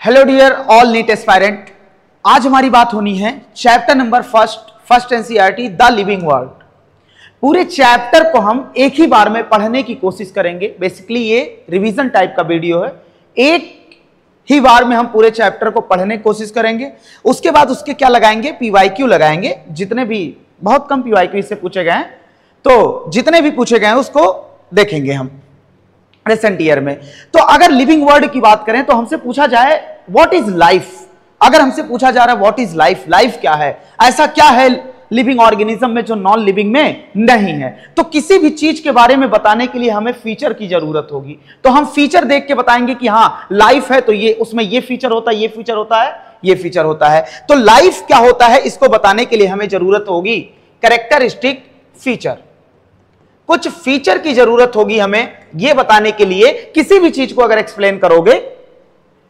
Hello dear all NEET aspirant, आज हमारी बात होनी है chapter number first NCERT the living world. पूरे चैप्टर को हम एक ही बार में पढ़ने की कोशिश करेंगे। बेसिकली ये रिवीजन टाइप का वीडियो है, एक ही बार में हम पूरे चैप्टर को पढ़ने की कोशिश करेंगे। उसके बाद उसके क्या लगाएंगे, पीवाईक्यू लगाएंगे। जितने भी, बहुत कम पीवाईक्यू इससे पूछे गए हैं, तो जितने भी पूछे गए हैं उसको देखेंगे हम रिसेंट ईयर में। तो अगर लिविंग वर्ल्ड की बात करें तो हमसे पूछा जाए व्हाट इज लाइफ। अगर हमसे पूछा जा रहा है व्हाट इज लाइफ, लाइफ क्या है, ऐसा क्या है लिविंग ऑर्गेनिज्म में जो नॉन लिविंग में नहीं है, तो किसी भी चीज के बारे में बताने के लिए हमें फीचर की जरूरत होगी। तो हम फीचर देख के बताएंगे कि हाँ लाइफ है तो ये, उसमें ये फीचर होता है, ये फीचर होता है, ये फीचर होता है। तो लाइफ क्या होता है इसको बताने के लिए हमें जरूरत होगी कैरेक्टरिस्टिक फीचर। कुछ फीचर की जरूरत होगी हमें यह बताने के लिए। किसी भी चीज को अगर एक्सप्लेन करोगे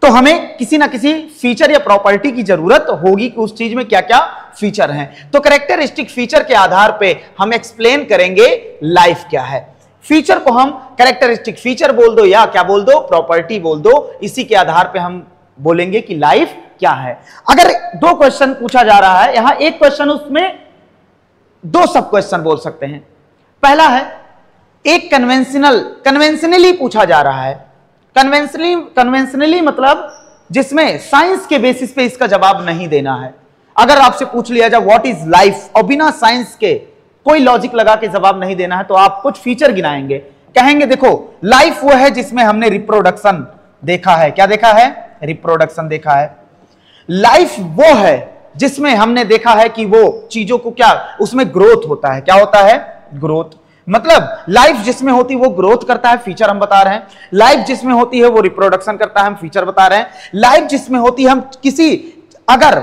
तो हमें किसी ना किसी फीचर या प्रॉपर्टी की जरूरत होगी कि उस चीज में क्या क्या फीचर हैं। तो कैरेक्टरिस्टिक फीचर के आधार पे हम एक्सप्लेन करेंगे लाइफ क्या है। फीचर को हम कैरेक्टरिस्टिक फीचर बोल दो या क्या बोल दो, प्रॉपर्टी बोल दो, इसी के आधार पे हम बोलेंगे कि लाइफ क्या है। अगर दो क्वेश्चन पूछा जा रहा है, यहां एक क्वेश्चन, उसमें दो सब क्वेश्चन बोल सकते हैं। पहला है एक कन्वेंशनली पूछा जा रहा है। कन्वेंशनली मतलब जिसमें साइंस के बेसिस पे इसका जवाब नहीं देना है। अगर आपसे पूछ लिया जाए व्हाट इज लाइफ और बिना साइंस के कोई लॉजिक लगा के जवाब नहीं देना है, तो आप कुछ फीचर गिनाएंगे, कहेंगे देखो लाइफ वो है जिसमें हमने रिप्रोडक्शन देखा है। क्या देखा है? रिप्रोडक्शन देखा है। लाइफ वो है जिसमें हमने देखा है कि वो चीजों को क्या, उसमें ग्रोथ होता है। क्या होता है? ग्रोथ। मतलब लाइफ जिसमें होती है वो ग्रोथ करता है, फीचर हम बता रहे हैं। लाइफ जिसमें होती है वो रिप्रोडक्शन करता है, हम फीचर बता रहे हैं। लाइफ जिसमें होती है, हम अगर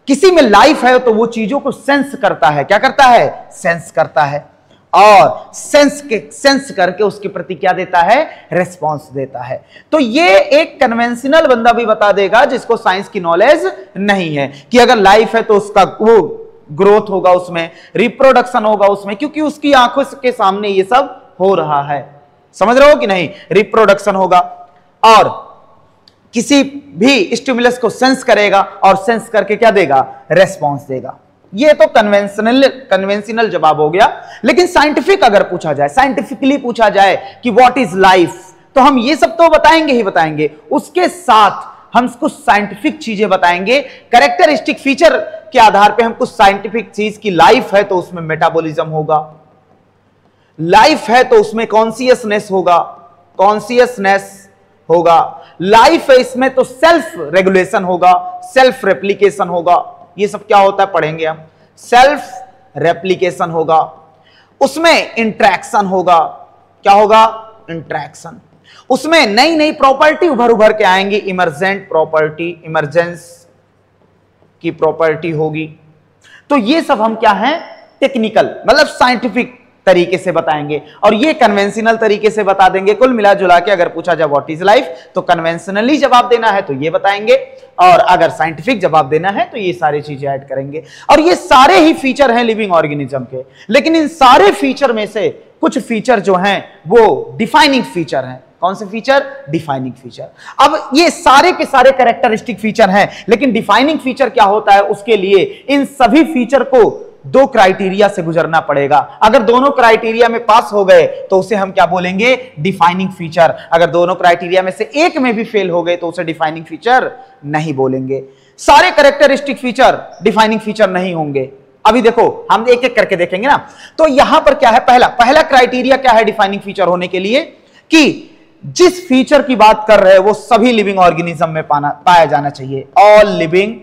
किसी में लाइफ है तो वो चीजों को सेंस करता है। क्या करता है? सेंस करता है। और सेंस करके उसके प्रति क्या देता है? रिस्पॉन्स देता है। तो ये एक कन्वेंशनल बंदा भी बता देगा जिसको साइंस की नॉलेज नहीं है कि अगर लाइफ है तो उसका वो ग्रोथ होगा, उसमें रिप्रोडक्शन होगा उसमें, क्योंकि उसकी आंखों के सामने ये सब हो रहा है। समझ रहे हो कि नहीं? रिप्रोडक्शन होगा और किसी भी स्टिमुलस को सेंस करेगा और सेंस करके क्या देगा? रेस्पॉन्स देगा। ये तो कन्वेंशनल जवाब हो गया। लेकिन साइंटिफिक अगर पूछा जाए, साइंटिफिकली पूछा जाए कि व्हाट इज लाइफ, तो हम ये सब तो बताएंगे ही बताएंगे, उसके साथ हम कुछ साइंटिफिक चीजें बताएंगे। कैरेक्टरिस्टिक फीचर के आधार पे हम कुछ साइंटिफिक चीज की, लाइफ है तो उसमें मेटाबॉलिज्म होगा, लाइफ है तो उसमें कॉन्शियसनेस होगा, लाइफ है इसमें तो सेल्फ रेगुलेशन होगा, सेल्फ रेप्लिकेशन होगा। ये सब क्या होता है पढ़ेंगे हम। सेल्फ रेप्लिकेशन होगा, उसमें इंट्रैक्शन होगा। क्या होगा? इंट्रैक्शन। उसमें नई नई प्रॉपर्टी उभर के आएंगी, इमर्जेंट प्रॉपर्टी, इमरजेंस की प्रॉपर्टी होगी। तो ये सब हम क्या हैं? टेक्निकल मतलब साइंटिफिक तरीके से बताएंगे और ये कन्वेंशनल तरीके से बता देंगे। कुल मिला जुला के अगर पूछा जाए व्हाट इज लाइफ तो कन्वेंशनली जवाब देना है तो ये बताएंगे, और अगर साइंटिफिक जवाब देना है तो ये सारी चीजें ऐड करेंगे। और ये सारे ही फीचर हैं लिविंग ऑर्गेनिज्म के। लेकिन इन सारे फीचर में से कुछ फीचर जो हैं वो डिफाइनिंग फीचर हैं। कौन से फीचर? Defining feature. अब ये सारे के सारे कैरेक्टरिस्टिक फीचर हैं, लेकिन डिफाइनिंग फीचर क्या होता है, उसके लिए इन सभी फीचर को दो क्राइटेरिया से गुजरना पड़ेगा। अगर दोनों क्राइटेरिया में पास हो गए तो उसे हम क्या बोलेंगे? Defining feature. अगर दोनों क्राइटेरिया में से एक में भी फेल हो गए तो उसे डिफाइनिंग फीचर नहीं बोलेंगे। सारे कैरेक्टरिस्टिक फीचर डिफाइनिंग फीचर नहीं होंगे। अभी देखो हम एक एक करके देखेंगे ना। तो यहां पर क्या है, पहला क्राइटेरिया क्या है डिफाइनिंग फीचर होने के लिए, कि जिस फीचर की बात कर रहे हैं वो सभी लिविंग ऑर्गेनिज्म में पाया जाना चाहिए। ऑल लिविंग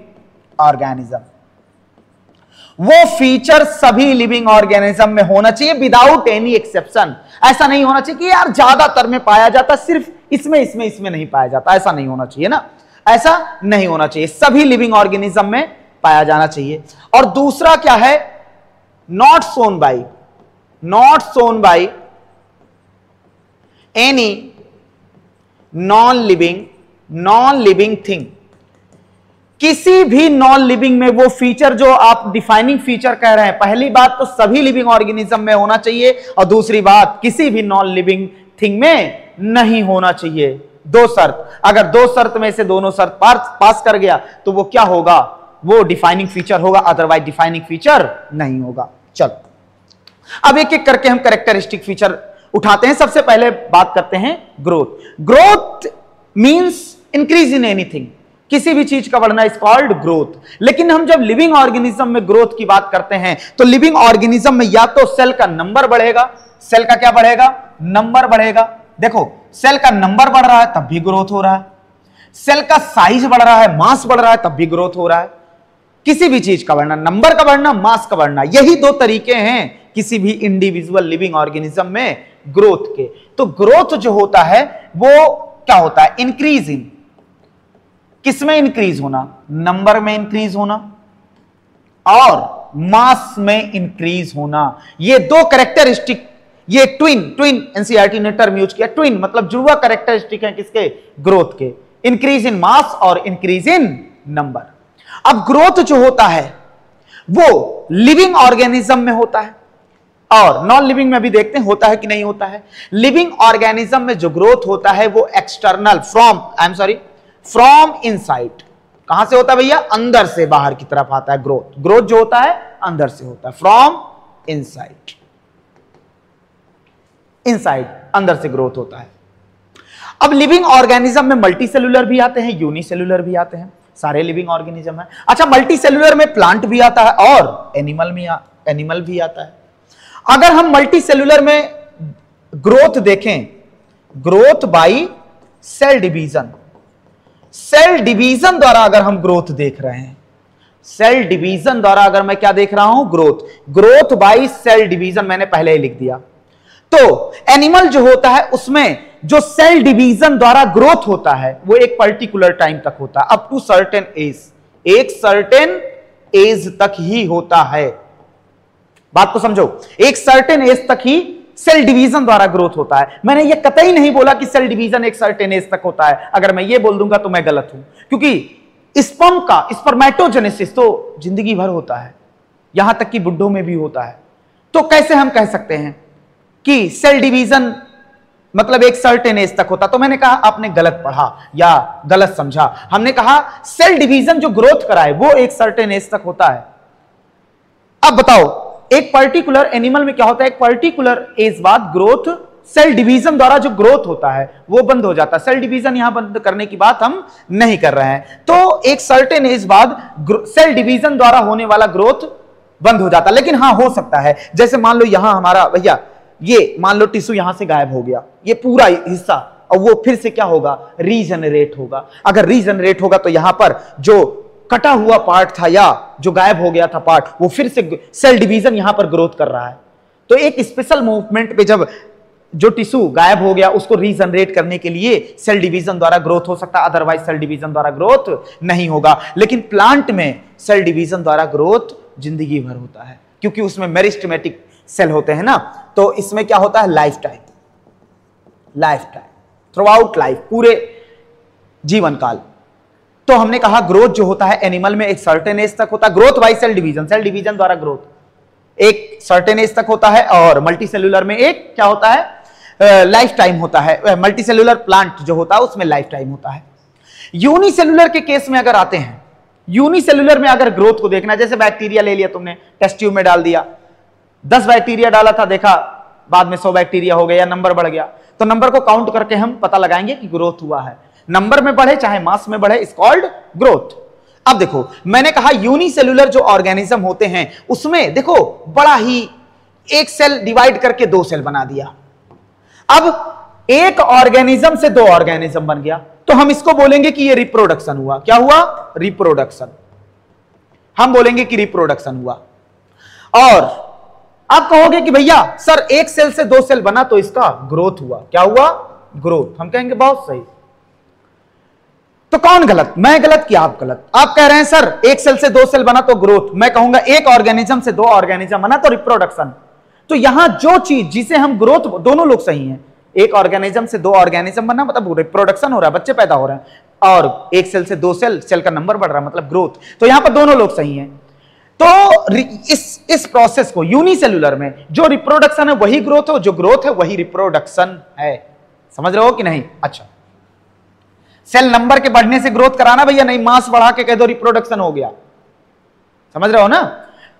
ऑर्गेनिज्म, वो फीचर सभी लिविंग ऑर्गेनिज्म में होना चाहिए विदाउट एनी एक्सेप्शन। ऐसा नहीं होना चाहिए कि यार ज्यादातर में पाया जाता, सिर्फ इसमें नहीं पाया जाता। ऐसा नहीं होना चाहिए ना, ऐसा नहीं होना चाहिए। सभी लिविंग ऑर्गेनिज्म में पाया जाना चाहिए। और दूसरा क्या है? Not shown by any non living thing. किसी भी नॉन लिविंग में वो फीचर जो आप डिफाइनिंग फीचर कह रहे हैं, पहली बात तो सभी लिविंग ऑर्गेनिज्म में होना चाहिए और दूसरी बात किसी भी नॉन लिविंग थिंग में नहीं होना चाहिए। दो शर्त, अगर दो शर्त में से दोनों शर्त पास कर गया तो वो क्या होगा, वो डिफाइनिंग फीचर होगा, अदरवाइज डिफाइनिंग फीचर नहीं होगा। चलो अब एक एक करके हम कैरेक्टरिस्टिक फीचर उठाते हैं। सबसे पहले बात करते हैं growth. Growth means increase in anything, किसी भी चीज का बढ़ना इज कॉल्ड ग्रोथ। लेकिन हम जब लिविंग ऑर्गेनिज्म में ग्रोथ की बात करते हैं तो लिविंग ऑर्गेनिज्म में या तो सेल का नंबर बढ़ेगा, सेल का क्या बढ़ेगा, नंबर बढ़ेगा। देखो सेल का नंबर बढ़ रहा है तब भी ग्रोथ हो रहा है, सेल का साइज बढ़ रहा है, मास बढ़ रहा है तब भी ग्रोथ हो रहा है। किसी भी चीज का बढ़ना, नंबर का बढ़ना, मास का बढ़ना, यही दो तरीके हैं किसी भी इंडिविजुअल लिविंग ऑर्गेनिज्म में ग्रोथ के। तो ग्रोथ जो होता है वो क्या होता है, इंक्रीज इन, किसमें इंक्रीज होना, नंबर में इंक्रीज होना और मास में इंक्रीज होना। ये दो कैरेक्टरिस्टिक, ये ट्विन एनसीईआरटी ने टर्म यूज किया, ट्विन मतलब जुड़वा कैरेक्टरिस्टिक है किसके, ग्रोथ के, इंक्रीज इन मास और इंक्रीज इन नंबर। अब ग्रोथ जो होता है वो लिविंग ऑर्गेनिज्म में होता है और नॉन लिविंग में भी देखते हैं होता है कि नहीं होता है। लिविंग ऑर्गेनिज्म में जो ग्रोथ होता है वो एक्सटर्नल, फ्रॉम इनसाइड। कहां से होता है भैया, अंदर से बाहर की तरफ आता है ग्रोथ। ग्रोथ जो होता है अंदर से होता है, फ्रॉम इनसाइड, इनसाइड अंदर से ग्रोथ होता है। अब लिविंग ऑर्गेनिज्म में मल्टी सेलुलर भी आते हैं, यूनिसेलुलर भी आते हैं, सारे लिविंग ऑर्गेनिज्म है। अच्छा मल्टी सेलुलर में प्लांट भी आता है और एनिमल भी आता है। अगर हम मल्टी सेलुलर में ग्रोथ देखें, growth by cell division, cell division द्वारा अगर हम ग्रोथ देख रहे हैं, सेल डिवीजन द्वारा अगर मैं क्या देख रहा हूं, ग्रोथ बाय सेल डिवीजन, मैंने पहले ही लिख दिया। तो एनिमल जो होता है उसमें जो सेल डिवीजन द्वारा ग्रोथ होता है वो एक पर्टिकुलर टाइम तक होता है, अप टू सर्टेन एज, एक सर्टेन एज तक ही होता है। बात को समझो, एक सर्टेन एज तक ही सेल डिवीजन द्वारा ग्रोथ होता है। मैंने ये कतई नहीं बोला कि सेल डिवीजन एक सर्टेन एज तक होता है, अगर मैं ये बोल दूंगा तो मैं गलत हूं, क्योंकि स्पर्म का स्पर्मेटोजेनेसिस तो जिंदगी भर होता है, यहां तक कि बुड्ढों में भी होता है। तो कैसे हम कह सकते हैं कि सेल डिवीजन मतलब एक सर्टेन एज तक होता? तो मैंने कहा आपने गलत पढ़ा या गलत समझा। हमने कहा सेल डिवीजन जो ग्रोथ कराए वो एक सर्टेन एज तक होता है। अब बताओ एक पर्टिकुलर एनिमल में क्या होता है, एक पर्टिकुलर एज बाद ग्रोथ, सेल डिवीजन द्वारा जो ग्रोथ होता है वो बंद हो जाता है। सेल डिवीजन यहां बंद करने की बात हम नहीं कर रहे हैं। तो एक सर्टेन एज बाद सेल डिवीजन द्वारा होने वाला ग्रोथ बंद हो जाता है। लेकिन हां हो सकता है, जैसे मान लो यहां हमारा भैया ये मान लो टिश्यू यहां से गायब हो गया, ये पूरा हिस्सा, और वो फिर से क्या होगा, रीजनरेट होगा। अगर रीजनरेट होगा तो यहां पर जो कटा हुआ पार्ट था या जो गायब हो गया था पार्ट, वो फिर से सेल डिवीजन यहां पर ग्रोथ कर रहा है। तो एक स्पेशल मूवमेंट पे जब जो टिश्यू गायब हो गया उसको रीजनरेट करने के लिए सेल डिवीजन द्वारा ग्रोथ हो सकता है, अदरवाइज सेल डिवीजन द्वारा ग्रोथ नहीं होगा। लेकिन प्लांट में सेल डिवीजन द्वारा ग्रोथ जिंदगी भर होता है, क्योंकि उसमें मेरिस्टेमेटिक सेल होते हैं ना। तो इसमें क्या होता है, life time, through out life, पूरे जीवन काल। तो हमने कहा ग्रोथ जो होता है एनिमल में एक सर्टेन एज तक होता है, growth by cell division, cell division द्वारा ग्रोथ एक सर्टेन एज तक होता है। और मल्टी सेलुलर में एक क्या होता है, लाइफ टाइम होता है। मल्टी सेलुलर प्लांट जो होता है उसमें लाइफ टाइम होता है। यूनिसेलुलर के केस में अगर आते हैं, यूनिसेलुलर में अगर ग्रोथ को देखना, जैसे बैक्टीरिया ले लिया तुमने, टेस्ट ट्यूब में डाल दिया, 10 बैक्टीरिया डाला था, देखा बाद में 100 बैक्टीरिया हो गया या नंबर बढ़ गया, तो नंबर को काउंट करके हम पता लगाएंगे कि ग्रोथ हुआ है। नंबर में बढ़े चाहे मास में बढ़े, इज कॉल्ड ग्रोथ। अब देखो मैंने कहा यूनिसेलुलर जो ऑर्गेनिज्म होते हैं उसमें देखो बड़ा ही एक सेल डिवाइड करके 2 सेल बना दिया। अब एक ऑर्गेनिज्म से 2 ऑर्गेनिज्म बन गया, तो हम इसको बोलेंगे कि ये रिप्रोडक्शन हुआ। क्या हुआ, रिप्रोडक्शन। हम बोलेंगे कि रिप्रोडक्शन हुआ। और आप कहोगे कि भैया सर एक सेल से 2 सेल बना तो इसका ग्रोथ हुआ। क्या हुआ, ग्रोथ। हम कहेंगे बहुत सही। तो कौन गलत, मैं गलत कि आप गलत? आप कह रहे हैं सर एक सेल से 2 सेल बना तो ग्रोथ, मैं कहूंगा एक ऑर्गेनिज्म से 2 ऑर्गेनिज्म बना तो रिप्रोडक्शन। तो यहां जो चीज जिसे हम ग्रोथ, दोनों लोग सही हैं। एक ऑर्गेनिज्म से 2 ऑर्गेनिज्म बना मतलब रिप्रोडक्शन हो रहा है, बच्चे पैदा हो रहे हैं, और एक सेल से 2 सेल, सेल का नंबर बढ़ रहा है मतलब ग्रोथ। तो यहां पर दोनों लोग सही हैं। तो इस प्रोसेस को यूनिसेलुलर में जो रिप्रोडक्शन है वही ग्रोथ है, जो ग्रोथ है वही रिप्रोडक्शन है। समझ रहे हो कि नहीं? अच्छा सेल नंबर के बढ़ने से ग्रोथ कराना भैया नहीं, मास बढ़ा के कह दो रिप्रोडक्शन हो गया। समझ रहे हो ना?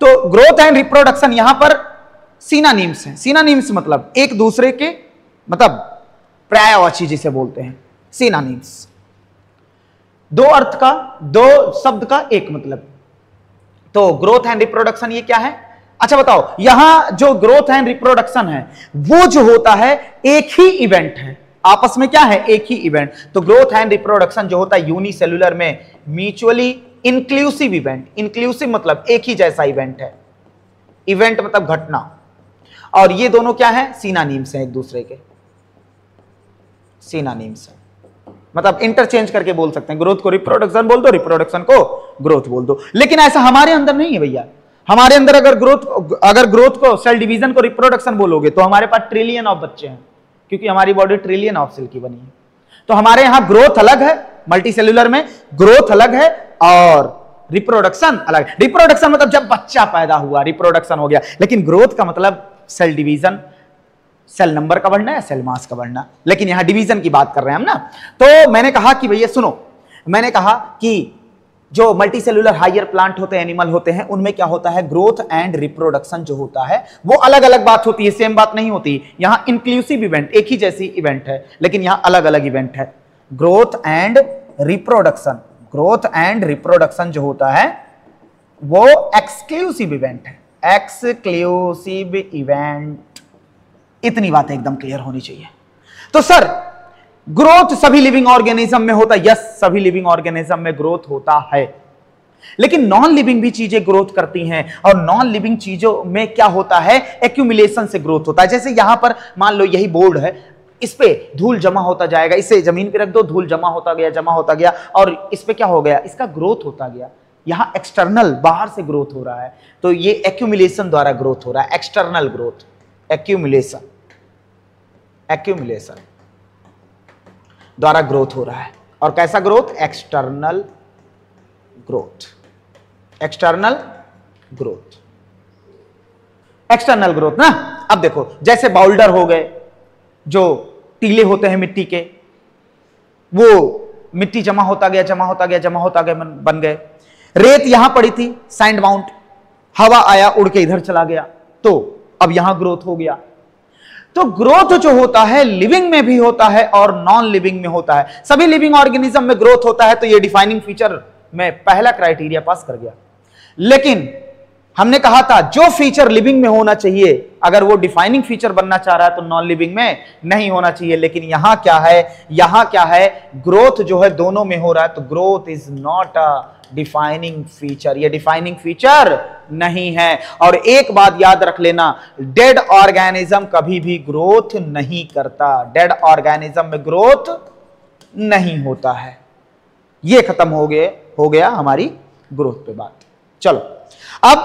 तो ग्रोथ एंड रिप्रोडक्शन यहां पर सिनोनिम्स हैं। सिनोनिम्स मतलब एक दूसरे के मतलब पर्यायवाची जिसे बोलते हैं, सिनोनिम्स। दो अर्थ का, दो शब्द का एक मतलब। तो ग्रोथ एंड रिप्रोडक्शन ये क्या है? अच्छा बताओ, यहां जो ग्रोथ एंड रिप्रोडक्शन है वो जो होता है एक ही इवेंट है, आपस में क्या है? एक ही इवेंट। तो ग्रोथ एंड रिप्रोडक्शन जो होता है यूनिसेलुलर में म्यूचुअली इंक्लूसिव इवेंट। इंक्लूसिव मतलब एक ही जैसा इवेंट है, इवेंट मतलब घटना। और ये दोनों क्या है? सिनोनिम्स हैं एक दूसरे के, सिनोनिम्स हैं। मतलब इंटरचेंज करके बोल सकते हैं, ग्रोथ को रिप्रोडक्शन बोल दो, रिप्रोडक्शन को ग्रोथ बोल दो। लेकिन ऐसा हमारे अंदर नहीं है भैया। हमारे अंदर अगर ग्रोथ को, सेल डिवीजन को रिप्रोडक्शन बोलोगे तो हमारे पास ट्रिलियन ऑफ बच्चे हैं, क्योंकि हमारी बॉडी ट्रिलियन ऑफ सेल की बनी है। तो हमारे यहां ग्रोथ अलग है, मल्टीसेल्युलर में ग्रोथ अलग है और रिप्रोडक्शन अलग। रिप्रोडक्शन मतलब जब बच्चा पैदा हुआ रिप्रोडक्शन हो गया, लेकिन ग्रोथ का मतलब सेल डिवीजन, सेल नंबर का बढ़ना है, सेल मास का बढ़ना। लेकिन यहां डिवीजन की बात कर रहे हैं हम ना। तो मैंने कहा कि भैया सुनो, मैंने कहा कि जो मल्टीसेल्युलर हायर प्लांट होते हैं, एनिमल होते हैं, उनमें क्या होता है? ग्रोथ एंड रिप्रोडक्शन जो होता है वो अलग अलग बात होती है, सेम बात नहीं होती। यहां इंक्लूसिव इवेंट, एक ही जैसी इवेंट है, लेकिन यहां अलग अलग इवेंट है। Growth and reproduction, growth and reproduction जो होता है वो एक्सक्लूसिव इवेंट है, एक्सक्लूसिव इवेंट। इतनी बातें एकदम क्लियर होनी चाहिए। तो सर ग्रोथ सभी लिविंग ऑर्गेनिज्म में होता है? यस, सभी लिविंग ऑर्गेनिज्म में ग्रोथ होता है, लेकिन नॉन लिविंग भी चीजें ग्रोथ करती हैं। और नॉन लिविंग चीजों में क्या होता है? एक्यूमुलेशन से ग्रोथ होता है। जैसे यहां पर मान लो यही बोर्ड है, इस पे धूल जमा होता जाएगा, इसे जमीन पे रख दो, धूल जमा होता गया, जमा होता गया, और इस पे क्या हो गया? इसका ग्रोथ होता गया। यहां एक्सटर्नल, बाहर से ग्रोथ हो रहा है, तो ये एक्यूमुलेशन द्वारा ग्रोथ हो रहा है। एक्सटर्नल ग्रोथ, एक्यूमुलेशन, एक्यूमुलेशन द्वारा ग्रोथ हो रहा है। और कैसा growth? External growth, external growth, external growth ना। अब देखो, जैसे बाउल्डर हो गए, जो टीले होते हैं मिट्टी के, वो मिट्टी जमा होता गया, जमा होता गया, जमा होता गया, बन गए। रेत यहां पड़ी थी, सैंड माउंट, हवा आया उड़ के इधर चला गया, तो अब यहां ग्रोथ हो गया। तो ग्रोथ जो होता है लिविंग में भी होता है और नॉन लिविंग में होता है। सभी लिविंग ऑर्गेनिज्म में ग्रोथ होता है, तो ये डिफाइनिंग फीचर में पहला क्राइटेरिया पास कर गया। लेकिन हमने कहा था जो फीचर लिविंग में होना चाहिए, अगर वो डिफाइनिंग फीचर बनना चाह रहा है तो नॉन लिविंग में नहीं होना चाहिए। लेकिन यहां क्या है? यहां क्या है? ग्रोथ जो है दोनों में हो रहा है, तो growth is not a defining feature, ये डिफाइनिंग फीचर नहीं है। और एक बात याद रख लेना, डेड ऑर्गेनिज्म कभी भी ग्रोथ नहीं करता, डेड ऑर्गेनिज्म में ग्रोथ नहीं होता है। ये खत्म हो गया हमारी ग्रोथ पे बात। चलो अब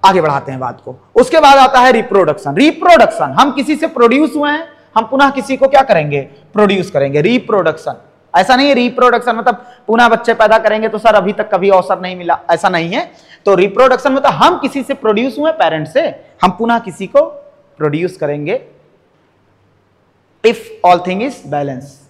आगे बढ़ाते हैं बात को। उसके बाद आता है रिप्रोडक्शन। रिप्रोडक्शन, हम किसी से प्रोड्यूस हुए हैं, हम पुनः किसी को क्या करेंगे? प्रोड्यूस करेंगे। रिप्रोडक्शन ऐसा नहीं है रिप्रोडक्शन मतलब पुनः बच्चे पैदा करेंगे तो सर अभी तक कभी अवसर नहीं मिला, ऐसा नहीं है। तो रिप्रोडक्शन मतलब हम किसी से प्रोड्यूस हुए, पेरेंट से, हम पुनः किसी को प्रोड्यूस करेंगे if all thing is balance.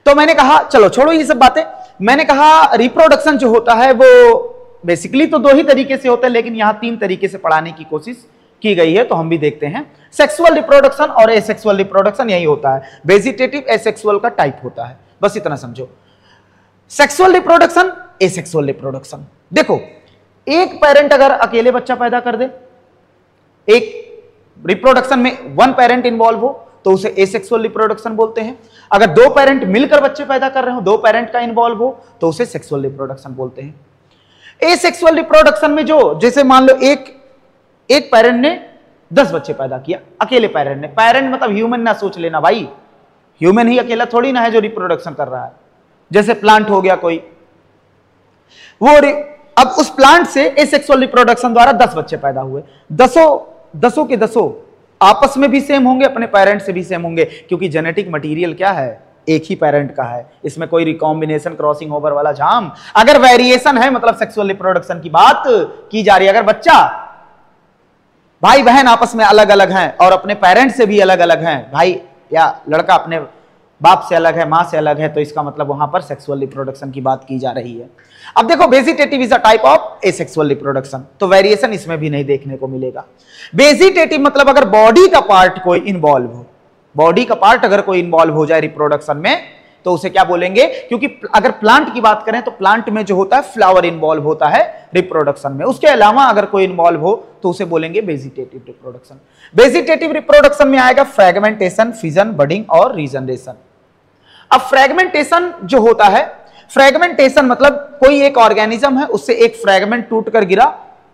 तो मैंने कहा चलो छोड़ो ये सब बातें, मैंने कहा रिप्रोडक्शन जो होता है वो बेसिकली तो दो ही तरीके से होता है, लेकिन यहां तीन तरीके से पढ़ाने की कोशिश की गई है, तो हम भी देखते हैं। सेक्सुअल रिप्रोडक्शन और एसेक्सुअल रिप्रोडक्शन यही होता है। वेजिटेटिव एसेक्सुअल का टाइप होता है, बस इतना समझो। Sexual reproduction, asexual reproduction. देखो एक पेरेंट अगर अकेले बच्चा पैदा कर दे, एक रिप्रोडक्शन में वन पेरेंट इंवॉल्व हो तो उसे एसेक्सुअल रिप्रोडक्शन बोलते हैं। अगर दो पेरेंट मिलकर बच्चे पैदा कर रहे हो, दो पेरेंट का इन्वॉल्व हो तो उसे सेक्सुअल रिप्रोडक्शन बोलते हैं। एसेक्सुअल रिप्रोडक्शन में जो जैसे मान लो एक पेरेंट ने 10 बच्चे पैदा किया, अकेले पेरेंट ने, पेरेंट मतलब ह्यूमन ना सोच लेना भाई, ह्यूमन ही अकेला थोड़ी ना है जो रिप्रोडक्शन कर रहा है। जैसे प्लांट हो गया कोई, वो अब उस प्लांट से एसेक्सुअल रिप्रोडक्शन द्वारा 10 बच्चे पैदा हुए, दसों के दसों आपस में भी सेम होंगे, अपने पेरेंट से भी सेम होंगे, क्योंकि जेनेटिक मटेरियल क्या है? एक ही पेरेंट का है, इसमें कोई रिकॉम्बिनेशन क्रॉसिंग ओवर वाला झाम। अगर वेरिएशन है मतलब सेक्सुअल रिप्रोडक्शन की बात की जा रही है। अगर बच्चा, भाई बहन आपस में अलग अलग हैं और अपने पेरेंट से भी अलग अलग हैं, भाई या लड़का अपने बाप से अलग है, मां से अलग है, तो इसका मतलब वहां पर सेक्सुअल रिप्रोडक्शन की बात की जा रही है। अब देखो vegetative is a type of asexual reproduction, तो वेरिएशन इसमें भी नहीं देखने को मिलेगा। वेजिटेटिव मतलब अगर बॉडी का पार्ट कोई इन्वॉल्व हो, बॉडी का पार्ट अगर कोई इन्वॉल्व हो जाए रिप्रोडक्शन में, तो उसे क्या बोलेंगे? क्योंकि अगर प्लांट की बात करें तो प्लांट में जो होता है फ्लावर इन्वॉल्व होता है रिप्रोडक्शन में, उसके अलावा अगर कोई इन्वॉल्व हो तो उसे बोलेंगे वेजिटेटिव रिप्रोडक्शन। वेजिटेटिव रिप्रोडक्शन में आएगा फ्रेगमेंटेशन, फिजन, बडिंग और रीजनरेशन। अब फ्रेगमेंटेशन जो होता है, फ्रेगमेंटेशन मतलब कोई एक ऑर्गेनिज्म है, उससे एक फ्रेगमेंट टूटकर गिरा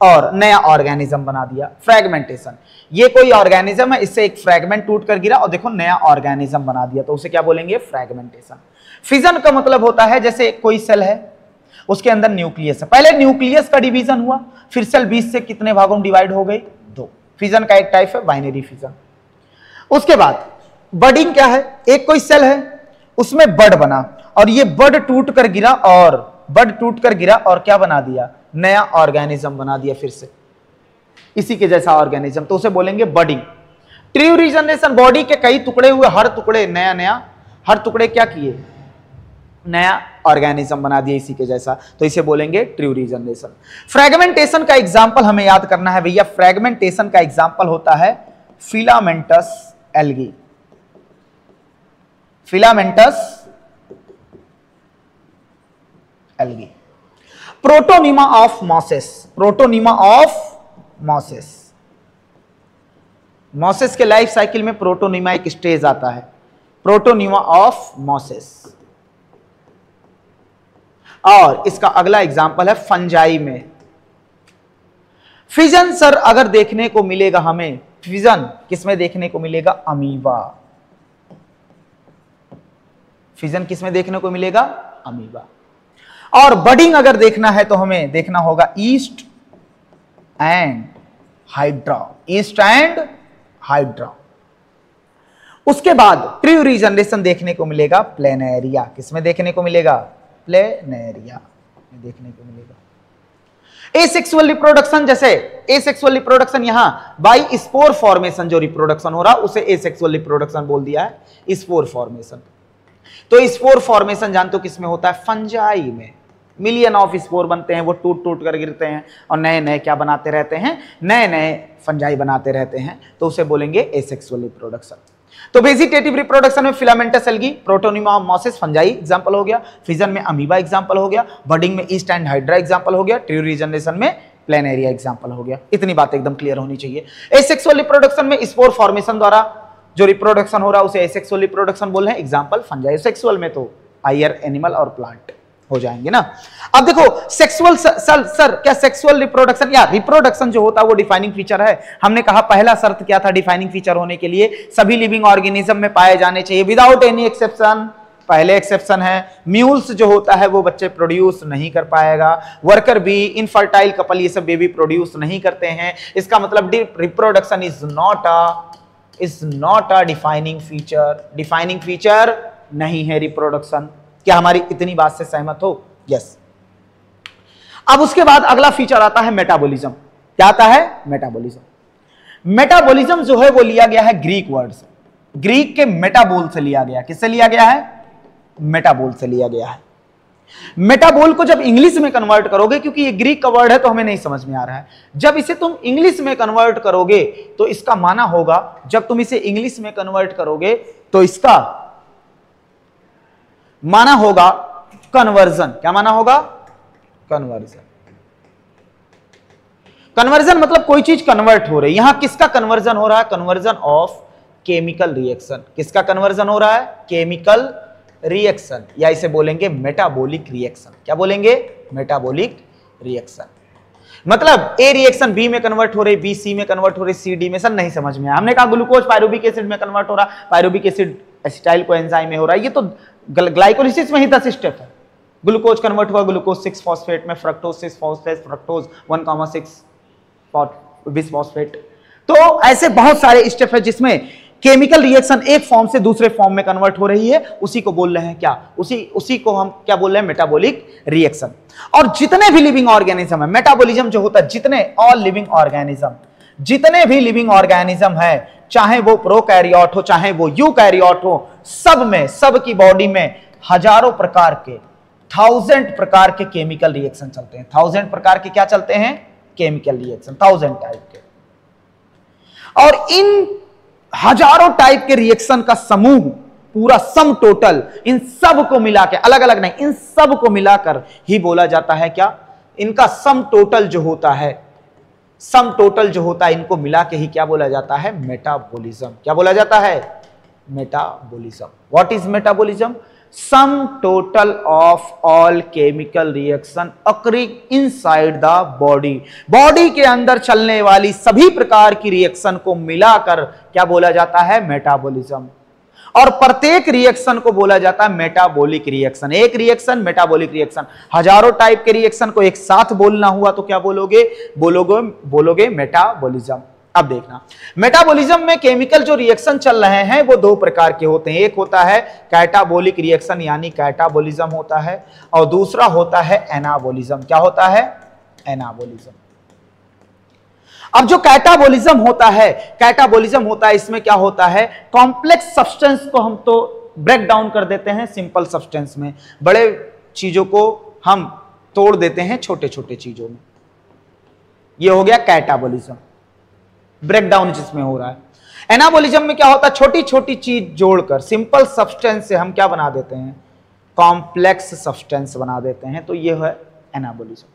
और नया ऑर्गेनिज्म बना दिया, फ्रेगमेंटेशन। ये कोई ऑर्गेनिज्म है, इससे एक फ्रेगमेंट टूटकर गिरा और देखो नया ऑर्गेनिज्म बना दिया, तो उसे क्या बोलेंगे? फ्रेगमेंटेशन। फिजन का मतलब होता है जैसे कोई सेल है, उसके अंदर न्यूक्लियस है, पहले न्यूक्लियस का डिवीजन हुआ, फिर सेल 20 से कितने भागों में डिवाइड हो गई? 2। फिजन का एक टाइप है बाइनरी फिजन। उसके बाद बडिंग क्या है? एक कोई सेल है, उसमें बड बना और ये बड टूट कर गिरा और क्या बना दिया? नया ऑर्गेनिज्म बना दिया, फिर से इसी के जैसा ऑर्गेनिज्म, तो उसे बोलेंगे बडिंग। ट्रू रीजनरेशन, बॉडी के कई टुकड़े हुए, हर टुकड़े नया, हर टुकड़े क्या किए? नया ऑर्गेनिज्म बना दिया इसी के जैसा, तो इसे बोलेंगे ट्रू रीजनरेशन। फ्रेगमेंटेशन का एग्जांपल हमें याद करना है भैया, फ्रेगमेंटेशन का एग्जांपल होता है filamentous algae. Filamentous algae. Protonema of mosses, protonema of mosses. Mosses के लाइफ साइकिल में प्रोटोनिमा एक स्टेज आता है, प्रोटोनिमा ऑफ मॉसेस। और इसका अगला एग्जांपल है फंजाई में। फिजन सर अगर देखने को मिलेगा हमें, फिजन किसमें देखने को मिलेगा? अमीबा। फिजन किसमें देखने को मिलेगा? अमीबा। और बडिंग अगर देखना है तो हमें देखना होगा east and hydra, east and hydra. उसके बाद ट्रू रीजनरेशन देखने को मिलेगा प्लेनेरिया। किसमें देखने को मिलेगा? प्लेनेरिया में देखने को मिलेगा। एसेक्सुअल रिप्रोडक्शन, जैसे एसेक्सुअल रिप्रोडक्शन यहां बाई स्पोर फॉर्मेशन जो रिप्रोडक्शन हो रहा उसे एसेक्सुअल रिप्रोडक्शन बोल दिया है, स्पोर फॉर्मेशन। तो स्पोर फॉर्मेशन जानते हो किसमें होता है? फंजाई में। मिलियन ऑफ स्पोर बनते हैं, वो टूट टूट कर गिरते हैं और नए नए क्या बनाते रहते हैं? नए नए फंजाई बनाते रहते हैं, तो उसे बोलेंगे एसेक्सुअल रिप्रोडक्शन। तो वेजिटेटिव रिप्रोडक्शन में filamentous algae, protonema of mosses fungi example हो गया, फिजन में अमीबा एग्जांपल हो गया, बडिंग में ईस्ट एंड हाइड्रा एग्जांपल हो गया, ट्रू रीजनरेशन में प्लेनेरिया एग्जांपल हो गया। इतनी बात एकदम क्लियर होनी चाहिए। एसेक्सुअल रिप्रोडक्शन में स्पोर फॉर्मेशन द्वारा जो रिप्रोडक्शन हो रहा है उसे एसेक्सुअल रिप्रोडक्शन बोल रहे हैं, एग्जांपल फंजाई। सेक्सुअल में तो हायर एनिमल और प्लांट हो जाएंगे ना। अब देखो सेक्सुअल सर क्या सेक्सुअल रिप्रोडक्शन या रिप्रोडक्शन जो होता है वो डिफाइनिंग फीचर है? हमने कहा पहला शर्त क्या था डिफाइनिंग फीचर होने के लिए? सभी लिविंग ऑर्गेनिज्म में पाए जाने चाहिए विदाउट एनी एक्सेप्शन। पहले एक्सेप्शन है म्यूल्स जो होता है वो बच्चे प्रोड्यूस नहीं कर पाएगा, वर्कर बी, इनफर्टाइल कपल ये सब बेबी प्रोड्यूस नहीं करते हैं। इसका मतलब reproduction is not a defining feature, defining feature नहीं है रिप्रोडक्शन। क्या हमारी इतनी बात से सहमत हो? यस। अब उसके बाद अगला फीचर आता है मेटाबॉलिज्म। क्या आता है? मेटाबॉलिज्म। मेटाबॉलिज्म जो है वो लिया गया है ग्रीक वर्ड से, ग्रीक के मेटाबोल से लिया गया। किससे लिया गया है? मेटाबोल से लिया गया है। मेटाबोल को जब इंग्लिश में कन्वर्ट करोगे, क्योंकि ये ग्रीक का वर्ड है तो हमें नहीं समझ में आ रहा है, जब इसे तुम इंग्लिश में कन्वर्ट करोगे तो इसका माना होगा, जब तुम इसे इंग्लिश में कन्वर्ट करोगे तो इसका माना होगा कन्वर्जन। क्या माना होगा? कन्वर्जन। कन्वर्जन मतलब कोई चीज कन्वर्ट हो रही है। यहां किसका कन्वर्जन हो रहा है? Conversion of chemical reaction. किसका कन्वर्जन हो रहा है? केमिकल रिएक्शन, या इसे बोलेंगे मेटाबॉलिक रिएक्शन। क्या बोलेंगे? Metabolic reaction. मतलब ए रिएक्शन बी में कन्वर्ट हो रही, बी सी में कन्वर्ट हो रही, सी डी में। सर नहीं समझ में आया। हमने कहा ग्लूकोज पायरुबिक एसिड में कन्वर्ट हो रहा, पायरुबिक एसिड एसिटाइल कोएंजाइम में हो रहा है। ये तो ग्लाइकोलिसिस में ही 10 स्टेप है। ग्लूकोज कन्वर्ट हुआ ग्लूकोज 6 फॉस्फेट में, फ्रक्टोज 6 फॉस्फेट, फ्रक्टोज 1,6 बिसफॉस्फेट। तो ऐसे बहुत सारे स्टेप है जिसमें केमिकल रिएक्शन एक फॉर्म से दूसरे फॉर्म में कन्वर्ट हो रही है, उसी को बोल रहे हैं क्या? उसी को हम क्या बोल रहे हैं? Metabolic reaction. और जितने भी लिविंग ऑर्गेनिज्म है, मेटाबॉलिज्म जो होता है, जितने ऑल लिविंग ऑर्गेनिज्म, जितने भी लिविंग ऑर्गेनिज्म है, चाहे वो प्रोकैरियोट हो चाहे वो यूकैरियोट हो, सब में, सब की बॉडी में हजारों प्रकार के, 1000 प्रकार के केमिकल रिएक्शन चलते हैं। 1000 प्रकार के क्या चलते हैं? केमिकल रिएक्शन, 1000 टाइप के। और इन हजारों टाइप के रिएक्शन का समूह, पूरा सम टोटल, इन सब को मिला के, अलग अलग नहीं, इन सब को मिलाकर ही बोला जाता है क्या? इनका सम टोटल जो होता है, सम टोटल जो होता है, इनको मिला के ही क्या बोला जाता है? मेटाबॉलिज्म। क्या बोला जाता है? Metabolism. What is metabolism? Sum total of all chemical reaction occurring inside the body. Body के अंदर चलने वाली सभी प्रकार की रिएक्शन को मिलाकर क्या बोला जाता है? मेटाबॉलिज्म। और प्रत्येक रिएक्शन को बोला जाता है मेटाबॉलिक रिएक्शन। एक रिएक्शन मेटाबॉलिक रिएक्शन। हजारों टाइप के रिएक्शन को एक साथ बोलना हुआ तो क्या बोलोगे? बोलोगे मेटाबॉलिज्म। अब देखना, मेटाबॉलिज्म में केमिकल जो रिएक्शन चल रहे हैं वो दो प्रकार के होते हैं। एक होता है कैटाबॉलिक रिएक्शन यानी कैटाबॉलिज्म होता है, और दूसरा होता है एनाबॉलिज्म। क्या होता है? एनाबॉलिज्म। अब जो कैटाबॉलिज्म होता है, इसमें क्या होता है? कॉम्प्लेक्स सब्सटेंस को हम तो ब्रेक डाउन कर देते हैं सिंपल सब्सटेंस में, बड़े चीजों को हम तोड़ देते हैं छोटे छोटे चीजों में। यह हो गया कैटाबॉलिज्म, ब्रेक डाउन जिसमें हो रहा है। एनाबॉलिज्म में क्या होता है? छोटी छोटी चीज जोड़कर सिंपल सब्सटेंस से हम क्या बना देते हैं? कॉम्प्लेक्स सब्सटेंस बना देते हैं। तो यह है एनाबॉलिज्म।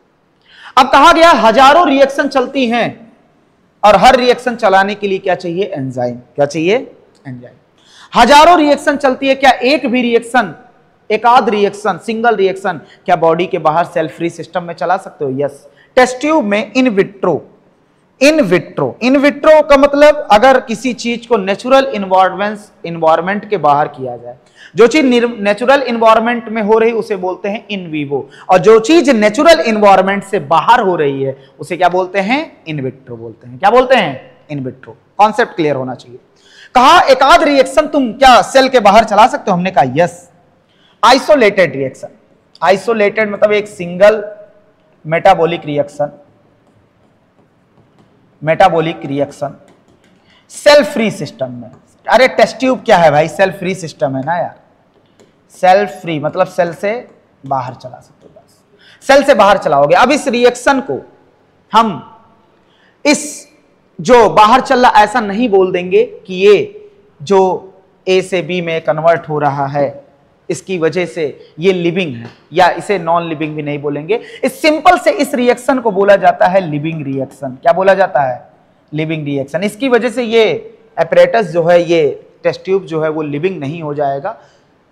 अब कहा गया हजारों रिएक्शन चलती हैं, और हर रिएक्शन चलाने के लिए क्या चाहिए? एंजाइम। क्या चाहिए? एंजाइम। हजारों रिएक्शन चलती है, क्या एक भी रिएक्शन, एक आध रिएक्शन, सिंगल रिएक्शन क्या बॉडी के बाहर सेल फ्री सिस्टम में चला सकते हो? यस। टेस्ट ट्यूब में इन विट्रो का मतलब अगर किसी चीज को नेचुरल इन्वायरमेंट के बाहर किया जाए, जो चीज नेचुरल इन्वायरमेंट में हो रही उसे बोलते हैं इन विवो, और जो चीज नेचुरल इन्वायरमेंट से बाहर हो रही है उसे क्या बोलते हैं? इन विट्रो बोलते हैं। क्या बोलते हैं? In vitro. कॉन्सेप्ट क्लियर होना चाहिए। कहा एकाध रिएक्शन तुम क्या सेल के बाहर चला सकते हो? हमने कहा यस। आइसोलेटेड रिएक्शन, आइसोलेटेड मतलब एक single metabolic reaction cell free system में। अरे टेस्ट ट्यूब क्या है भाई? सेल फ्री सिस्टम है ना यार। सेल फ्री मतलब सेल से बाहर चला सकते हो, बस सेल से बाहर चलाओगे। अब इस रिएक्शन को हम इस जो बाहर चल रहा ऐसा नहीं बोल देंगे कि ये जो ए से बी में कन्वर्ट हो रहा है इसकी वजह से ये लिविंग है, या इसे नॉन लिविंग भी नहीं बोलेंगे। इस सिंपल से इस रिएक्शन को बोला जाता है लिविंग रिएक्शन। क्या बोला जाता है? Living reaction. इसकी वजह से ये एपरेटस जो है, ये टेस्ट ट्यूब जो है वो लिविंग नहीं हो जाएगा,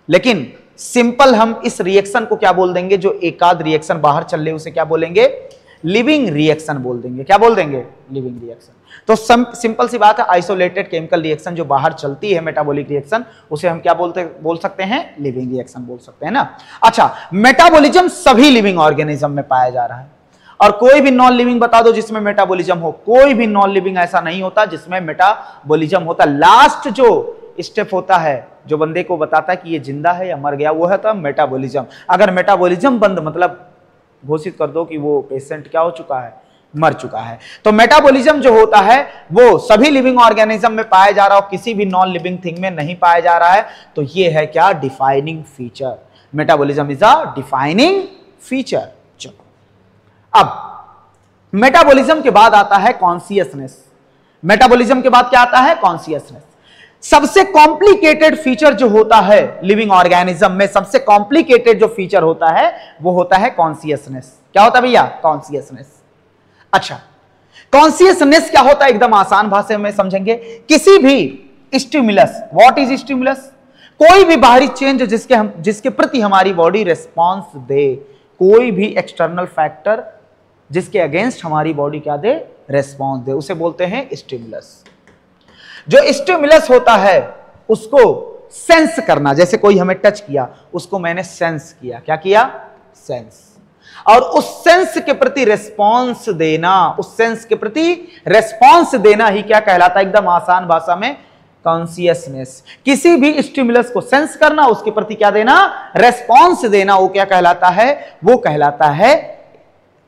लेकिन सिंपल हम इस रिएक्शन को क्या बोल देंगे? जो एकाध रिएक्शन बाहर चल रहे उसे क्या बोलेंगे? लिविंग रिएक्शन बोल देंगे। क्या बोल देंगे? Living reaction. तो सिंपल सी बात है, आइसोलेटेड केमिकल रिएक्शन जो बाहर चलती है मेटाबॉलिक रिएक्शन, उसे हम क्या बोल सकते हैं? लिविंग रिएक्शन बोल सकते हैं ना। अच्छा, मेटाबॉलिज्म सभी लिविंग ऑर्गेनिज्म में पाया जा रहा है, और कोई भी नॉन लिविंग बता दो जिसमें मेटाबॉलिज्म हो। कोई भी नॉन लिविंग ऐसा नहीं होता जिसमें मेटाबॉलिज्म होता। लास्ट जो स्टेप होता है जो बंदे को बताता है कि ये जिंदा है या मर गया, वो है तो मेटाबॉलिज्म। अगर मेटाबॉलिज्म बंद मतलब घोषित कर दो कि वो पेशेंट क्या हो चुका है? मर चुका है। तो मेटाबॉलिज्म जो होता है वो सभी लिविंग ऑर्गेनिज्म में पाया जा रहा है, किसी भी नॉन लिविंग थिंग में नहीं पाया जा रहा है। तो ये है क्या? Defining feature. Metabolism is a defining feature. अब मेटाबॉलिज्म के बाद आता है कॉन्शियसनेस। मेटाबॉलिज्म के बाद क्या आता है? कॉन्शियसनेस। सबसे कॉम्प्लिकेटेड फीचर जो होता है लिविंग ऑर्गेनिज्म में, सबसे कॉम्प्लिकेटेड जो फीचर होता है वो होता है कॉन्शियसनेस। क्या होता है भैया? कॉन्शियसनेस। अच्छा, कॉन्शियसनेस क्या होता है? एकदम आसान भाषा में समझेंगे। किसी भी स्टिमुलस, व्हाट इज स्टिमुलस? कोई भी बाहरी चेंज जिसके प्रति हमारी बॉडी रिस्पॉन्स दे, कोई भी एक्सटर्नल फैक्टर जिसके अगेंस्ट हमारी बॉडी क्या दे? रिस्पॉन्स दे, उसे बोलते हैं स्टिमुलस। जो स्टिमुलस होता है उसको सेंस करना, जैसे कोई हमें टच किया, उसको मैंने सेंस किया। क्या किया? सेंस। और उस सेंस के प्रति रिस्पॉन्स देना, उस सेंस के प्रति रिस्पॉन्स देना ही क्या कहलाता है? एकदम आसान भाषा में कॉन्शियसनेस। किसी भी स्टिमुलस को सेंस करना, उसके प्रति क्या देना? रिस्पॉन्स देना। वो क्या कहलाता है? वो कहलाता है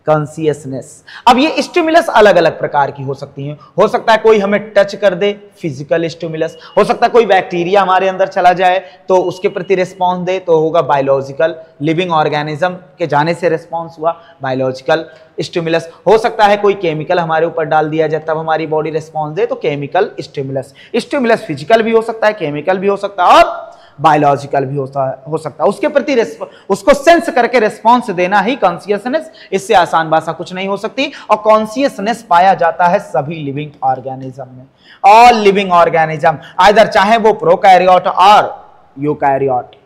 कॉन्शियसनेस। अब ये स्टिमुलस अलग अलग प्रकार की हो सकती हैं। हो सकता है कोई हमें टच कर दे, फिजिकल स्टिमुलस। हो सकता है कोई बैक्टीरिया हमारे अंदर चला जाए तो उसके प्रति रिस्पॉन्स दे, तो होगा बायोलॉजिकल। लिविंग ऑर्गेनिज्म के जाने से रिस्पॉन्स हुआ, बायोलॉजिकल स्टिमुलस। हो सकता है कोई केमिकल हमारे ऊपर डाल दिया जाए तब हमारी बॉडी रिस्पॉन्स दे, तो केमिकल स्टिमुलस। स्टिमुलस फिजिकल भी हो सकता है, केमिकल भी हो सकता है और बायोलॉजिकल भी हो सकता है। उसके प्रति उसको सेंस करके रिस्पॉन्स देना ही कॉन्शियसनेस। इससे आसान भाषा कुछ नहीं हो सकती। और कॉन्शियसनेस पाया जाता है सभी लिविंग ऑर्गेनिज्म में। ऑल लिविंग ऑर्गेनिज्म, आइदर चाहे वो प्रोकैरियोट और यूकैरियोट,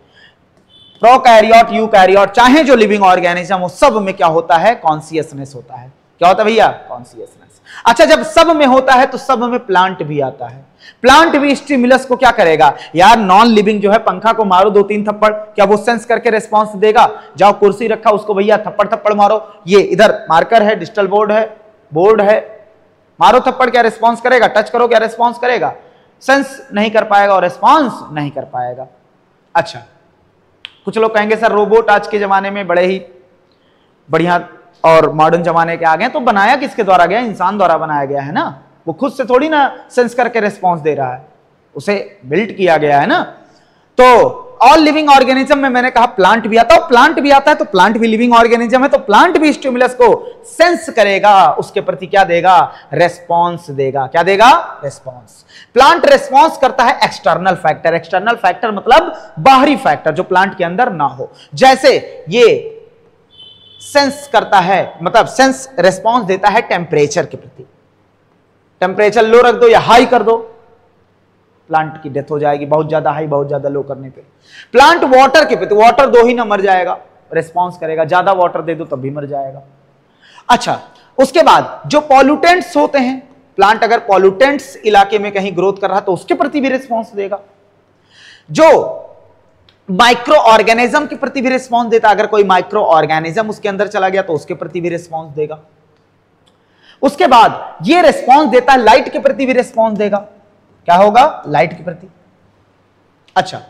प्रोकैरियोट यूकैरियोट, चाहे जो लिविंग ऑर्गेनिज्म हो, सब में क्या होता है? कॉन्शियसनेस होता है। क्या होता है भैया? कॉन्शियसनेस। अच्छा, जब सब में होता है तो सब में प्लांट भी आता है। प्लांट भी स्टिमुलस को क्या करेगा? यार नॉन लिविंग जो है, पंखा को मारो 2-3 थप्पड़, क्या वो सेंस करके रिस्पांस देगा? जाओ कुर्सी रखा, उसको भैया थप्पड़ थप्पड़ मारो। ये इधर मार्कर है, डिजिटल बोर्ड है, मारो थप्पड़, क्या रिस्पांस करेगा? टच करो, क्या रिस्पांस करेगा? सेंस नहीं कर पाएगा और रिस्पांस नहीं कर पाएगा। अच्छा, कुछ लोग कहेंगे सर रोबोट आज के जमाने में बड़े ही बढ़िया और मॉडर्न जमाने के आ गए, तो बनाया किसके द्वारा गया? इंसान द्वारा बनाया गया है ना। वो खुद से थोड़ी ना सेंस करके रिस्पॉन्स दे रहा है, उसे बिल्ड किया गया है ना। तो ऑल लिविंग ऑर्गेनिज्म में मैंने कहा प्लांट भी आता है, प्लांट भी आता है तो प्लांट भी लिविंग ऑर्गेनिज्म है, तो प्लांट भी स्टिमुलस को सेंस करेगा, उसके प्रति क्या देगा? रेस्पॉन्स देगा। क्या देगा? रेस्पॉन्स। प्लांट रेस्पॉन्स करता है एक्सटर्नल फैक्टर। एक्सटर्नल फैक्टर मतलब बाहरी फैक्टर जो प्लांट के अंदर ना हो। जैसे ये सेंस करता है, मतलब सेंस रेस्पॉन्स देता है टेम्परेचर के प्रति। टेम्परेचर लो रख दो या हाई कर दो, प्लांट की डेथ हो जाएगी। बहुत ज्यादा हाई, बहुत ज्यादा लो करने पे। प्लांट वाटर के प्रति, वाटर दो ही ना मर जाएगा, रेस्पॉन्स करेगा। ज्यादा वाटर दे दो तब भी मर जाएगा। अच्छा, उसके बाद जो पॉल्यूटेंट्स होते हैं, प्लांट अगर पॉल्यूटेंट्स इलाके में कहीं ग्रोथ कर रहा तो उसके प्रति भी रिस्पॉन्स देगा। जो माइक्रो ऑर्गेनिज्म के प्रति भी रिस्पॉन्स देता, अगर कोई माइक्रो ऑर्गेनिज्म उसके अंदर चला गया तो उसके प्रति भी रिस्पॉन्स देगा। उसके बाद ये रिस्पॉन्स देता है, लाइट के प्रति भी रिस्पॉन्स देगा। क्या होगा? लाइट के प्रति। अच्छा,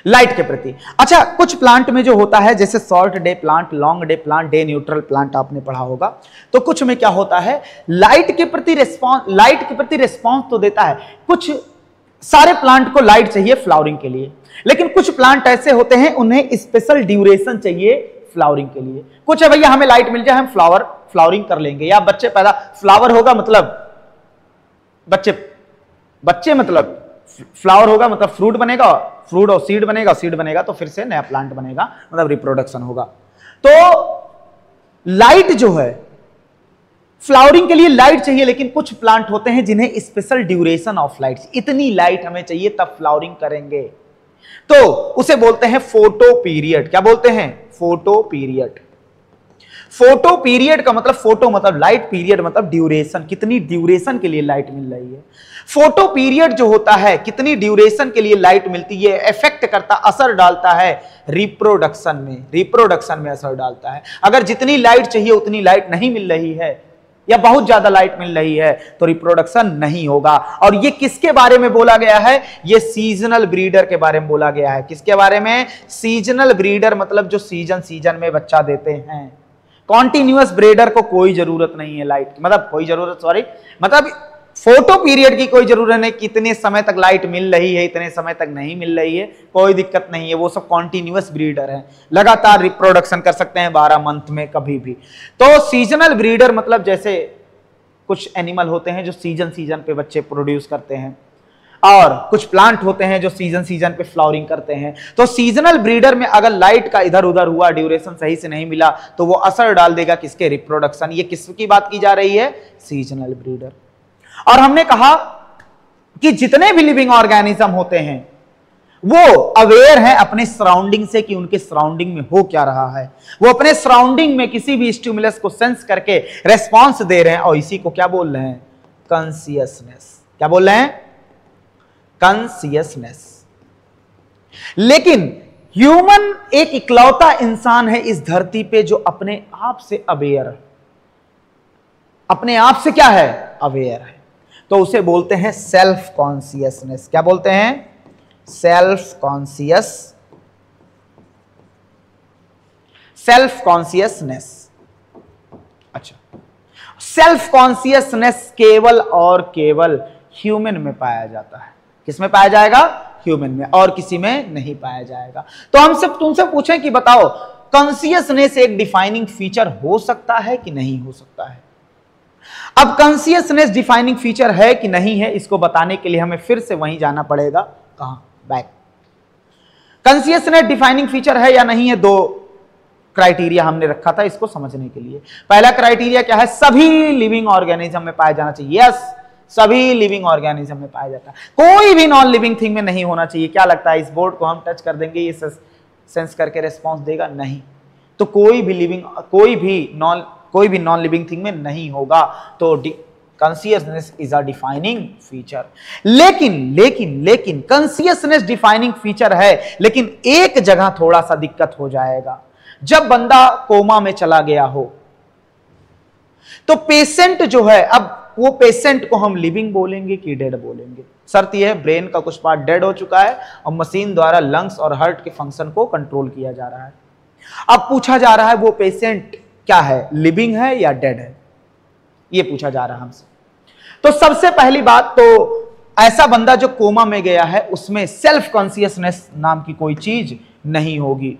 लाइट के प्रति। अच्छा, कुछ प्लांट में जो होता है, जैसे short day plant, long day plant, day neutral plant आपने पढ़ा होगा, तो कुछ में क्या होता है? लाइट के प्रति रिस्पॉन्स तो देता है। कुछ सारे प्लांट को लाइट चाहिए फ्लावरिंग के लिए, लेकिन कुछ प्लांट ऐसे होते हैं उन्हें स्पेशल ड्यूरेशन चाहिए फ्लावरिंग के लिए। कुछ है भैया हमें लाइट मिल जाए हम फ्लावरिंग कर लेंगे, या बच्चे पैदा, फ्लावर होगा मतलब बच्चे मतलब फ्लावर होगा मतलब फ्रूट बनेगा, फ्रूट और सीड बनेगा तो फिर से नया प्लांट बनेगा, मतलब रिप्रोडक्शन होगा। तो लाइट जो है, फ्लावरिंग के लिए लाइट चाहिए, लेकिन कुछ प्लांट होते हैं जिन्हें स्पेशल ड्यूरेशन ऑफ लाइट, इतनी लाइट हमें चाहिए तब फ्लावरिंग करेंगे, तो उसे बोलते हैं फोटो पीरियड। क्या बोलते हैं? Photo period. फोटो पीरियड का मतलब, फोटो मतलब लाइट, पीरियड मतलब ड्यूरेशन, कितनी ड्यूरेशन के लिए लाइट मिल रही है। फोटो पीरियड जो होता है, कितनी ड्यूरेशन के लिए लाइट मिलती है, इफेक्ट करता, असर डालता है रिप्रोडक्शन में असर डालता है। अगर जितनी लाइट चाहिए उतनी लाइट नहीं मिल रही है, या बहुत ज्यादा लाइट मिल रही है, तो रिप्रोडक्शन नहीं होगा। और ये किसके बारे में बोला गया है? ये सीजनल ब्रीडर के बारे में बोला गया है। किसके बारे में? सीजनल ब्रीडर मतलब जो सीजन में बच्चा देते हैं। कॉन्टिन्यूअस ब्रीडर को कोई जरूरत नहीं है लाइट, मतलब फोटो पीरियड की कोई जरूरत नहीं। कितने समय तक लाइट मिल रही है, इतने समय तक नहीं मिल रही है, कोई दिक्कत नहीं है। वो सब कॉन्टिन्यूअस ब्रीडर है, लगातार रिप्रोडक्शन कर सकते हैं 12 मंथ में कभी भी। तो सीजनल ब्रीडर मतलब जैसे कुछ एनिमल होते हैं जो सीजन पे बच्चे प्रोड्यूस करते हैं, और कुछ प्लांट होते हैं जो सीजन पे फ्लावरिंग करते हैं। तो सीजनल ब्रीडर में अगर लाइट का इधर उधर हुआ, ड्यूरेशन सही से नहीं मिला, तो वो असर डाल देगा किसके? रिप्रोडक्शन। ये किसकी बात की जा रही है? Seasonal breeder. और हमने कहा कि जितने भी लिविंग ऑर्गेनिज्म होते हैं वो अवेयर हैं अपने सराउंडिंग से कि उनके सराउंडिंग में हो क्या रहा है। वो अपने सराउंडिंग में किसी भी स्टिमुलस को सेंस करके रेस्पॉन्स दे रहे हैं, और इसी को क्या बोल रहे हैं? कॉन्शियसनेस। क्या बोल रहे हैं? कॉन्शियसनेस। लेकिन ह्यूमन एक इकलौता इंसान है इस धरती पे जो अपने आप से अवेयर है, अपने आप से क्या है? अवेयर है। तो उसे बोलते हैं सेल्फ कॉन्शियसनेस। क्या बोलते हैं? Self consciousness. सेल्फ कॉन्शियसनेस केवल और केवल ह्यूमन में पाया जाता है। किसमें पाया जाएगा? ह्यूमन में, और किसी में नहीं पाया जाएगा। तो हम सब तुमसे पूछें कि बताओ कॉन्शियसनेस एक डिफाइनिंग फीचर हो सकता है कि नहीं हो सकता है? अब कॉन्शियसनेस डिफाइनिंग फीचर है कि नहीं है, इसको बताने के लिए हमें फिर से वहीं जाना पड़ेगा। कहां? बैक। कॉन्शियसनेस डिफाइनिंग फीचर है या नहीं है, दो क्राइटेरिया हमने रखा था इसको समझने के लिए। पहला क्राइटेरिया क्या है? सभी लिविंग ऑर्गेनिज्म में पाया जाना चाहिए। यस, सभी लिविंग ऑर्गेनिज्म में पाया जाता है, कोई भी नॉन लिविंग थिंग में नहीं होना चाहिए। क्या लगता है इस बोर्ड को हम टच कर देंगे, ये सेंस करके रिस्पॉन्स देगा? नहीं। तो कोई भी नॉन लिविंग थिंग में नहीं होगा। तो consciousness is a defining feature. लेकिन कॉन्शियसनेस डिफाइनिंग फीचर है, लेकिन एक जगह थोड़ा सा दिक्कत हो जाएगा। जब बंदा कोमा में चला गया हो तो पेशेंट जो है, अब वो पेशेंट को हम लिविंग बोलेंगे कि डेड बोलेंगे? शर्त यह है ब्रेन का कुछ पार्ट डेड हो चुका है और मशीन द्वारा लंग्स और हार्ट के फंक्शन को कंट्रोल किया जा रहा है। अब पूछा जा रहा है वो पेशेंट क्या है, लिविंग है या डेड है, ये पूछा जा रहा है हमसे। तो सबसे पहली बात तो ऐसा बंदा जो कोमा में गया है उसमें सेल्फ कॉन्शियसनेस नाम की कोई चीज नहीं होगी,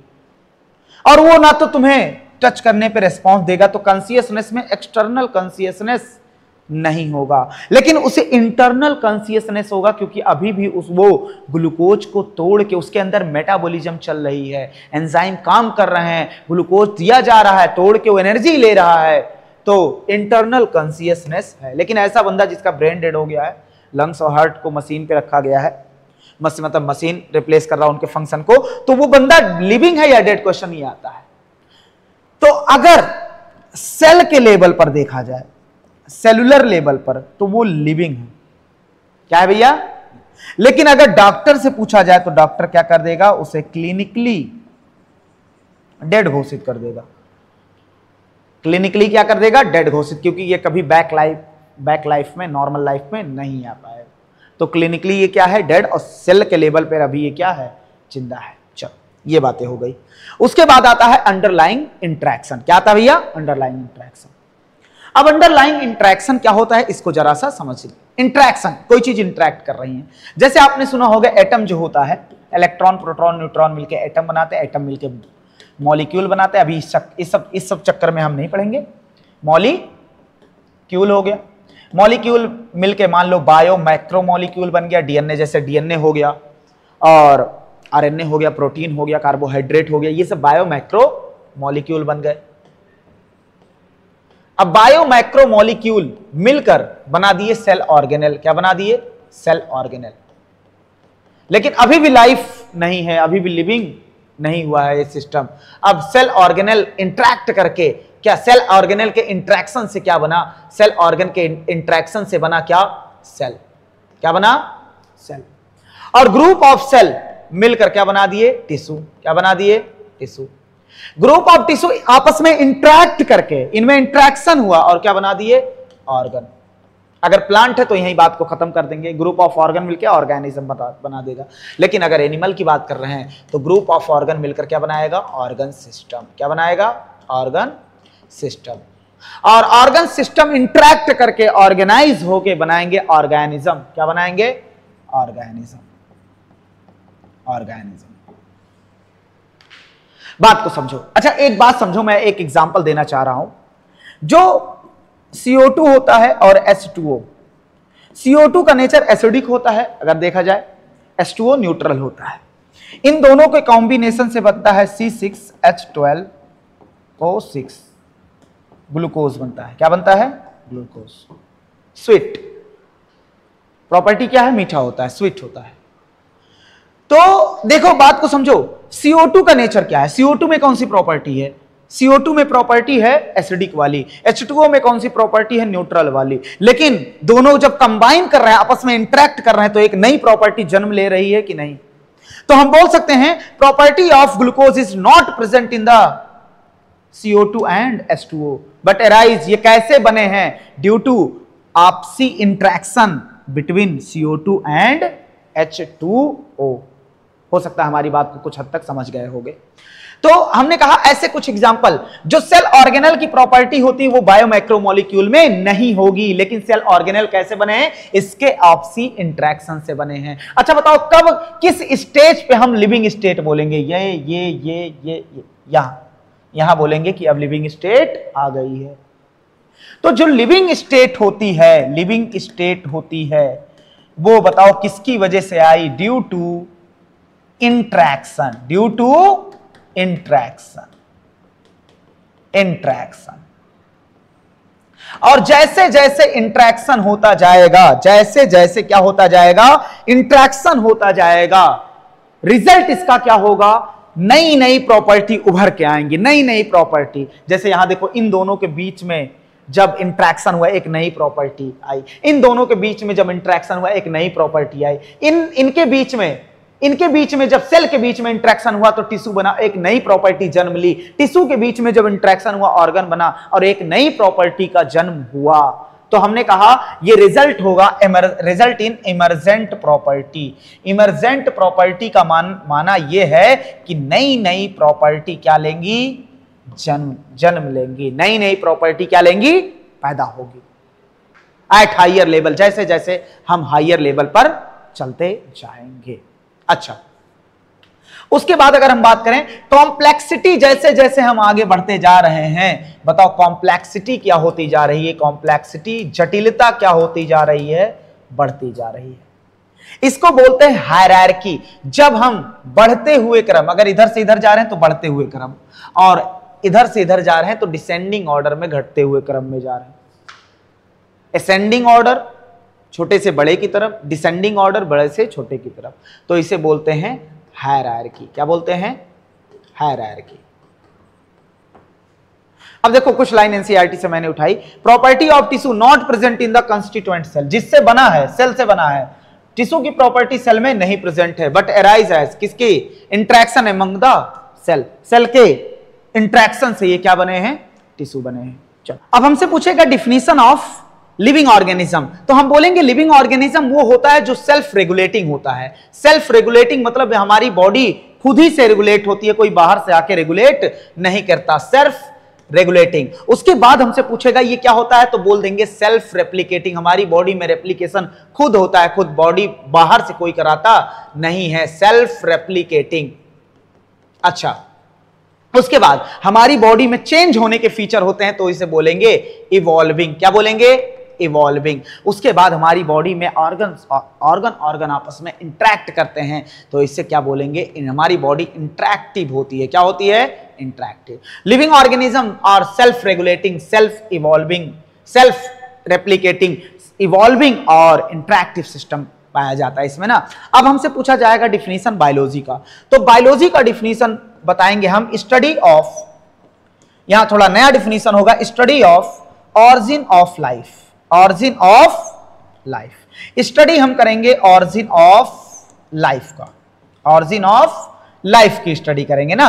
और वो ना तो तुम्हें टच करने पे रिस्पॉन्स देगा। तो कॉन्शियसनेस में एक्सटर्नल कॉन्शियसनेस नहीं होगा, लेकिन उसे इंटरनल कॉन्शियसनेस होगा, क्योंकि अभी भी वो ग्लूकोज को तोड़ के उसके अंदर मेटाबॉलिज्म चल रही है, एंजाइम काम कर रहे हैं, ग्लूकोज दिया जा रहा है, तोड़ के वो एनर्जी ले रहा है। तो इंटरनल कॉन्शियसनेस है। लेकिन ऐसा बंदा जिसका ब्रेन डेड हो गया है, लंग्स और हार्ट को मशीन पे रखा गया है, मतलब मशीन रिप्लेस कर रहा है उनके फंक्शन को, तो वो बंदा लिविंग है या डेड, क्वेश्चन ही आता है। तो अगर सेल के लेवल पर देखा जाए, सेलुलर लेवल पर, तो वो लिविंग है। क्या है भैया? लेकिन अगर डॉक्टर से पूछा जाए तो डॉक्टर क्या कर देगा, उसे क्लिनिकली डेड घोषित कर देगा। क्लिनिकली क्या कर देगा? डेड घोषित, क्योंकि ये कभी बैक लाइफ में, नॉर्मल लाइफ में नहीं आ पाएगा। तो क्लिनिकली ये क्या है? डेड, और सेल के लेवल पर अभी ये क्या है? जिंदा है। चलो, ये बातें हो गई। उसके बाद आता है अंडरलाइंग इंटरेक्शन। क्या आता है भैया? Underlying interaction. अब अंडरलाइंग इंटरेक्शन क्या होता है, इसको जरा सा समझ लीजिए। इंटरेक्शन, कोई चीज इंटरेक्ट कर रही है। जैसे आपने सुना होगा एटम जो होता है, इलेक्ट्रॉन प्रोटॉन न्यूट्रॉन मिलकर एटम बनाते हैं, एटम मिलकर मॉलिक्यूल बनाते हैं। अभी इस सब चक्कर में हम नहीं पढ़ेंगे। मॉलिक्यूल हो गया, मॉलिक्यूल मिलके मान लो बायो मैक्रो मॉलिक्यूल बन गया, डीएनए जैसे डीएनए हो गया, और आरएनए हो गया, प्रोटीन हो गया, कार्बोहाइड्रेट हो गया, ये सब बायो मैक्रो मॉलिक्यूल बन गए। अब बायो मैक्रो मॉलिक्यूल मिलकर बना दिए सेल ऑर्गेनेल। क्या बना दिए? Cell organelle. लेकिन अभी भी लाइफ नहीं है, अभी भी लिविंग नहीं हुआ है ये सिस्टम। अब सेल ऑर्गेनेल इंटरैक्ट करके, क्या सेल ऑर्गेनेल के इंटरेक्शन से क्या बना? सेल ऑर्गन के इंटरेक्शन से बना क्या? सेल। क्या बना? सेल। और ग्रुप ऑफ सेल मिलकर क्या बना दिए? टिश्यू। क्या बना दिए? टिश्यू। ग्रुप ऑफ टिश्यू आपस में इंटरैक्ट करके, इनमें इंटरेक्शन हुआ और क्या बना दिए? ऑर्गन। अगर प्लांट है तो यही बात को खत्म कर देंगे, ग्रुप ऑफ ऑर्गन मिलकर ऑर्गेनिज्म बना देगा। लेकिन अगर एनिमल की बात कर रहे हैं तो ग्रुप ऑफ ऑर्गन मिलकर क्या बनाएगा? Organ system. क्या बनाएगा? Organ system. और ऑर्गन सिस्टम इंटरैक्ट करके ऑर्गेनाइज होके बनाएंगे ऑर्गेनिज्म। क्या बनाएंगे? ऑर्गेनिज्म। ऑर्गेनिज्म। बात को समझो। अच्छा, एक बात समझो, मैं एक एग्जांपल देना चाह रहा हूं। जो CO2 होता है और H2O, CO2 का नेचर एसिडिक होता है अगर देखा जाए, H2O न्यूट्रल होता है। इन दोनों के कॉम्बिनेशन से बनता है C6H12O6, ग्लूकोज बनता है। क्या बनता है? ग्लूकोज। स्वीट प्रॉपर्टी क्या है? मीठा होता है, स्वीट होता है। तो देखो बात को समझो, CO2 का नेचर क्या है? CO2 में कौन सी प्रॉपर्टी है? CO2 में प्रॉपर्टी है एसिडिक वाली, H2O में कौन सी प्रॉपर्टी है? न्यूट्रल वाली। लेकिन दोनों जब कंबाइन कर रहे हैं, आपस में इंटरेक्ट कर रहे हैं, तो एक नई प्रॉपर्टी जन्म ले रही है कि नहीं? तो हम बोल सकते हैं property of glucose is not present in the CO2 and H2O but arise. ये कैसे बने हैं? ड्यू टू आपसी interaction between CO2 and H2O। हो सकता है हमारी बात को कुछ हद तक समझ गए होंगे। तो हमने कहा ऐसे कुछ एग्जांपल, जो सेल ऑर्गेनल की प्रॉपर्टी होती है वो बायोमैक्रोमोलिक्यूल में नहीं होगी, लेकिन सेल ऑर्गेनल कैसे बने हैं? इसके आपसी इंटरेक्शन से बने हैं। अच्छा बताओ, कब किस स्टेज पे हम लिविंग स्टेट बोलेंगे? ये यहां बोलेंगे कि अब लिविंग स्टेट आ गई है। तो जो लिविंग स्टेट होती है वो बताओ किसकी वजह से आई? Due to interaction. और जैसे जैसे इंट्रैक्शन होता जाएगा, क्या होता जाएगा? इंट्रैक्शन होता जाएगा, रिजल्ट इसका क्या होगा? नई नई प्रॉपर्टी उभर के आएंगी, नई प्रॉपर्टी। जैसे यहां देखो, इन दोनों के बीच में जब इंट्रैक्शन हुआ एक नई प्रॉपर्टी आई, इन दोनों के बीच में जब इंट्रैक्शन हुआ एक नई प्रॉपर्टी आई, इनके बीच में जब सेल के बीच में इंटरेक्शन हुआ तो टिश्यू बना, एक नई प्रॉपर्टी जन्म ली। टिश्यू के बीच में जब इंटरेक्शन हुआ ऑर्गन बना और एक नई प्रॉपर्टी का जन्म हुआ। तो हमने कहा ये रिजल्ट होगा result in emergent property. Emergent property का माना यह है कि नई प्रॉपर्टी क्या लेंगी? जन्म लेंगी। नई प्रॉपर्टी क्या लेंगी? पैदा होगी एट हायर लेवल, जैसे जैसे हम हायर लेवल पर चलते जाएंगे। अच्छा, उसके बाद अगर हम बात करें कॉम्प्लेक्सिटी, जैसे जैसे हम आगे बढ़ते जा रहे हैं, बताओ कॉम्प्लेक्सिटी क्या होती जा रही है? कॉम्प्लेक्सिटी, जटिलता क्या होती जा रही है? बढ़ती जा रही है। इसको बोलते हैं हायरार्की। जब हम बढ़ते हुए क्रम, अगर इधर से इधर जा रहे हैं तो बढ़ते हुए क्रम, और इधर से इधर जा रहे हैं तो डिसेंडिंग ऑर्डर में, घटते हुए क्रम में जा रहे हैं। असेंडिंग ऑर्डर छोटे से बड़े की तरफ, डिसेंडिंग ऑर्डर बड़े से छोटे की तरफ, तो इसे बोलते हैं हायरार्की। क्या बोलते हैं? हायरार्की। अब देखो कुछ लाइन एनसीईआरटी से मैंने उठाई। Property of tissue not present in the constituent cell, जिससे बना है, सेल से बना है। टिश्यू की प्रॉपर्टी सेल में नहीं प्रेजेंट है, बट अराइज एज किसकी? Interaction among the cell. Cell के इंटरेक्शन से ये क्या बने हैं? टिश्यू बने हैं। चलो, अब हमसे पूछेगा डिफिनीशन ऑफ लिविंग ऑर्गेनिज्म, तो हम बोलेंगे लिविंग ऑर्गेनिज्म वो होता है जो सेल्फ रेगुलेटिंग होता है। सेल्फ रेगुलेटिंग मतलब हमारी बॉडी खुद ही से रेगुलेट होती है, कोई बाहर से आके रेगुलेट नहीं करता, सेल्फ रेगुलेटिंग। उसके बाद हमसे पूछेगा ये क्या होता है, तो बोल देंगे सेल्फ रेप्लिकेटिंग। हमारी बॉडी में रेप्लिकेशन खुद होता है, खुद बॉडी बाहर से कोई कराता नहीं है, सेल्फ रेप्लिकेटिंग। अच्छा, उसके बाद हमारी बॉडी में चेंज होने के फीचर होते हैं, तो इसे बोलेंगे इवॉल्विंग। क्या बोलेंगे? इवॉल्विंग। उसके बाद हमारी बॉडी में ऑर्गन आपस में इंटरैक्ट करते हैं, तो इससे क्या बोलेंगे? हमारी बॉडी इंटरैक्टिव होती है। क्या होती है? इंटरैक्टिव। लिविंग ऑर्गेनिज्म और self regulating, self evolving, self replicating, evolving और इंटरैक्टिव सिस्टम पाया जाता है इसमें ना। अब हमसे पूछा जाएगा डिफिनीशन बायोलॉजी का, तो बायोलॉजी का डिफिनीशन बताएंगे हम, स्टडी ऑफ, यहां थोड़ा नया डिफिनीशन होगा, study of origin of life. Origin of life, study हम करेंगे ऑरिजिन ऑफ लाइफ का, ऑरिजिन ऑफ लाइफ की स्टडी करेंगे ना,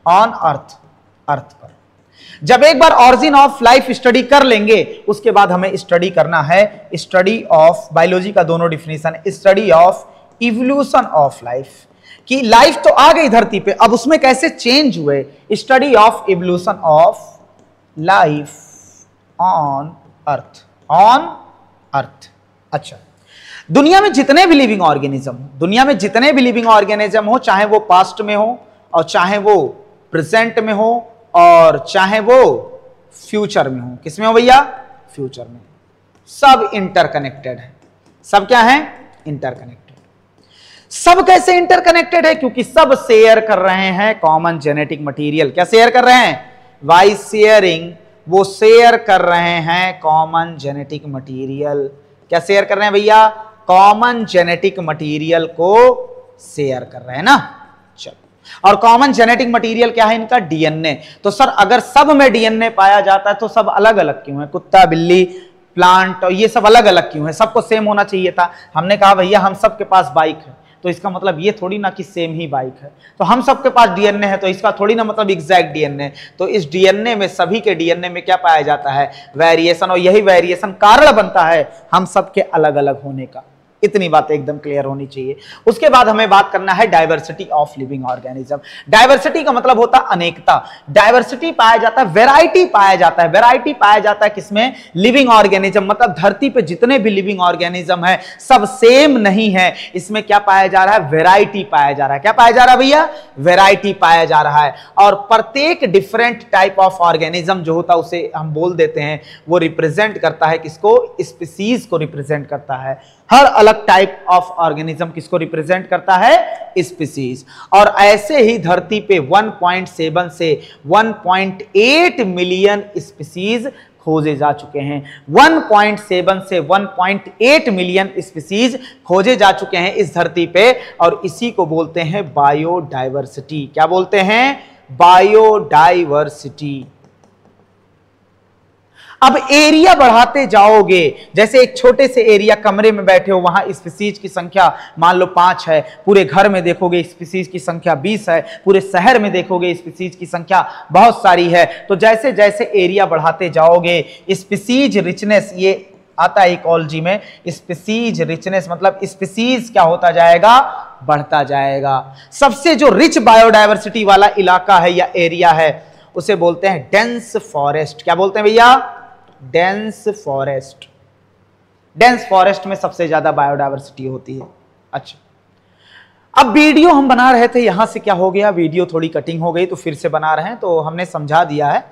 ऑन अर्थ पर। जब एक बार ऑरिजिन ऑफ लाइफ स्टडी कर लेंगे, उसके बाद हमें स्टडी करना है स्टडी ऑफ, बायोलॉजी का दोनों definition, study of evolution of life, कि लाइफ तो आ गई धरती पे, अब उसमें कैसे चेंज हुए। Study of evolution of life on earth, on earth. अच्छा, दुनिया में जितने भी लिविंग ऑर्गेनिज्म हो, चाहे वो पास्ट में हो और चाहे वो प्रेजेंट में हो और चाहे वो फ्यूचर में हो, किसमें हो भैया? फ्यूचर में। सब इंटरकनेक्टेड है। सब क्या है? इंटरकनेक्टेड। सब कैसे इंटरकनेक्टेड है? क्योंकि सब शेयर कर रहे हैं कॉमन जेनेटिक मटेरियल। क्या शेयर कर रहे हैं? बाय शेयरिंग, वो शेयर कर रहे हैं कॉमन जेनेटिक मटेरियल। क्या शेयर कर रहे हैं भैया? कॉमन जेनेटिक मटेरियल को शेयर कर रहे हैं ना। चलो, और कॉमन जेनेटिक मटेरियल क्या है इनका? डीएनए। तो सर अगर सब में डीएनए पाया जाता है तो सब अलग अलग क्यों है? कुत्ता, बिल्ली, प्लांट और ये सब अलग अलग क्यों है? सबको सेम होना चाहिए था। हमने कहा भैया हम सबके पास बाइक है, तो इसका मतलब ये थोड़ी ना कि सेम ही बाइक है। तो हम सबके पास डीएनए है, तो इसका थोड़ी ना मतलब एग्जैक्ट डीएनए। तो इस डीएनए में, सभी के डीएनए में क्या पाया जाता है? वेरिएशन, और यही वेरिएशन कारण बनता है हम सबके अलग अलग होने का। इतनी बात एकदम क्लियर होनी चाहिए। उसके बाद हमें बात करना है diversity of living organism. Diversity का मतलब होता है अनेकता, डाइवर्सिटी पाया जाता है, वैरायटी पाया जाता है, वैरायटी पाया जाता है किसमें? लिविंग ऑर्गेनिज्म, मतलब धरती पे जितने भी लिविंग ऑर्गेनिज्म है सब सेम नहीं है, इसमें क्या पाया जा रहा है? वैरायटी पाया जा रहा है। क्या पाया जा रहा है भैया? वैरायटी पाया जा रहा है। और प्रत्येक डिफरेंट टाइप ऑफ ऑर्गेनिज्म जो होता है उसे हम बोल देते हैं, वो रिप्रेजेंट करता है किसको? स्पीसीज को रिप्रेजेंट करता है। हर अलग टाइप ऑफ ऑर्गेनिज्म किसको रिप्रेजेंट करता है? स्पीसीज। और ऐसे ही धरती पे 1.7 से 1.8 मिलियन स्पीसीज खोजे जा चुके हैं। 1.7 से 1.8 मिलियन स्पीसीज खोजे जा चुके हैं इस धरती पे, और इसी को बोलते हैं बायोडाइवर्सिटी। क्या बोलते हैं? बायोडाइवर्सिटी। अब एरिया बढ़ाते जाओगे, जैसे एक छोटे से एरिया कमरे में बैठे हो, वहां स्पीसीज की संख्या मान लो 5 है, पूरे घर में देखोगे स्पीसीज की संख्या 20 है, पूरे शहर में देखोगे स्पीसीज की संख्या बहुत सारी है। तो जैसे जैसे एरिया बढ़ाते जाओगे स्पीसीज रिचनेस, ये आता है इकोलॉजी में, स्पीसीज रिचनेस मतलब स्पीसीज क्या होता जाएगा? बढ़ता जाएगा। सबसे जो रिच बायोडाइवर्सिटी वाला इलाका है या एरिया है उसे बोलते हैं डेंस फॉरेस्ट। क्या बोलते हैं भैया? Dense forest. डेंस फॉरेस्ट में सबसे ज्यादा बायोडाइवर्सिटी होती है। अच्छा, अब वीडियो हम बना रहे थे, यहां से क्या हो गया, वीडियो थोड़ी कटिंग हो गई तो फिर से बना रहे हैं, तो हमने समझा दिया है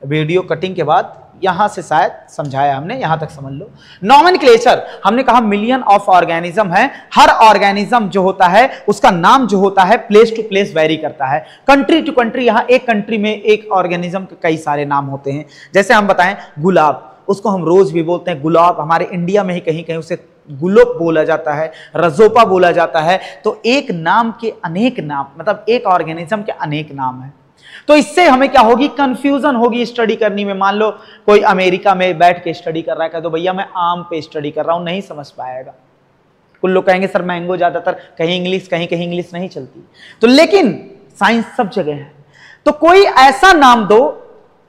वीडियो कटिंग के बाद, यहां से शायद समझाया हमने, यहां तक समझ लो। नॉमेनक्लेचर, हमने कहा मिलियन ऑफ ऑर्गेनिज्म है, हर ऑर्गेनिज्म जो होता है उसका नाम जो होता है प्लेस टू प्लेस वेरी करता है, कंट्री टू कंट्री। यहां एक कंट्री में एक ऑर्गेनिज्म के कई सारे नाम होते हैं। जैसे हम बताएं गुलाब, उसको हम रोज भी बोलते हैं गुलाब, हमारे इंडिया में ही कहीं कहीं उसे गुलाब बोला जाता है, रजोपा बोला जाता है। तो एक नाम के अनेक नाम, मतलब एक ऑर्गेनिज्म के अनेक नाम है। तो इससे हमें क्या होगी? कंफ्यूजन होगी स्टडी करने में। मान लो कोई अमेरिका में बैठ के स्टडी कर रहा है, तो भैया मैं आम पे स्टडी कर रहा हूं, नहीं समझ पाएगा। कुछ लोग कहेंगे सर मैंगो, ज्यादातर कहीं इंग्लिश कहीं कहीं इंग्लिश नहीं चलती, तो लेकिन साइंस सब जगह है। तो कोई ऐसा नाम दो,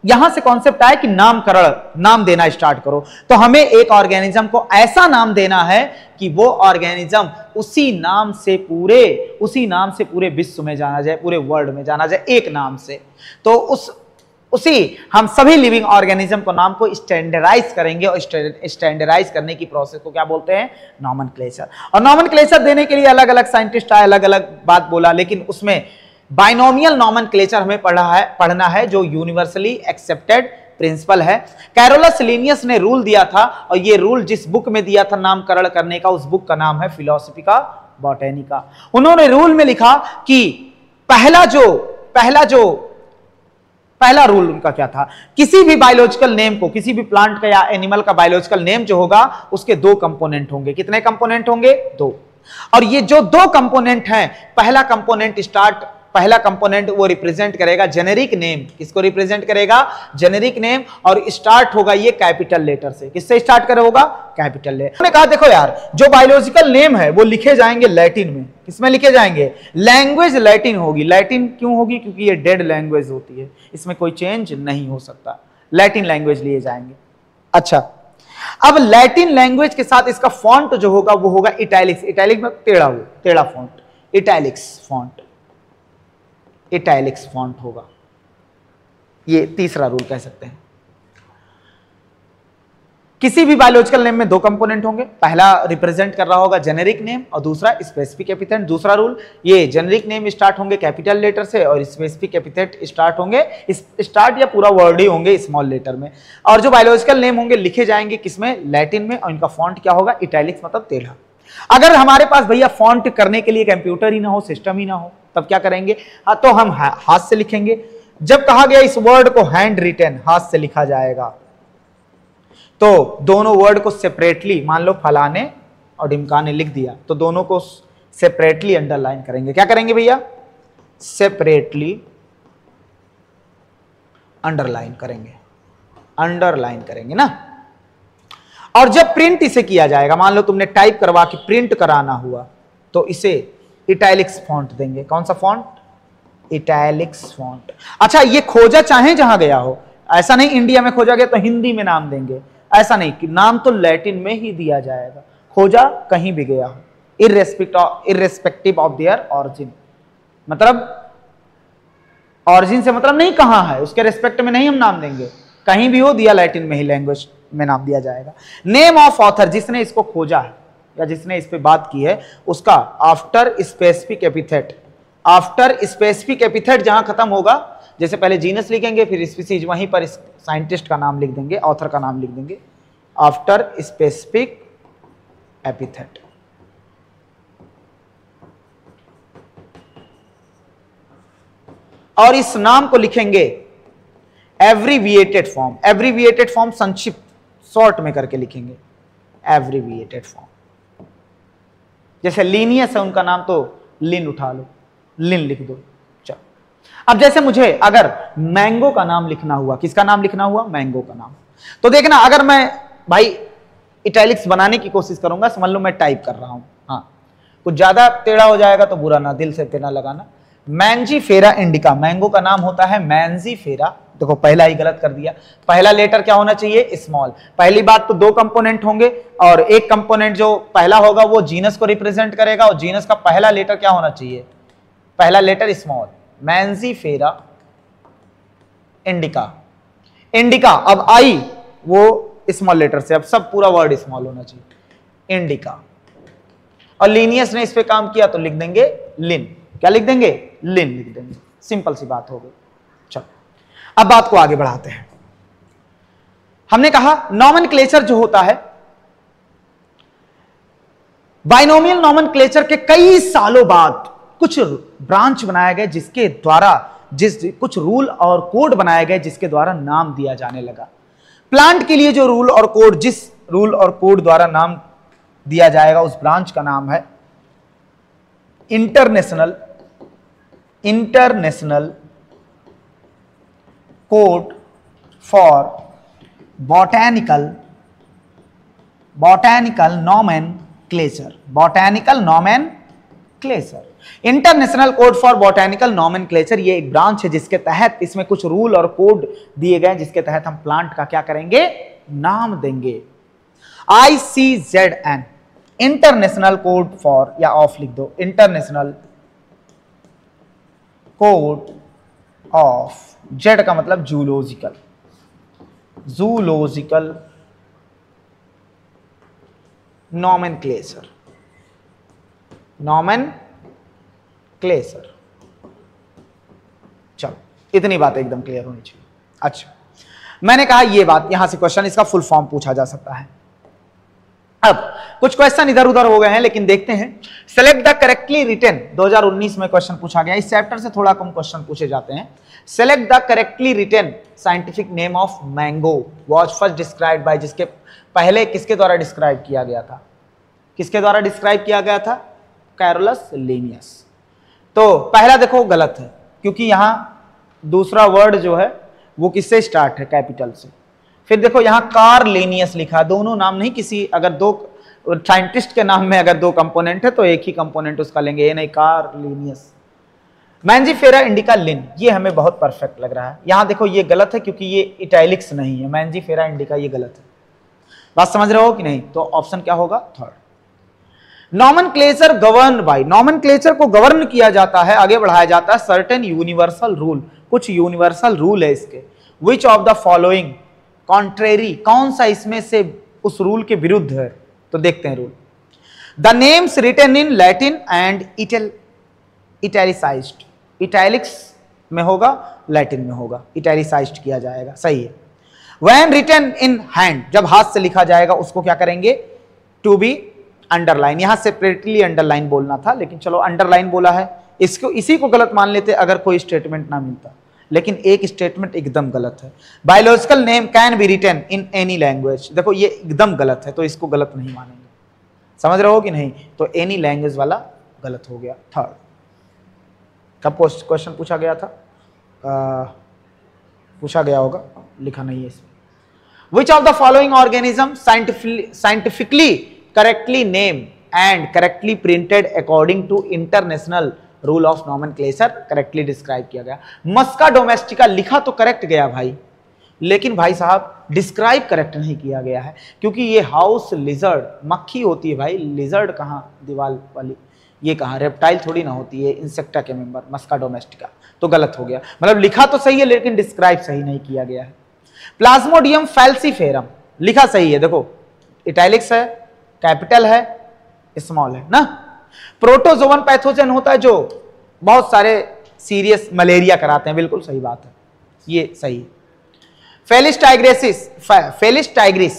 यहां से कॉन्सेप्ट आया कि नामकरण, नाम देना स्टार्ट करो। तो हमें एक ऑर्गेनिज्म को ऐसा नाम देना है कि वो ऑर्गेनिज्म उसी नाम से पूरे विश्व में जाना जाए, पूरे वर्ल्ड में जाना जाए एक नाम से। तो उसी हम सभी लिविंग ऑर्गेनिज्म को नाम को स्टैंडर्डाइज करेंगे, और स्टैंडर्डाइज करने की प्रोसेस को क्या बोलते हैं? नॉमेनक्लेचर। और नॉमेनक्लेचर देने के लिए अलग अलग साइंटिस्ट आए, अलग अलग बात बोला, लेकिन उसमें बाइनोमियल नॉमेनक्लेचर हमें पढ़ना है जो यूनिवर्सली एक्सेप्टेड प्रिंसिपल है। कैरोलस लिनियस ने रूल दिया था, और ये रूल जिस बुक में दिया था नामकरण करने का, उस बुक का नाम है फिलोसफिका बॉटेनिका। उन्होंने रूल में लिखा कि पहला रूल उनका क्या था? किसी भी बायोलॉजिकल नेम को, किसी भी प्लांट का या एनिमल का बायोलॉजिकल नेम जो होगा उसके 2 कंपोनेंट होंगे। कितने कंपोनेंट होंगे? 2। और ये जो 2 कंपोनेंट हैं, पहला कंपोनेंट वो रिप्रेजेंट करेगा जेनेरिक नेम। किसको रिप्रेजेंट करेगा? Generic name. और स्टार्ट होगा ये कैपिटल लेटर से। किससे स्टार्ट करे होगा? Capital letter. उन्होंने कहा देखो यार, जो बायोलॉजिकल नेम है वो लिखे जाएंगे लैटिन में। किसमें लिखे जाएंगे? लैंग्वेज लैटिन होगी। लैटिन क्यों होगी? क्योंकि ये डेड लैंग्वेज होती है, इसमें कोई चेंज नहीं हो सकता। लैटिन लैंग्वेज लिए जाएंगे। अच्छा, अब लैटिन लैंग्वेज के साथ इसका फॉन्ट जो होगा वो होगा इटैलिक्स। इटैलिक में टेढ़ा फॉन्ट, इटैलिक्स फॉन्ट होगा। ये तीसरा रूल कह सकते हैं। किसी भी बायोलॉजिकल नेम में 2 कंपोनेंट होंगे, पहला रिप्रेजेंट कर रहा होगा जेनेरिक नेम और दूसरा स्पेसिफिक एपिथेट। दूसरा रूल, ये जेनेरिक नेम स्टार्ट होंगे कैपिटल लेटर से और स्पेसिफिक एपिथेट स्टार्ट होंगे, स्टार्ट या पूरा वर्ड ही होंगे स्मॉल लेटर में। और जो बायोलॉजिकल नेम होंगे लिखे जाएंगे किसमें? लैटिन में। और इनका फॉन्ट क्या होगा? इटैलिक्स मतलब टेढ़ा। अगर हमारे पास भैया फॉन्ट करने के लिए कंप्यूटर ही ना हो, सिस्टम ही ना हो, तब क्या करेंगे? तो हम हाथ से लिखेंगे। जब कहा गया इस वर्ड को हैंड रिटन, हाथ से लिखा जाएगा, तो दोनों वर्ड को सेपरेटली, मान लो फलाने और ढिमकाने लिख दिया, तो दोनों को सेपरेटली अंडरलाइन करेंगे। क्या करेंगे भैया? सेपरेटली अंडरलाइन करेंगे ना। और जब प्रिंट इसे किया जाएगा, मान लो तुमने टाइप करवा के प्रिंट कराना हुआ, तो इसे इटैलिक्स फॉन्ट देंगे। कौन सा फॉन्ट? Italics font. अच्छा, ये खोजा चाहे जहां गया हो, ऐसा नहीं इंडिया में खोजा गया तो हिंदी में नाम देंगे, ऐसा नहीं कि नाम तो लैटिन में ही दिया जाएगा। खोजा, कहीं भी गया हो, इररेस्पेक्टिव ऑफ देयर ऑरिजिन। मतलब ऑरिजिन से मतलब नहीं कहां है, उसके रेस्पेक्ट में नहीं हम नाम देंगे, कहीं भी हो दिया लैटिन में ही लैंग्वेज में नाम दिया जाएगा। नेम ऑफ ऑथर, जिसने इसको खोजा है या जिसने इस पे बात की है उसका after specific epithet. After specific epithet जहां खत्म होगा, जैसे पहले जीनस लिखेंगे फिर स्पीसीज, वहीं पर साइंटिस्ट का नाम लिख देंगे, ऑथर का नाम लिख देंगे, आफ्टर स्पेसिफिक एपिथेट। और इस नाम को लिखेंगे एब्रीविएटेड फॉर्म। एब्रीविएटेड फॉर्म संक्षिप्त, शॉर्ट में करके लिखेंगे, एब्रीविएटेड फॉर्म। जैसे लीनियस है उनका नाम, तो लिन उठा लो, लिन लिख दो। चलो, अब जैसे मुझे अगर मैंगो का नाम लिखना हुआ, किसका नाम लिखना हुआ, मैंगो का नाम, तो देखना अगर मैं भाई इटैलिक्स बनाने की कोशिश करूंगा, समझ लो मैं टाइप कर रहा हूं, हाँ कुछ ज्यादा टेढ़ा हो जाएगा तो बुरा ना, दिल से टेढ़ा लगाना। मैंजीफेरा इंडिका, मैंगो का नाम होता है मैंजीफेरा। देखो पहला ही गलत कर दिया, पहला लेटर क्या होना चाहिए, स्मॉल। पहली बात तो दो कंपोनेंट होंगे और एक कंपोनेंट जो पहला होगा वो जीनस को रिप्रेजेंट करेगा, और जीनस का पहला लेटर क्या होना चाहिए, पहला letter small. Mangifera indica, indica अब आई वो स्मॉल लेटर से, अब सब पूरा वर्ड स्मॉल होना चाहिए, इंडिका। और लीनियस ने इस पे काम किया तो लिख देंगे लिन। क्या लिख देंगे, लिन लिख देंगे, सिंपल सी बात हो गई। चलो अब बात को आगे बढ़ाते हैं। हमने कहा नॉमेनक्लेचर जो होता है, बाइनोमियल नॉमेनक्लेचर के कई सालों बाद कुछ ब्रांच बनाए गए जिसके द्वारा कुछ रूल और कोड बनाए गए जिसके द्वारा नाम दिया जाने लगा। प्लांट के लिए जो रूल और कोड, जिस रूल और कोड द्वारा नाम दिया जाएगा उस ब्रांच का नाम है international code for botanical nomenclature. Botanical nomenclature, international code for botanical nomenclature, ये एक ब्रांच है जिसके तहत इसमें कुछ रूल और कोड दिए गए जिसके तहत हम प्लांट का क्या करेंगे, नाम देंगे। ICZN, इंटरनेशनल कोड फॉर, या ऑफ लिख दो, इंटरनेशनल कोड ऑफ, जेड का मतलब जूलॉजिकल, जूलॉजिकल नॉमेनक्लेचर, नॉमेनक्लेचर। चलो इतनी बात एकदम क्लियर होनी चाहिए। अच्छा, मैंने कहा ये बात, यहां से क्वेश्चन इसका फुल फॉर्म पूछा जा सकता है। अब कुछ क्वेश्चन इधर उधर हो गए हैं लेकिन देखते हैं। सेलेक्ट द करेक्टली रिटन, 2019 में क्वेश्चन पूछा गया, इस चैप्टर से थोड़ा कम क्वेश्चन पूछे जाते हैं। Select the correctly written scientific name of mango was first described by, जिसके पहले किसके द्वारा डिस्क्राइब किया गया था, किसके द्वारा डिस्क्राइब किया गया था, कैरोलस लिनियस। तो पहला देखो गलत है क्योंकि यहां दूसरा वर्ड जो है वो किससे स्टार्ट है, कैपिटल से। फिर देखो यहां कार्लेनियस लिखा, दोनों नाम नहीं, किसी अगर दो साइंटिस्ट के नाम में अगर दो कंपोनेंट है तो एक ही कंपोनेंट उसका लेंगे, ये नहीं कार्लेनियस। मैंजीफेरा इंडिका लिन, ये हमें बहुत परफेक्ट लग रहा है। यहां देखो ये गलत है क्योंकि ये इटैलिक्स नहीं है, मैंजीफेरा इंडिका ये गलत है। बात समझ रहे हो कि नहीं, तो ऑप्शन क्या होगा, third. Nomenclature govern by, nomenclature को गवर्न किया जाता है, आगे बढ़ाया जाता है सर्टेन यूनिवर्सल रूल, कुछ यूनिवर्सल रूल है इसके। विच ऑफ द फॉलोइंग कॉन्ट्रेरी, कौन सा इसमें से उस रूल के विरुद्ध है, तो देखते हैं rule. The names written in Latin and italicised, italics में होगा, लैटिन में होगा, इटैलिसाइज्ड किया जाएगा, सही है। व्हेन रिटन इन हैंड, जब हाथ से लिखा जाएगा उसको क्या करेंगे, टू बी अंडरलाइन, यहां सेपरेटली अंडरलाइन बोलना था लेकिन चलो अंडरलाइन बोला है, इसको इसी को गलत मान लेते अगर कोई स्टेटमेंट ना मिलता, लेकिन एक स्टेटमेंट एकदम गलत है। Biological name can be written in any language, देखो ये एकदम गलत है तो इसको गलत नहीं मानेंगे, समझ रहे हो कि नहीं, तो एनी लैंग्वेज वाला गलत हो गया। थर्ड, कब क्वेश्चन पूछा गया था, पूछा गया होगा, लिखा नहीं है इसमें। Which of the following organism scientifically correctly name and correctly printed according to international rule of nomenclature, correctly describe किया गया। मस्का डोमेस्टिका लिखा तो करेक्ट गया भाई, लेकिन भाई साहब डिस्क्राइब करेक्ट नहीं किया गया है, क्योंकि ये हाउस लिजर्ड मक्खी होती है भाई, लिजर्ड कहाँ दीवार वाली, ये कहाँ रेप्टाइल थोड़ी ना होती है, इंसेक्टा के मेंबर मस्का डोमेस्टिका, तो गलत हो गया। मतलब लिखा तो सही है लेकिन डिस्क्राइब सही नहीं किया गया है। प्लाज्मोडियम फैल्सीफेरम लिखा सही है, देखो इटैलिक्स है, कैपिटल है, स्मॉल है ना। प्रोटोजोवन पैथोजन होता है जो बहुत सारे सीरियस मलेरिया कराते हैं, बिल्कुल सही बात है, ये सही है। फेलिस टाइग्रेसिस, फेलिस टाइग्रिस,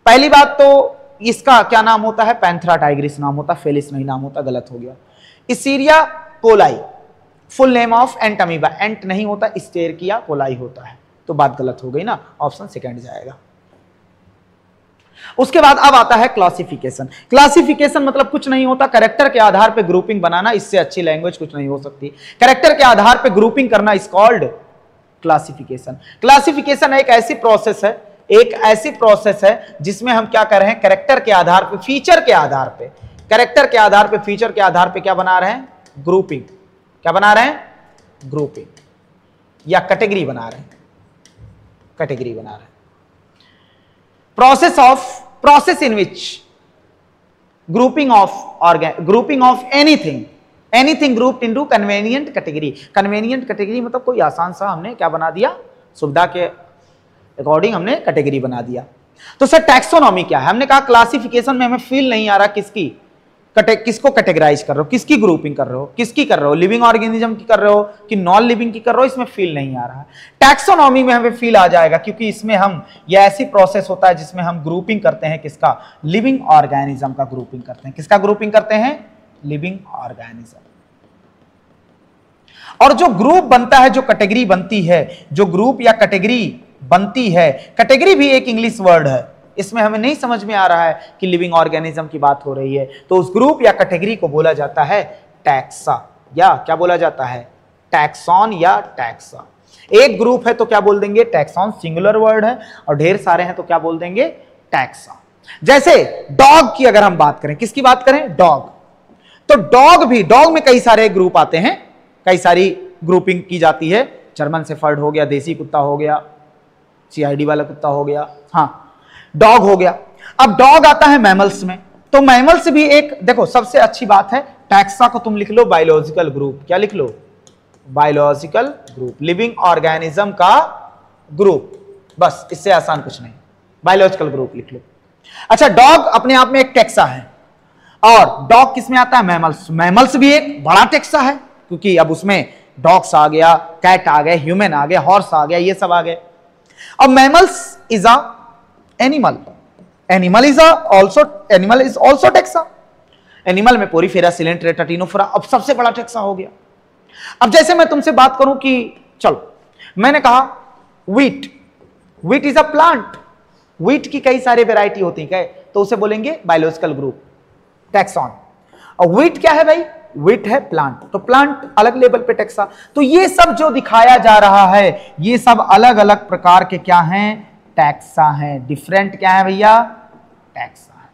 पहली बात तो इसका क्या नाम होता है, पैंथरा टाइग्रिस नाम होता, फेलिस नहीं नाम होता, गलत हो गया। Escherichia coli, full name of Entamoeba, एंट नहीं होता, स्टेरकिया कोलाई होता है, तो बात गलत हो गई ना, ऑप्शन सेकंड जाएगा। उसके बाद अब आता है क्लासिफिकेशन। क्लासिफिकेशन मतलब कुछ नहीं होता, कैरेक्टर के आधार पे ग्रुपिंग बनाना, इससे अच्छी लैंग्वेज कुछ नहीं हो सकती। कैरेक्टर के आधार पे ग्रुपिंग करना इज कॉल्ड क्लासिफिकेशन। क्लासिफिकेशन एक ऐसी प्रोसेस है जिसमें हम क्या कर रहे हैं, कैरेक्टर के आधार पे, फीचर के आधार पे, कैरेक्टर के आधार पे, फीचर के आधार पे क्या बना रहे हैं, ग्रुपिंग। क्या बना रहे हैं, ग्रुपिंग या कैटेगरी बना रहे हैं, कैटेगरी बना रहे हैं। Process in which grouping of anything grouped into convenient category. Convenient category मतलब कोई आसान सा हमने क्या बना दिया, सुविधा के अकॉर्डिंग हमने कैटेगरी बना दिया। तो सर टैक्सोनॉमी क्या है, हमने कहा क्लासिफिकेशन में हमें फील नहीं आ रहा किसको कैटेगराइज कर रहे हो, किसकी ग्रुपिंग कर रहे हो, किसकी कर रहे हो, लिविंग ऑर्गेनिज्म की कर रहे हो कि नॉन लिविंग की कर रहे हो, इसमें फील नहीं आ रहा है। टैक्सोनॉमी में हमें फील आ जाएगा, क्योंकि इसमें हम, यह ऐसी प्रोसेस होता है जिसमें हम ग्रुपिंग करते हैं, किसका, लिविंग ऑर्गेनिज्म का ग्रुपिंग करते हैं। किसका ग्रुपिंग करते हैं, लिविंग ऑर्गेनिज्म। और जो ग्रुप बनता है, जो कैटेगरी बनती है, जो ग्रुप या कैटेगरी बनती है, कैटेगरी भी एक इंग्लिश वर्ड है, इसमें हमें नहीं समझ में आ रहा है कि लिविंग ऑर्गेनिज्म की बात हो रही है, तो उस ग्रुप या कैटेगरी को बोला जाता है टैक्सा, या क्या बोला जाता है, टैक्सॉन या टैक्सा। एक ग्रुप है तो क्या बोल देंगे, टैक्सॉन, सिंगुलर वर्ड है, और ढेर सारे हैं तो क्या बोल देंगे, टैक्सा। जैसे डॉग की अगर हम बात करें, किसकी बात करें, डॉग, तो डॉग में कई सारे ग्रुप आते हैं, कई सारी ग्रुपिंग की जाती है। जर्मन शेफर्ड हो गया, देसी कुत्ता हो गया, सीआईडी वाला कुत्ता हो गया, हाँ डॉग हो गया। अब डॉग आता है मैमल्स में, तो मैमल्स भी एक, देखो सबसे अच्छी बात है, टैक्सा को तुम लिख लो बायोलॉजिकल ग्रुप। क्या लिख लो, बायोलॉजिकल ग्रुप, लिविंग ऑर्गेनिज्म का ग्रुप, बस इससे आसान कुछ नहीं, बायोलॉजिकल ग्रुप लिख लो। अच्छा, डॉग अपने आप में एक टैक्सा है, और डॉग किसमें आता है, मैमल्स। मैमल्स भी एक बड़ा टैक्सा है, क्योंकि अब उसमें डॉग्स आ गया, कैट आ गए, ह्यूमन आ गया, हॉर्स आ गया, ये सब आ गए। अब mammals is a animal, animal is also taxa. Animal में पोरीफेरा, सिलेंट्रेटा, टिनोफोरा, अब सबसे बड़ा टैक्सा हो गया। अब जैसे मैं तुमसे बात करूं कि चलो, मैंने कहा wheat is a plant, wheat की कई सारे वेराइटी होती है, तो उसे बोलेंगे बायोलॉजिकल ग्रुप, टैक्सॉन। और व्हीट क्या है भाई, व्हीट है प्लांट, तो प्लांट अलग लेवल पे टैक्सा। तो ये सब जो दिखाया जा रहा है, ये सब अलग अलग प्रकार के क्या हैं, टैक्सा हैं। डिफरेंट क्या है भैया, टैक्सा है।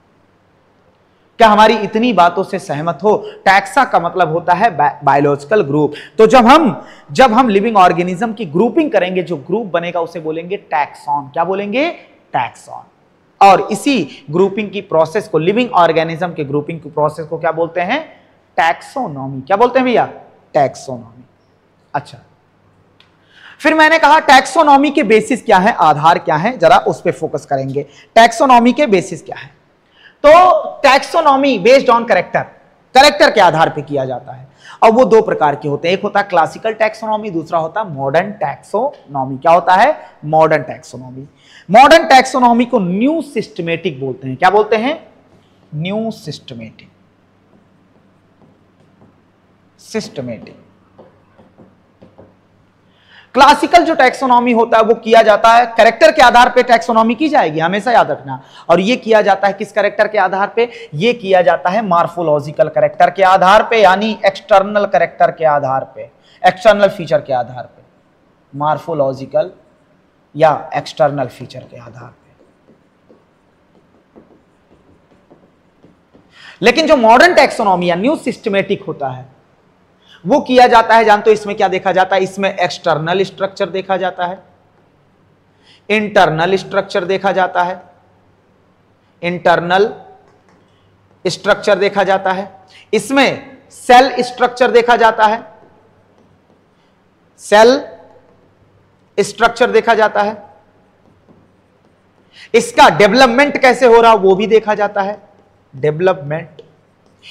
क्या हमारी इतनी बातों से सहमत हो, टैक्सा का मतलब होता है बायोलॉजिकल ग्रुप। तो जब हम लिविंग ऑर्गेनिज्म की ग्रुपिंग करेंगे, जो ग्रुप बनेगा उसे बोलेंगे टैक्सॉन। क्या बोलेंगे, टैक्सॉन। और इसी ग्रुपिंग की प्रोसेस को, लिविंग ऑर्गेनिज्म के ग्रुपिंग की प्रोसेस को क्या बोलते हैं, टैक्सोनॉमी। क्या बोलते हैं भैया, टैक्सोनॉमी। अच्छा, फिर मैंने कहा टैक्सोनॉमी के बेसिस क्या है, आधार क्या है, जरा उस पे फोकस करेंगे। टैक्सोनॉमी के बेसिस क्या है, तो टैक्सोनॉमी बेस्ड ऑन कैरेक्टर के आधार पे किया जाता है। और वो दो प्रकार के होते हैं, एक होता है क्लासिकल टैक्सोनॉमी, दूसरा होता है मॉडर्न टैक्सोनॉमी। क्या होता है, मॉडर्न टैक्सोनॉमी। मॉडर्न टैक्सोनॉमी को न्यू सिस्टमेटिक बोलते हैं। क्या बोलते हैं, न्यू सिस्टमेटिक। क्लासिकल जो टैक्सोनॉमी होता है वो किया जाता है कैरेक्टर के आधार पे, टैक्सोनॉमी की जाएगी, हमेशा याद रखना। और ये किया जाता है किस कैरेक्टर के आधार पे, ये किया जाता है मार्फोलॉजिकल कैरेक्टर के आधार पे, यानी एक्सटर्नल कैरेक्टर के आधार पे, एक्सटर्नल फीचर के आधार पे, मार्फोलॉजिकल या एक्सटर्नल फीचर के आधार पे। लेकिन जो मॉडर्न टैक्सोनॉमी या न्यू सिस्टमेटिक होता है वो किया जाता है, जानते हो इसमें क्या देखा जाता है, इसमें एक्सटर्नल स्ट्रक्चर देखा जाता है, इंटरनल स्ट्रक्चर देखा जाता है, इंटरनल स्ट्रक्चर देखा जाता है, इसमें सेल स्ट्रक्चर देखा जाता है, सेल स्ट्रक्चर देखा जाता है, इसका डेवलपमेंट कैसे हो रहा वो भी देखा जाता है, डेवलपमेंट,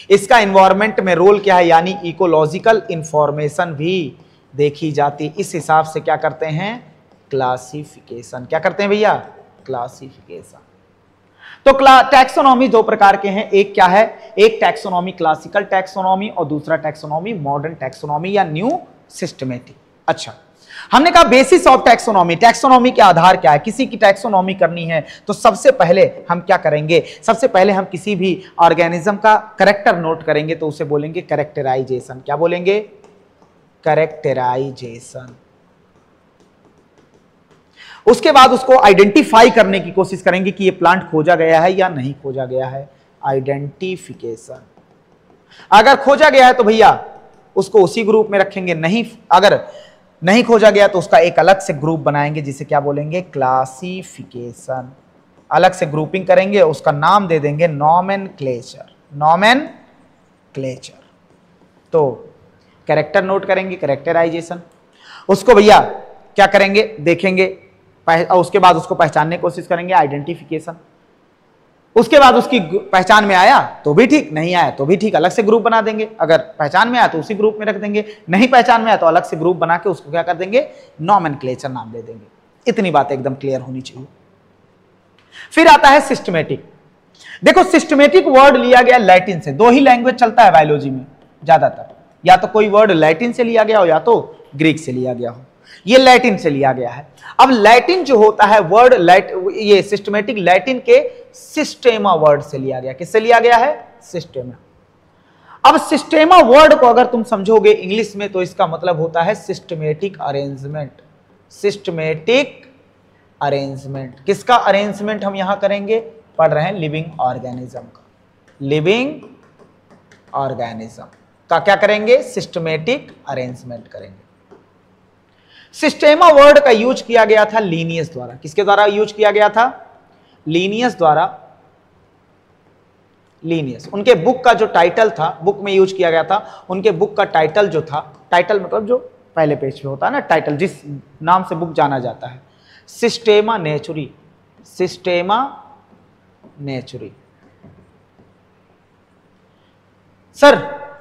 इसका एनवायरनमेंट में रोल क्या है यानी इकोलॉजिकल इंफॉर्मेशन भी देखी जाती। इस हिसाब से क्या करते हैं, क्लासिफिकेशन। क्या करते हैं भैया, क्लासिफिकेशन। तो टैक्सोनॉमी दो प्रकार के हैं, एक क्या है, एक टैक्सोनॉमी क्लासिकल टैक्सोनॉमी और दूसरा टैक्सोनॉमी मॉडर्न टैक्सोनॉमी या न्यू सिस्टमेटिक। अच्छा, हमने कहा बेसिस ऑफ टैक्सोनॉमी, टैक्सोनॉमी के आधार क्या है, किसी की टैक्सोनॉमी करनी है तो सबसे पहले हम क्या करेंगे, सबसे पहले हम किसी भी ऑर्गेनिज्म का कैरेक्टर नोट करेंगे तो उसे बोलेंगे कैरेक्टराइजेशन। क्या बोलेंगे, कैरेक्टराइजेशन। उसके बाद उसको आइडेंटिफाई करने की कोशिश करेंगे कि ये प्लांट खोजा गया है या नहीं खोजा गया है, आइडेंटिफिकेशन। अगर खोजा गया है तो भैया उसको उसी ग्रुप में रखेंगे, नहीं अगर नहीं खोजा गया तो उसका एक अलग से ग्रुप बनाएंगे जिसे क्या बोलेंगे, क्लासिफिकेशन। अलग से ग्रुपिंग करेंगे, उसका नाम दे देंगे नॉमेनक्लेचर, नॉमेनक्लेचर। तो कैरेक्टर नोट करेंगे, कैरेक्टराइजेशन। उसको भैया क्या करेंगे, देखेंगे, उसके बाद उसको पहचानने की कोशिश करेंगे, आइडेंटिफिकेशन। उसके बाद उसकी पहचान में आया तो भी ठीक, नहीं आया तो भी ठीक, अलग से ग्रुप बना देंगे। अगर पहचान में आया तो उसी ग्रुप में रख देंगे, नहीं पहचान में आया तो अलग से ग्रुप बना के उसको क्या कर देंगे, नॉमेनक्लेचर नाम दे देंगे। इतनी बात एकदम क्लियर होनी चाहिए। फिर आता है सिस्टमेटिक। देखो सिस्टमेटिक वर्ड लिया गया लैटिन से, दो ही लैंग्वेज चलता है बायोलॉजी में ज्यादातर, या तो कोई वर्ड लैटिन से लिया गया हो या तो ग्रीक से लिया गया हो। ये लैटिन से लिया गया है। अब लैटिन जो होता है वर्ड, ये सिस्टमेटिक लैटिन के सिस्टेमा वर्ड से लिया गया। किससे लिया गया है, सिस्टेमा। अब सिस्टेमा वर्ड को अगर तुम समझोगे इंग्लिश में तो इसका मतलब होता है सिस्टमेटिक अरेंजमेंट, सिस्टमेटिक अरेंजमेंट। किसका अरेंजमेंट हम यहां करेंगे, पढ़ रहे हैं लिविंग ऑर्गेनिज्म का, लिविंग ऑर्गेनिज्म का क्या करेंगे, सिस्टमेटिक अरेंजमेंट करेंगे। सिस्टेमा वर्ड का यूज किया गया था लीनियस द्वारा। किसके द्वारा यूज किया गया था, लीनियस द्वारा। लीनियस उनके बुक का जो टाइटल था, बुक में यूज किया गया था। उनके बुक का टाइटल जो था, टाइटल मतलब जो पहले पेज पे होता है ना टाइटल, जिस नाम से बुक जाना जाता है, सिस्टेमा नेचुरी, सिस्टेमा नेचुरी। सर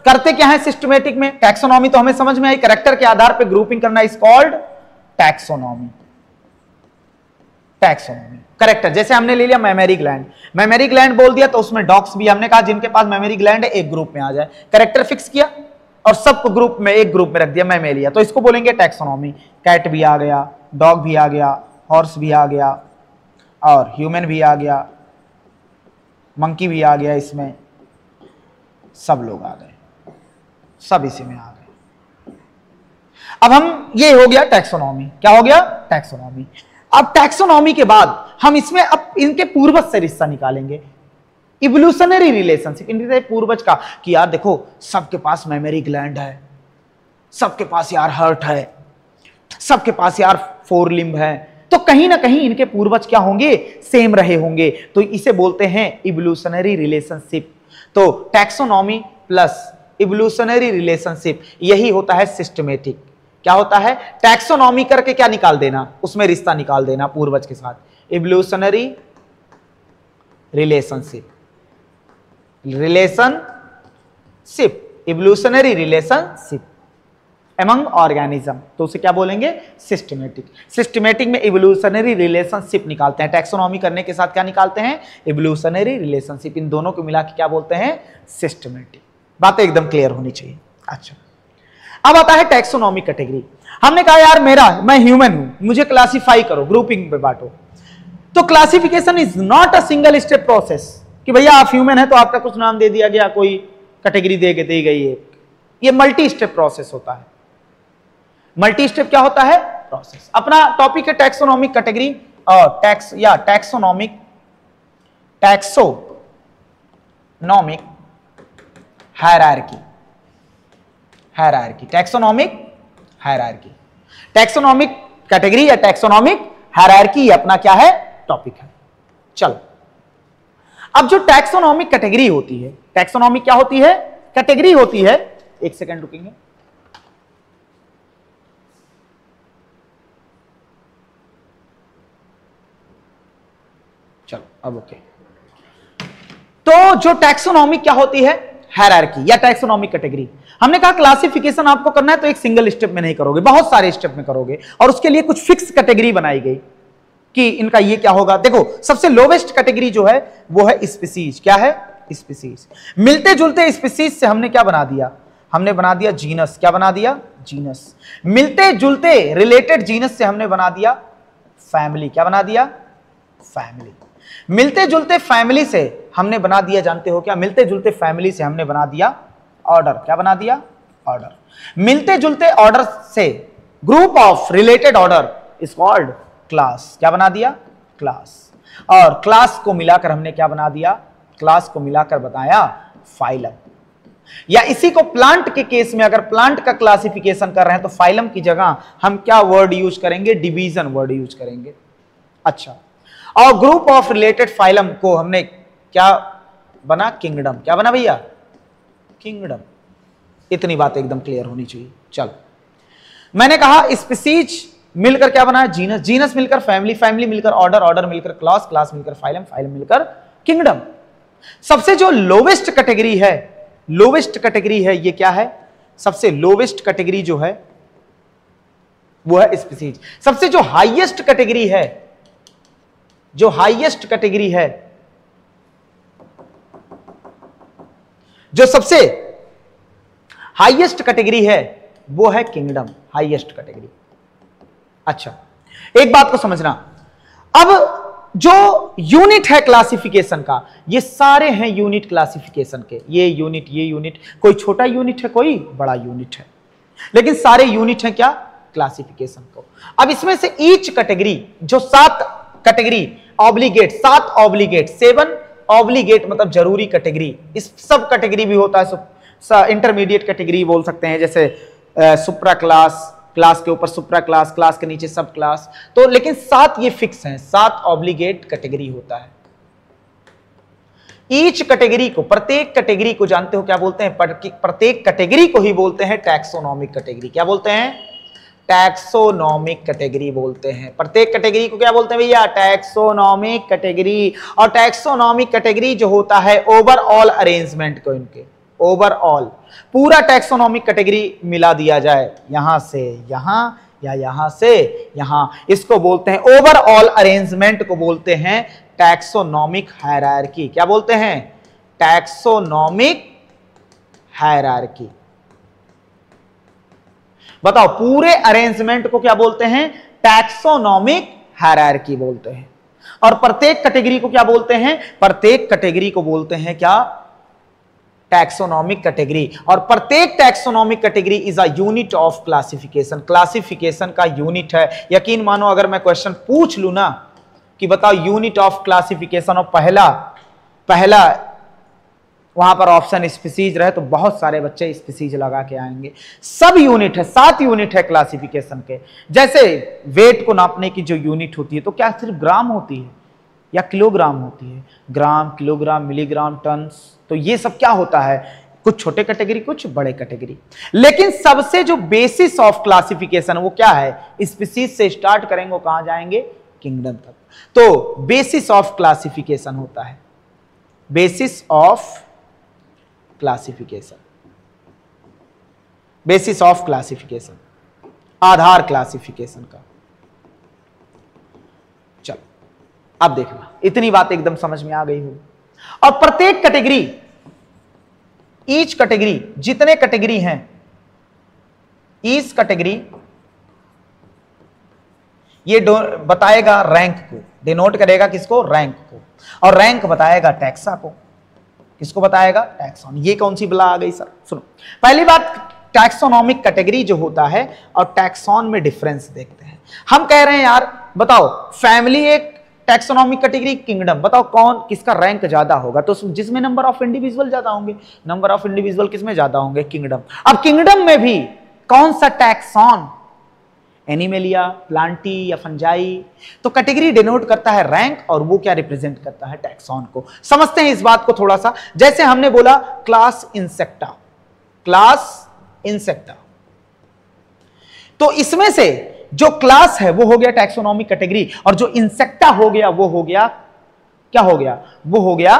करते क्या है सिस्टमेटिक में, टैक्सोनॉमी तो हमें समझ में आई, कैरेक्टर के आधार पे ग्रुपिंग करना is called taxonomy. Taxonomy character, जैसे हमने ले लिया मेमोरी ग्लैंड, मेमोरी ग्लैंड बोल दिया तो उसमें डॉग्स भी, हमने कहा जिनके पास मेमोरी ग्लैंड है एक ग्रुप में आ जाए, कैरेक्टर फिक्स किया और सबको ग्रुप में एक ग्रुप में रख दिया मैमेलिया, तो इसको बोलेंगे टैक्सोनॉमी। कैट भी आ गया, डॉग भी आ गया, हॉर्स भी आ गया और ह्यूमन भी आ गया, मंकी भी आ गया, इसमें सब लोग आ गए, सब इसी में आ गए। अब हम, ये हो गया टैक्सोनॉमी। क्या हो गया, टैक्सोनॉमी। अब टैक्सोनॉमी के बाद हम इसमें अब इनके पूर्वज से रिश्ता निकालेंगे, इवोल्यूशनरी रिलेशनशिप इनके पूर्वज का, कि यार देखो सबके पास मेमोरी ग्लैंड है, सबके पास यार हार्ट है, सबके पास यार फोर लिम्ब है, तो कहीं ना कहीं इनके पूर्वज क्या होंगे, सेम रहे होंगे, तो इसे बोलते हैं इवोल्यूशनरी रिलेशनशिप। तो टैक्सोनॉमी प्लस इवोल्यूशनरी रिलेशनशिप, यही होता है सिस्टमेटिक। क्या होता है, टैक्सोनॉमी करके क्या निकाल देना, उसमें रिश्ता निकाल देना पूर्वज के साथ, evolutionary relationship, relationship, evolutionary relationship among organism, तो उसे क्या बोलेंगे, सिस्टमेटिक। सिस्टमेटिक में इवोल्यूशनरी रिलेशनशिप निकालते हैं, टैक्सोनॉमी करने के साथ क्या निकालते हैं, इवोल्यूशनरी रिलेशनशिप, इन दोनों को मिला के क्या बोलते हैं, सिस्टमेटिक। बातें एकदम क्लियर होनी चाहिए। अच्छा, अब आता है टैक्सोनॉमी कैटेगरी। हमने कहा यार मैं ह्यूमन हूं, मुझे क्लासिफाई करो, ग्रुपिंग पे बांटो। तो classification is not a single step process, कि भैया आप ह्यूमन है तो आपका कुछ नाम दे दिया गया, कोई कैटेगरी दी गई है। ये मल्टी स्टेप प्रोसेस होता है। मल्टी स्टेप क्या होता है, प्रोसेस। अपना टॉपिक है टैक्सोनॉमिक कैटेगरी और taxonomic hierarchy, taxonomic hierarchy, taxonomic category या टैक्सोनॉमिक हायरार्की अपना क्या है, टॉपिक है। चलो, अब जो टैक्सोनॉमिक कैटेगरी होती है, टैक्सोनॉमिक क्या होती है, कैटेगरी होती है। एक सेकंड रुकेंगे। चलो अब ओके। तो जो टैक्सोनॉमिक क्या होती है, हायरार्की या टैक्सोनॉमिक कैटेगरी। हमने कहा क्लासिफिकेशन आपको करना है तो एक सिंगल स्टेप में नहीं करोगे, बहुत सारे स्टेप में करोगे, और उसके लिए कुछ फिक्स कैटेगरी बनाई गई कि इनका ये क्या होगा। देखो, सबसे लोवेस्ट कैटेगरी जो है वो है स्पीसीज। क्या है, स्पीसीज। मिलते जुलते स्पीसीज से हमने क्या बना दिया, हमने बना दिया जीनस। क्या बना दिया, जीनस। मिलते जुलते रिलेटेड जीनस से हमने बना दिया फैमिली। क्या बना दिया, फैमिली। मिलते जुलते फैमिली से हमने बना दिया, जानते हो क्या, मिलते जुलते फैमिली से हमने बना दिया ऑर्डर। क्या बना दिया, ऑर्डर। मिलते जुलते ऑर्डर से group of related order is called class. क्या बना दिया, क्लास। और क्लास को मिलाकर हमने क्या बना दिया, क्लास को मिलाकर बताया फाइलम। या इसी को प्लांट के केस में अगर प्लांट का क्लासिफिकेशन कर रहे हैं तो फाइलम की जगह हम क्या वर्ड यूज करेंगे, डिवीजन वर्ड यूज करेंगे। अच्छा, और ग्रुप ऑफ रिलेटेड फाइलम को हमने क्या बना, किंगडम। क्या बना भैया, किंगडम। इतनी बात एकदम क्लियर होनी चाहिए। चलो, मैंने कहा स्पीसीज मिलकर क्या बना, जीनस। जीनस मिलकर फैमिली, फैमिली मिलकर ऑर्डर, ऑर्डर मिलकर क्लास, क्लास मिलकर फाइलम, फाइलम मिलकर किंगडम। सबसे जो लोवेस्ट कैटेगरी है, लोवेस्ट कैटेगरी है, ये क्या है, सबसे लोवेस्ट कैटेगरी जो है वो है स्पीसीज। सबसे जो हाईएस्ट कैटेगरी है, जो हाईएस्ट कैटेगरी है, जो सबसे हाईएस्ट कैटेगरी है वो है किंगडम, हाईएस्ट कैटेगरी। अच्छा, एक बात को समझना, अब जो यूनिट है क्लासिफिकेशन का, ये सारे हैं यूनिट क्लासिफिकेशन के। ये यूनिट, ये यूनिट, कोई छोटा यूनिट है, कोई बड़ा यूनिट है, लेकिन सारे यूनिट हैं क्या, क्लासिफिकेशन को। अब इसमें से ईच कैटेगरी, जो 7 कैटेगरी ऑब्लिगेट, 7 ऑब्लिगेट, 7 ऑब्लिगेट मतलब जरूरी कैटेगरी। इस सब कैटेगरी भी होता है, इंटरमीडिएट कैटेगरी बोल सकते हैं, जैसे सुप्रा क्लास, क्लास के ऊपर सुप्रा क्लास, क्लास के नीचे सब क्लास। तो लेकिन 7 ये फिक्स हैं, 7 ऑब्लिगेट कैटेगरी होता है। ईच कैटेगरी को, प्रत्येक कैटेगरी को जानते हो क्या बोलते हैं, प्रत्येक कैटेगरी को ही बोलते हैं टैक्सोनॉमिक कैटेगरी। क्या बोलते हैं, टैक्सोनॉमिक कैटेगरी बोलते हैं। प्रत्येक कैटेगरी को क्या बोलते हैं भैया, टैक्सोनॉमिक कैटेगरी। और टैक्सोनॉमिक कैटेगरी जो होता है ओवरऑल अरेंजमेंट को, इनके ओवरऑल पूरा टैक्सोनॉमिक कैटेगरी मिला दिया जाए, यहां से यहां या यहां से यहां, इसको बोलते हैं ओवरऑल अरेंजमेंट को बोलते हैं टैक्सोनॉमिक हायरार्की। क्या बोलते हैं, टैक्सोनॉमिक हायरार्की। बताओ, पूरे अरेंजमेंट को क्या बोलते हैं, टैक्सोनॉमिक हायरार्की बोलते हैं। और प्रत्येक कैटेगरी को क्या बोलते हैं, प्रत्येक कैटेगरी को बोलते हैं क्या, टैक्सोनॉमिक कैटेगरी। और प्रत्येक taxonomic category is a unit of classification, classification का यूनिट है। यकीन मानो अगर मैं क्वेश्चन पूछ लूं ना कि बताओ यूनिट ऑफ क्लासिफिकेशन, और पहला वहां पर ऑप्शन स्पीसीज रहे तो बहुत सारे बच्चे स्पीसीज लगा के आएंगे। सब यूनिट है, 7 यूनिट है क्लासिफिकेशन के। जैसे वेट को नापने की जो यूनिट होती है तो क्या सिर्फ ग्राम होती है या किलोग्राम होती है, ग्राम, किलोग्राम, मिलीग्राम, टन। तो ये सब क्या होता है, कुछ छोटे कैटेगरी, कुछ बड़े कैटेगरी। लेकिन सबसे जो बेसिस ऑफ क्लासिफिकेशन वो क्या है, स्पीसीज से स्टार्ट करेंगे वो कहां जाएंगे, किंगडम तक। तो बेसिस ऑफ क्लासिफिकेशन होता है, basis of classification, basis of classification, Aadhaar classification का। चलो अब देखना, इतनी बात एकदम समझ में आ गई हो। और प्रत्येक कैटेगरी, ईच कैटेगरी, जितने कैटेगरी हैं, ईच कैटेगरी ये बताएगा रैंक को, डिनोट करेगा किसको, रैंक को। और रैंक बताएगा टैक्सा को। किसको बताएगा, टैक्सॉन। ये कौन सी बला आ गई सर, सुनो। पहली बात, टैक्सोनॉमिक कैटेगरी जो होता है और टैक्सॉन में डिफरेंस देखते हैं। हम कह रहे हैं यार बताओ, फैमिली एक टैक्सोनॉमिक कैटेगरी, किंगडम, बताओ कौन, किसका रैंक ज्यादा होगा, तो जिसमें नंबर ऑफ इंडिविजुअल ज्यादा होंगे, नंबर ऑफ इंडिविजुअल किसमें ज्यादा होंगे, किंगडम। अब किंगडम में भी कौन सा टैक्सॉन एनिमेलिया, प्लांटी या फंजाई। तो कैटेगरी डिनोट करता है रैंक और वो क्या रिप्रेजेंट करता है, टैक्सॉन को। समझते हैं इस बात को थोड़ा सा। जैसे हमने बोला क्लास इंसेक्टा, क्लास इंसेक्टा, तो इसमें से जो क्लास है वो हो गया टैक्सोनॉमिक कैटेगरी, और जो इंसेक्टा हो गया वो हो गया, क्या हो गया, वो हो गया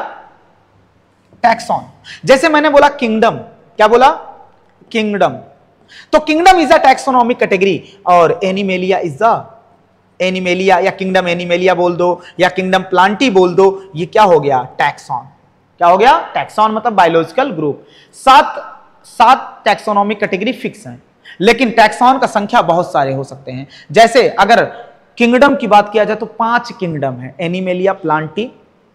टैक्सॉन। जैसे मैंने बोला किंगडम, क्या बोला, किंगडम, तो kingdom is a taxonomic category, और एनिमेलिया इज अ, एनिमेलिया या किंगडम एनिमेलिया बोल दो या किंगडम प्लांटी बोल दो, ये क्या हो गया, टैक्सॉन। क्या हो गया, टैक्सॉन मतलब बायोलॉजिकल ग्रुप। सात टैक्सोनॉमिक कैटेगरी फिक्स हैं, लेकिन टैक्सॉन का संख्या बहुत सारे हो सकते हैं। जैसे अगर किंगडम की बात किया जाए तो 5 किंगडम है, animalia, Plantae,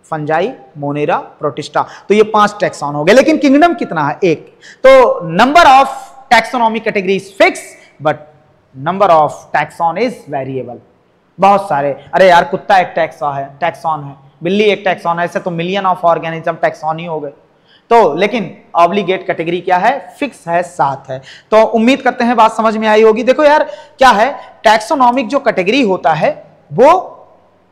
fungi, Monera, protista, तो ये 5 टैक्सॉन हो गए। लेकिन किंगडम कितना है, एक। तो number of taxonomic category is fix but number of taxon is variable. बहुत सारे, अरे यार कुत्ता एक टैक्सॉन है, बिल्ली एक टैक्सॉन है, ऐसे तो मिलियन ऑफ ऑर्गेनिज्म टैक्सॉन ही हो गए। तो लेकिन ऑब्लिगेट कैटेगरी क्या है, फिक्स है, 7 है। तो उम्मीद करते हैं बात समझ में आई होगी। देखो यार क्या है, टैक्सोनॉमिक जो कैटेगरी होता है वो,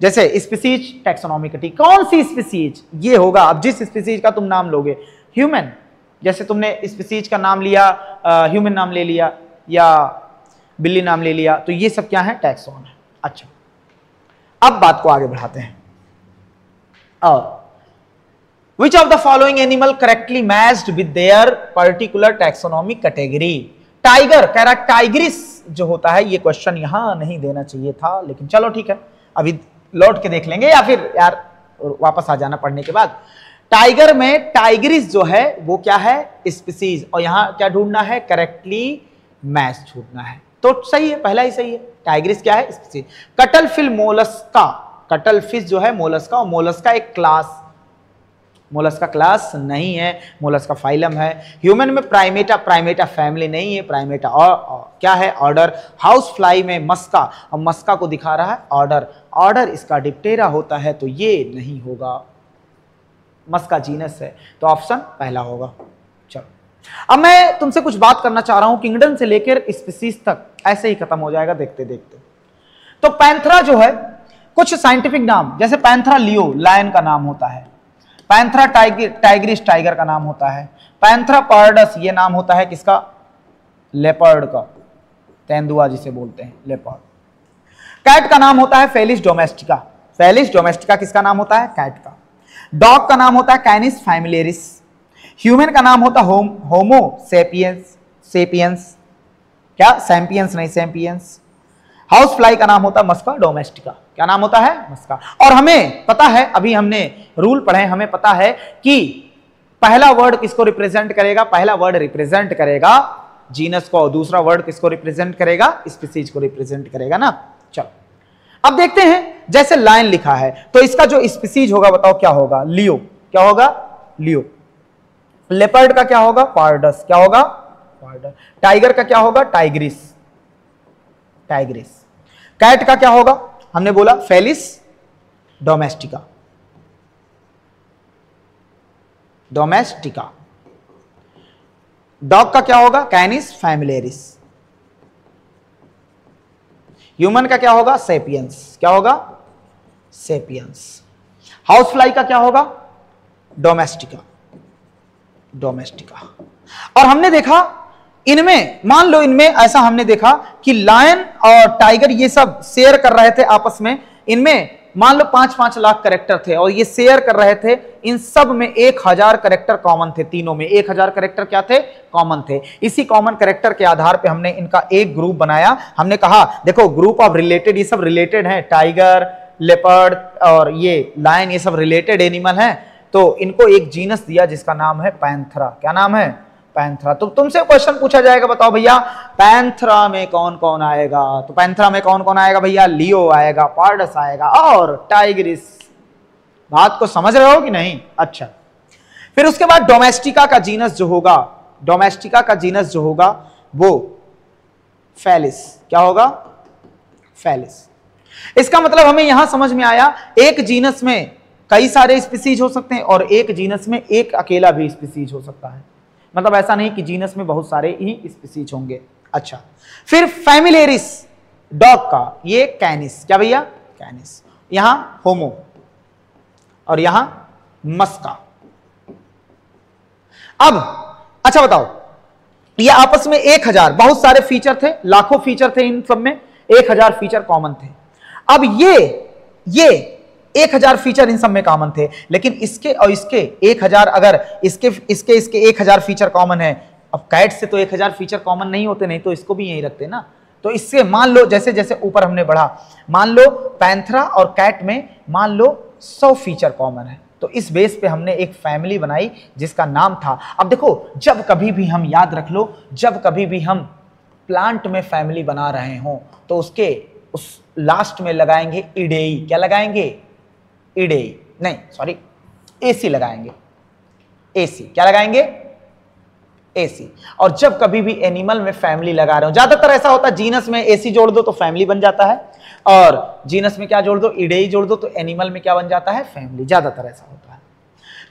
जैसे स्पीसीज टैक्सोनॉमिक कैटेगरी, कौन सी स्पीसीज, ये होगा। अब जिस स्पीसीज का तुम नाम लोगे, ह्यूमन, जैसे तुमने स्पीसीज का नाम लिया, ह्यूमन नाम ले लिया या बिल्ली नाम ले लिया, तो ये सब क्या है, टैक्सॉन है। अच्छा, अब बात को आगे बढ़ाते हैं। और Which of the following animal correctly matched with their particular taxonomic category? Tiger कह रहा, टाइग्रिस जो होता है, ये क्वेश्चन यहां नहीं देना चाहिए था, लेकिन चलो ठीक है, अभी लौट के देख लेंगे या फिर यार वापस आ जाना पढ़ने के बाद। टाइगर में टाइग्रिस जो है वो क्या है, स्पीसीज, और यहां क्या ढूंढना है, करेक्टली मैच ढूंढना है। तो सही है, पहला ही सही है, टाइग्रिस क्या है, species. Cuttle fish Mollusca, cuttle fish जो है मोलस्का, और मोलस्का एक क्लास, मोलस्का क्लास नहीं है, मोलस्का फाइलम है। ह्यूमन में प्राइमेटा, प्राइमेटा फैमिली नहीं है, प्राइमेटा और क्या है, ऑर्डर। हाउस फ्लाई में मस्का, और मस्का को दिखा रहा है ऑर्डर, ऑर्डर इसका डिप्टेरा होता है, तो ये नहीं होगा, मस्का जीनस है, तो ऑप्शन पहला होगा। चलो अब मैं तुमसे कुछ बात करना चाह रहा हूं, किंगडम से लेकर स्पीसीज तक ऐसे ही खत्म हो जाएगा देखते देखते। तो पैंथरा जो है, कुछ साइंटिफिक नाम, जैसे पैंथरा लियो लायन का नाम होता है, पैंथरा टाइग्रिस टाइगर का नाम होता है, पैंथरा पार्डस ये नाम होता है किसका, लेपर्ड का, तेंदुआ जिसे बोलते हैं, लेपर्ड। कैट का नाम होता है फेलिस डोमेस्टिका, फेलिस डोमेस्टिका किसका नाम होता है, कैट का। डॉग का नाम होता है कैनिस फैमिलियरिस। ह्यूमन का नाम होता है होमो सेपियंस, सेपियंस, क्या सैम्पियंस नहीं, सैम्पियंस। हाउस फ्लाई का नाम होता है मस्का डोमेस्टिका, क्या नाम होता है, मस्का। और हमें पता है, अभी हमने रूल पढ़े, हमें पता है कि पहला वर्ड किसको रिप्रेजेंट करेगा, पहला वर्ड रिप्रेजेंट करेगा जीनस को, दूसरा वर्ड किसको रिप्रेजेंट करेगा, स्पीसीज को रिप्रेजेंट करेगा ना। चलो अब देखते हैं, जैसे लायन लिखा है तो इसका जो स्पीसीज होगा बताओ क्या होगा, लियो, क्या होगा, लियो। लेपर्ड का क्या होगा, पार्डस, क्या होगा, पार्डस। टाइगर का क्या होगा, टाइग्रिस, टाइग्रिस। कैट का क्या होगा, हमने बोला फेलिस डोमेस्टिका, डोमेस्टिका। डॉग का क्या होगा, कैनिस फैमिलियरिस। ह्यूमन का क्या होगा, सेपियंस, क्या होगा, सेपियंस। हाउस फ्लाई का क्या होगा, डोमेस्टिका, डोमेस्टिका। और हमने देखा इनमें, मान लो इनमें ऐसा हमने देखा कि लायन और टाइगर ये सब शेयर कर रहे थे आपस में, इनमें मान लो 5-5 लाख कैरेक्टर थे और ये शेयर कर रहे थे, इन सब में 1000 कैरेक्टर कॉमन थे, तीनों में 1000 कैरेक्टर क्या थे, कॉमन थे। इसी कॉमन कैरेक्टर के आधार पे हमने इनका एक ग्रुप बनाया। हमने कहा देखो ग्रुप ऑफ रिलेटेड, ये सब रिलेटेड है, टाइगर, लेपर्ड और ये लायन, ये सब रिलेटेड एनिमल हैं, तो इनको एक जीनस दिया जिसका नाम है पैंथरा। क्या नाम है, पैंथरा। तो तुमसे क्वेश्चन पूछा जाएगा, बताओ भैया पैंथरा में कौन कौन आएगा, तो पैंथरा में कौन कौन आएगा भैया, लियो आएगा, पार्डस आएगा और टाइग्रिस। बात को समझ रहे हो कि नहीं, अच्छा। फिर उसके बाद डोमेस्टिका का जीनस जो होगा, डोमेस्टिका का जीनस जो होगा वो फेलिस, क्या होगा, फेलिस। इसका मतलब हमें यहां समझ में आया, एक जीनस में कई सारे स्पीसीज हो सकते हैं और एक जीनस में एक अकेला भी स्पीसीज हो सकता है, मतलब ऐसा नहीं कि जीनस में बहुत सारे ही स्पीसीज होंगे। अच्छा, फिर फैमिलियरिस, डॉग का, ये कैनिस, क्या भैया, कैनिस। यहां होमो और यहां मस्का। अब अच्छा बताओ, ये आपस में 1000, बहुत सारे फीचर थे, लाखों फीचर थे, इन सब में 1000 फीचर कॉमन थे। अब ये 1000 फीचर इन सब में कॉमन थे, लेकिन इसके और इसके 1000, अगर इसके 1000 फीचर कॉमन है, अब कैट से तो 1000 फीचर कॉमन नहीं होते, नहीं तो इसको भी यही रखते ना। तो इससे मान लो जैसे जैसे ऊपर हमने बढ़ा, मान लो पैंथरा और कैट में मान लो 100 फीचर कॉमन है, तो इस बेस पे हमने एक फैमिली बनाई जिसका नाम था, अब देखो जब कभी भी हम याद रख लो, जब कभी भी हम प्लांट में फैमिली बना रहे हो तो उसके उस लास्ट में लगाएंगे इडेई। क्या लगाएंगे, इडेई, नहीं सॉरी एसी लगाएंगे, एसी। क्या लगाएंगे, एसी। और जब कभी भी एनिमल में फैमिली लगा रहे हो, ज्यादातर ऐसा होता है जीनस में एसी जोड़ दो तो फैमिली बन जाता है, और जीनस में क्या जोड़ दो, इडेई जोड़ दो, तो एनिमल में क्या बन जाता है, फैमिली। ज्यादातर ऐसा होता है।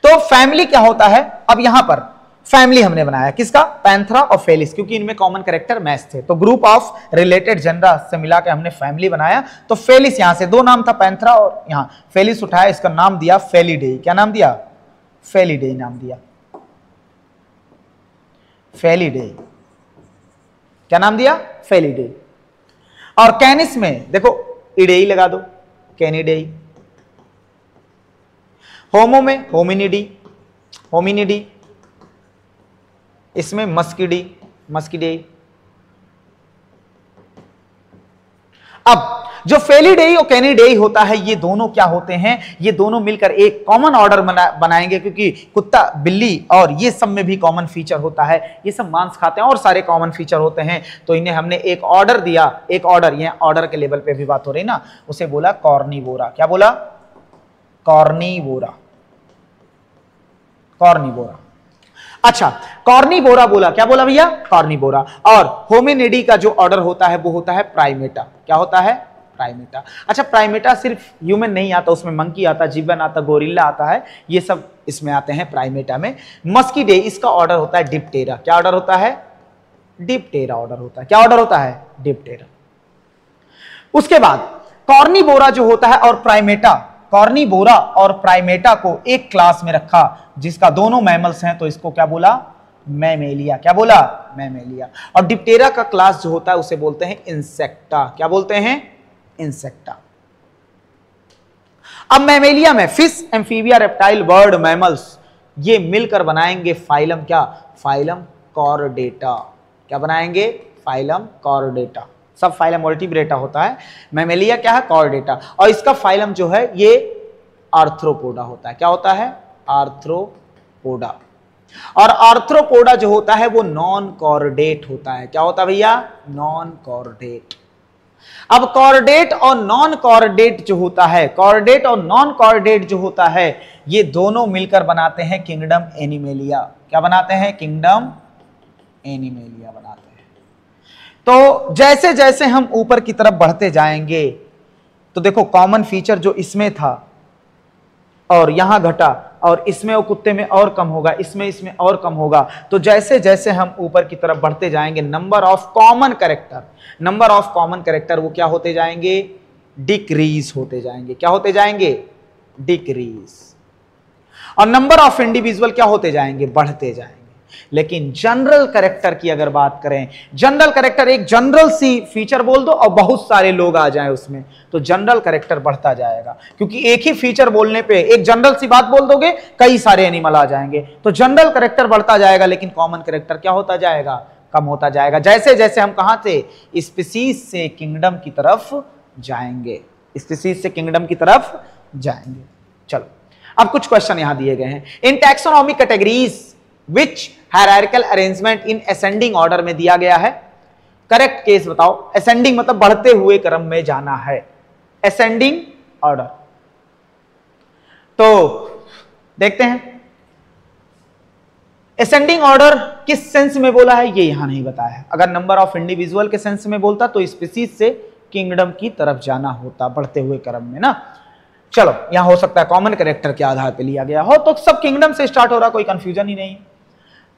तो फैमिली क्या होता है, अब यहां पर फैमिली हमने बनाया किसका, पैंथरा और फेलिस, क्योंकि इनमें कॉमन कैरेक्टर मैच थे, तो ग्रुप ऑफ रिलेटेड जनरा से मिला के हमने फैमिली बनाया। तो फेलिस, यहां से दो नाम था, पैंथरा और यहां फेलिस उठाया, इसका नाम दिया फेलिडेई। क्या नाम दिया, फेलिडेई नाम दिया, फेलिडेई। क्या नाम दिया, फेलिडेई। और कैनिस में देखो इडेई लगा दो, कैनिडेई। होमो में होमिनिडी, होमिनिडी। इसमें मस्किडी, मस्किडेई। अब जो फेलिडेई और कैनिडेई होता है, ये दोनों क्या होते हैं, ये दोनों मिलकर एक कॉमन ऑर्डर बनाएंगे, क्योंकि कुत्ता, बिल्ली और ये सब में भी कॉमन फीचर होता है, ये सब मांस खाते हैं और सारे कॉमन फीचर होते हैं। तो इन्हें हमने एक ऑर्डर दिया, एक ऑर्डर, ये ऑर्डर के लेवल पे भी बात हो रही ना, उसे बोला कॉर्निवोरा। क्या बोला, कॉर्निवोरा, कॉर्निवोरा। अच्छा, कॉर्निवोरा बोला, क्या बोला भैया, कॉर्निवोरा। और होमिनिडी का जो ऑर्डर होता है वो होता है प्राइमेटा। क्या होता है, प्राइमेटा। अच्छा, प्राइमेटा सिर्फ ह्यूमन नहीं आता, उसमें मंकी आता, जिबन आता, गोरिल्ला आता है, ये सब इसमें आते हैं प्राइमेटा में। मस्किडे, इसका ऑर्डर होता है डिप्टेरा। क्या ऑर्डर होता है, डिप्टेरा ऑर्डर होता है। क्या ऑर्डर होता है, डिप्टेरा। उसके बाद कॉर्निवोरा जो होता है और प्राइमेटा, कॉर्निवोरा और प्राइमेटा को एक क्लास में रखा जिसका दोनों मैमल्स हैं, तो इसको क्या बोला, मैमेलिया। क्या बोला, मैमेलिया। और डिप्टेरा का क्लास जो होता है उसे बोलते हैं इंसेक्टा। क्या बोलते हैं, इंसेक्टा। अब मैमेलिया में fish, amphibia, reptile, bird, mammals, ये मिलकर बनाएंगे फाइलम। क्या, फाइलम कॉर्डेटा। क्या बनाएंगे, फाइलम कॉर्डेटा। सब फाइलम वर्टिब्रेटा होता है, मैमेलिया क्या है, कॉर्डेटा। और इसका फाइलम जो है ये आर्थ्रोपोडा होता है। क्या होता है, आर्थ्रोपोडा। और आर्थ्रोपोडा जो होता है वो नॉन कॉर्डेट होता है। क्या होता है भैया, नॉन कॉर्डेट। अब कॉर्डेट और नॉन कॉर्डेट जो होता है, कॉर्डेट और नॉन कॉर्डेट जो होता है, ये दोनों मिलकर बनाते हैं किंगडम एनिमेलिया। क्या बनाते हैं, किंगडम एनिमेलिया बनाते हैं। तो जैसे जैसे हम ऊपर की तरफ बढ़ते जाएंगे तो देखो कॉमन फीचर जो इसमें था और यहां घटा, और इसमें और कुत्ते में और कम होगा, इसमें और कम होगा। तो जैसे जैसे हम ऊपर की तरफ बढ़ते जाएंगे, number of common character, number of common character वो क्या होते जाएंगे, डिक्रीज होते जाएंगे। क्या होते जाएंगे, डिक्रीज। और नंबर ऑफ इंडिविजुअल क्या होते जाएंगे, बढ़ते जाएंगे। लेकिन जनरल कैरेक्टर की अगर बात करें, जनरल कैरेक्टर एक जनरल सी फीचर बोल दो और बहुत सारे लोग आ जाएं उसमें, तो जनरल कैरेक्टर बढ़ता जाएगा, क्योंकि एक ही फीचर बोलने पे एक जनरल सी बात बोल दोगे कई सारे एनिमल आ जाएंगे, तो जनरल कैरेक्टर बढ़ता जाएगा, लेकिन कॉमन कैरेक्टर क्या होता जाएगा, कम होता जाएगा। जैसे जैसे हम कहां थे, स्पीसीज से किंगडम की तरफ जाएंगे, स्पीसीज से किंगडम की तरफ जाएंगे। चलो अब कुछ क्वेश्चन यहां दिए गए हैं। In taxonomic categories which hierarchical arrangement in ascending order में दिया गया है, करेक्ट केस बताओ। असेंडिंग मतलब बढ़ते हुए क्रम में जाना है, असेंडिंग ऑर्डर। तो देखते हैं असेंडिंग ऑर्डर किस सेंस में बोला है, ये यहां नहीं बताया है। अगर नंबर ऑफ इंडिविजुअल के सेंस में बोलता तो स्पीसीज से किंगडम की तरफ जाना होता, बढ़ते हुए क्रम में ना। चलो यहां हो सकता है कॉमन कैरेक्टर के आधार पे लिया गया हो, तो सब किंगडम से स्टार्ट हो रहा, कोई कंफ्यूजन ही नहीं।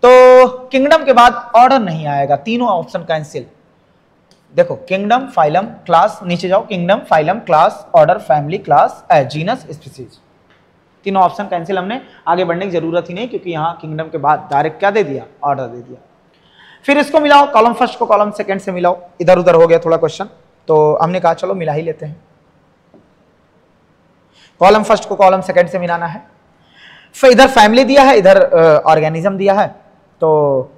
तो किंगडम के बाद ऑर्डर नहीं आएगा, तीनों ऑप्शन कैंसिल। देखो किंगडम, फाइलम, क्लास, नीचे जाओ, kingdom, phylum, class, order, family, class, genus, species. तीनों ऑप्शन कैंसिल, हमने आगे बढ़ने की जरूरत ही नहीं, क्योंकि यहां किंगडम के बाद डायरेक्ट क्या दे दिया, ऑर्डर दे दिया। फिर इसको मिलाओ, कॉलम फर्स्ट को कॉलम सेकंड से मिलाओ, इधर उधर हो गया थोड़ा क्वेश्चन, तो हमने कहा चलो मिला ही लेते हैं। कॉलम फर्स्ट को कॉलम सेकंड से मिलाना है। फिर इधर फैमिली दिया है, इधर ऑर्गेनिज्म दिया है, तो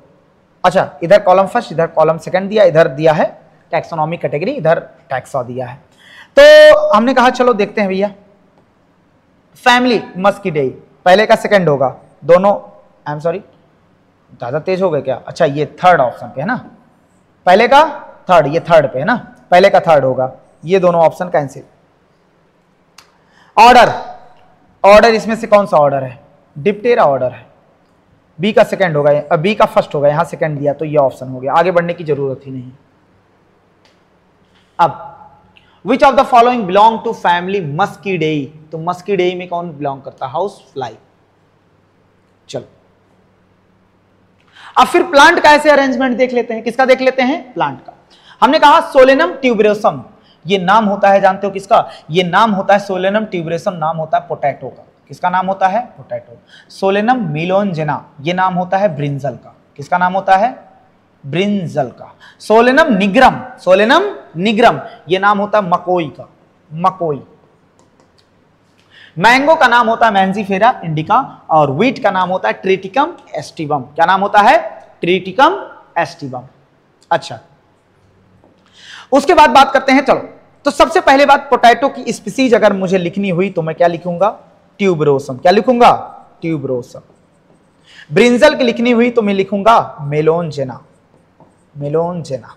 अच्छा इधर कॉलम फर्स्ट, इधर कॉलम सेकंड दिया, इधर दिया है टैक्सोनॉमी कैटेगरी, इधर टैक्सा दिया है। तो हमने कहा चलो देखते हैं भैया, फैमिली मस्किडेई, पहले का सेकंड होगा, दोनों, आई एम सॉरी ज्यादा तेज हो गए क्या, अच्छा ये थर्ड ऑप्शन पे है ना, पहले का थर्ड, ये थर्ड पे है ना, पहले का थर्ड होगा, ये दोनों ऑप्शन कैंसिल। ऑर्डर, ऑर्डर इसमें से कौन सा ऑर्डर है, डिप्टेरा ऑर्डर है, बी का सेकंड होगा, बी का फर्स्ट होगा, यहां सेकंड दिया तो ये ऑप्शन हो गया, आगे बढ़ने की जरूरत ही नहीं। अब which of the following belong to family Muscidae, तो मस्किडेई में कौन बिलोंग करता है, हाउस फ्लाई। चलो अब फिर प्लांट का ऐसे अरेंजमेंट देख लेते हैं, किसका देख लेते हैं, प्लांट का। हमने कहा सोलेनम ट्यूबरोसम, ये नाम होता है, जानते हो किसका, ये नाम होता है सोलेनम ट्यूबरोसम, नाम होता है पोटैटो का, किसका नाम होता है, पोटैटो। सोलेनम मिलोनजेना, ये नाम होता है ब्रिंजल का, किसका नाम होता है, ब्रिंजल का। सोलेनम निग्रम, सोलेनम निग्रम, ये नाम होता है मकोई का, मकोई। मैंगो का नाम होता है मैंजीफेरा इंडिका, और व्हीट का नाम होता है ट्रिटिकम एस्टिवम, क्या नाम होता है, ट्रिटिकम एस्टिवम। अच्छा उसके बाद बात करते हैं, चलो तो सबसे पहले बात, पोटैटो की स्पीसीज अगर मुझे लिखनी हुई तो मैं क्या लिखूंगा, ट्यूबरोसम, क्या लिखूंगा, ट्यूबरोसम। ब्रिंजल की लिखनी हुई तो मैं लिखूंगा मेलोनजेना, मेलोनजेना।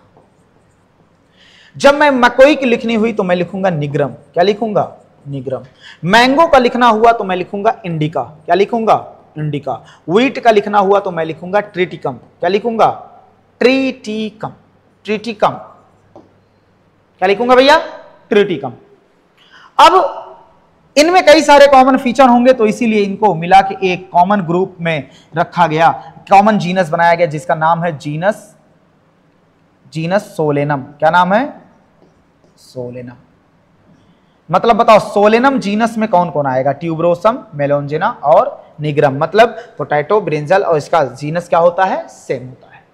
जब मैं मकोई की लिखनी हुई तो मैं लिखूंगा निग्रम, क्या लिखूंगा, निग्रम। मैंगो का लिखना हुआ तो मैं लिखूंगा इंडिका, क्या लिखूंगा, इंडिका। व्हीट का लिखना हुआ तो मैं लिखूंगा ट्रिटिकम, क्या लिखूंगा, ट्रिटिकम, ट्रिटिकम, क्या लिखूंगा भैया, ट्रिटिकम। अब इनमें कई सारे कॉमन फीचर होंगे, तो इसीलिए इनको मिला के एक कॉमन ग्रुप में रखा गया, कॉमन जीनस बनाया गया, जिसका नाम है जीनस, जीनस सोलेनम। क्या नाम है, सोलेनम। मतलब बताओ सोलेनम जीनस में कौन कौन आएगा, ट्यूबरोसम, मेलोनजेना और निग्रम। मतलब पोटैटो, ब्रिंजल और इसका जीनस क्या होता है, सेम होता है।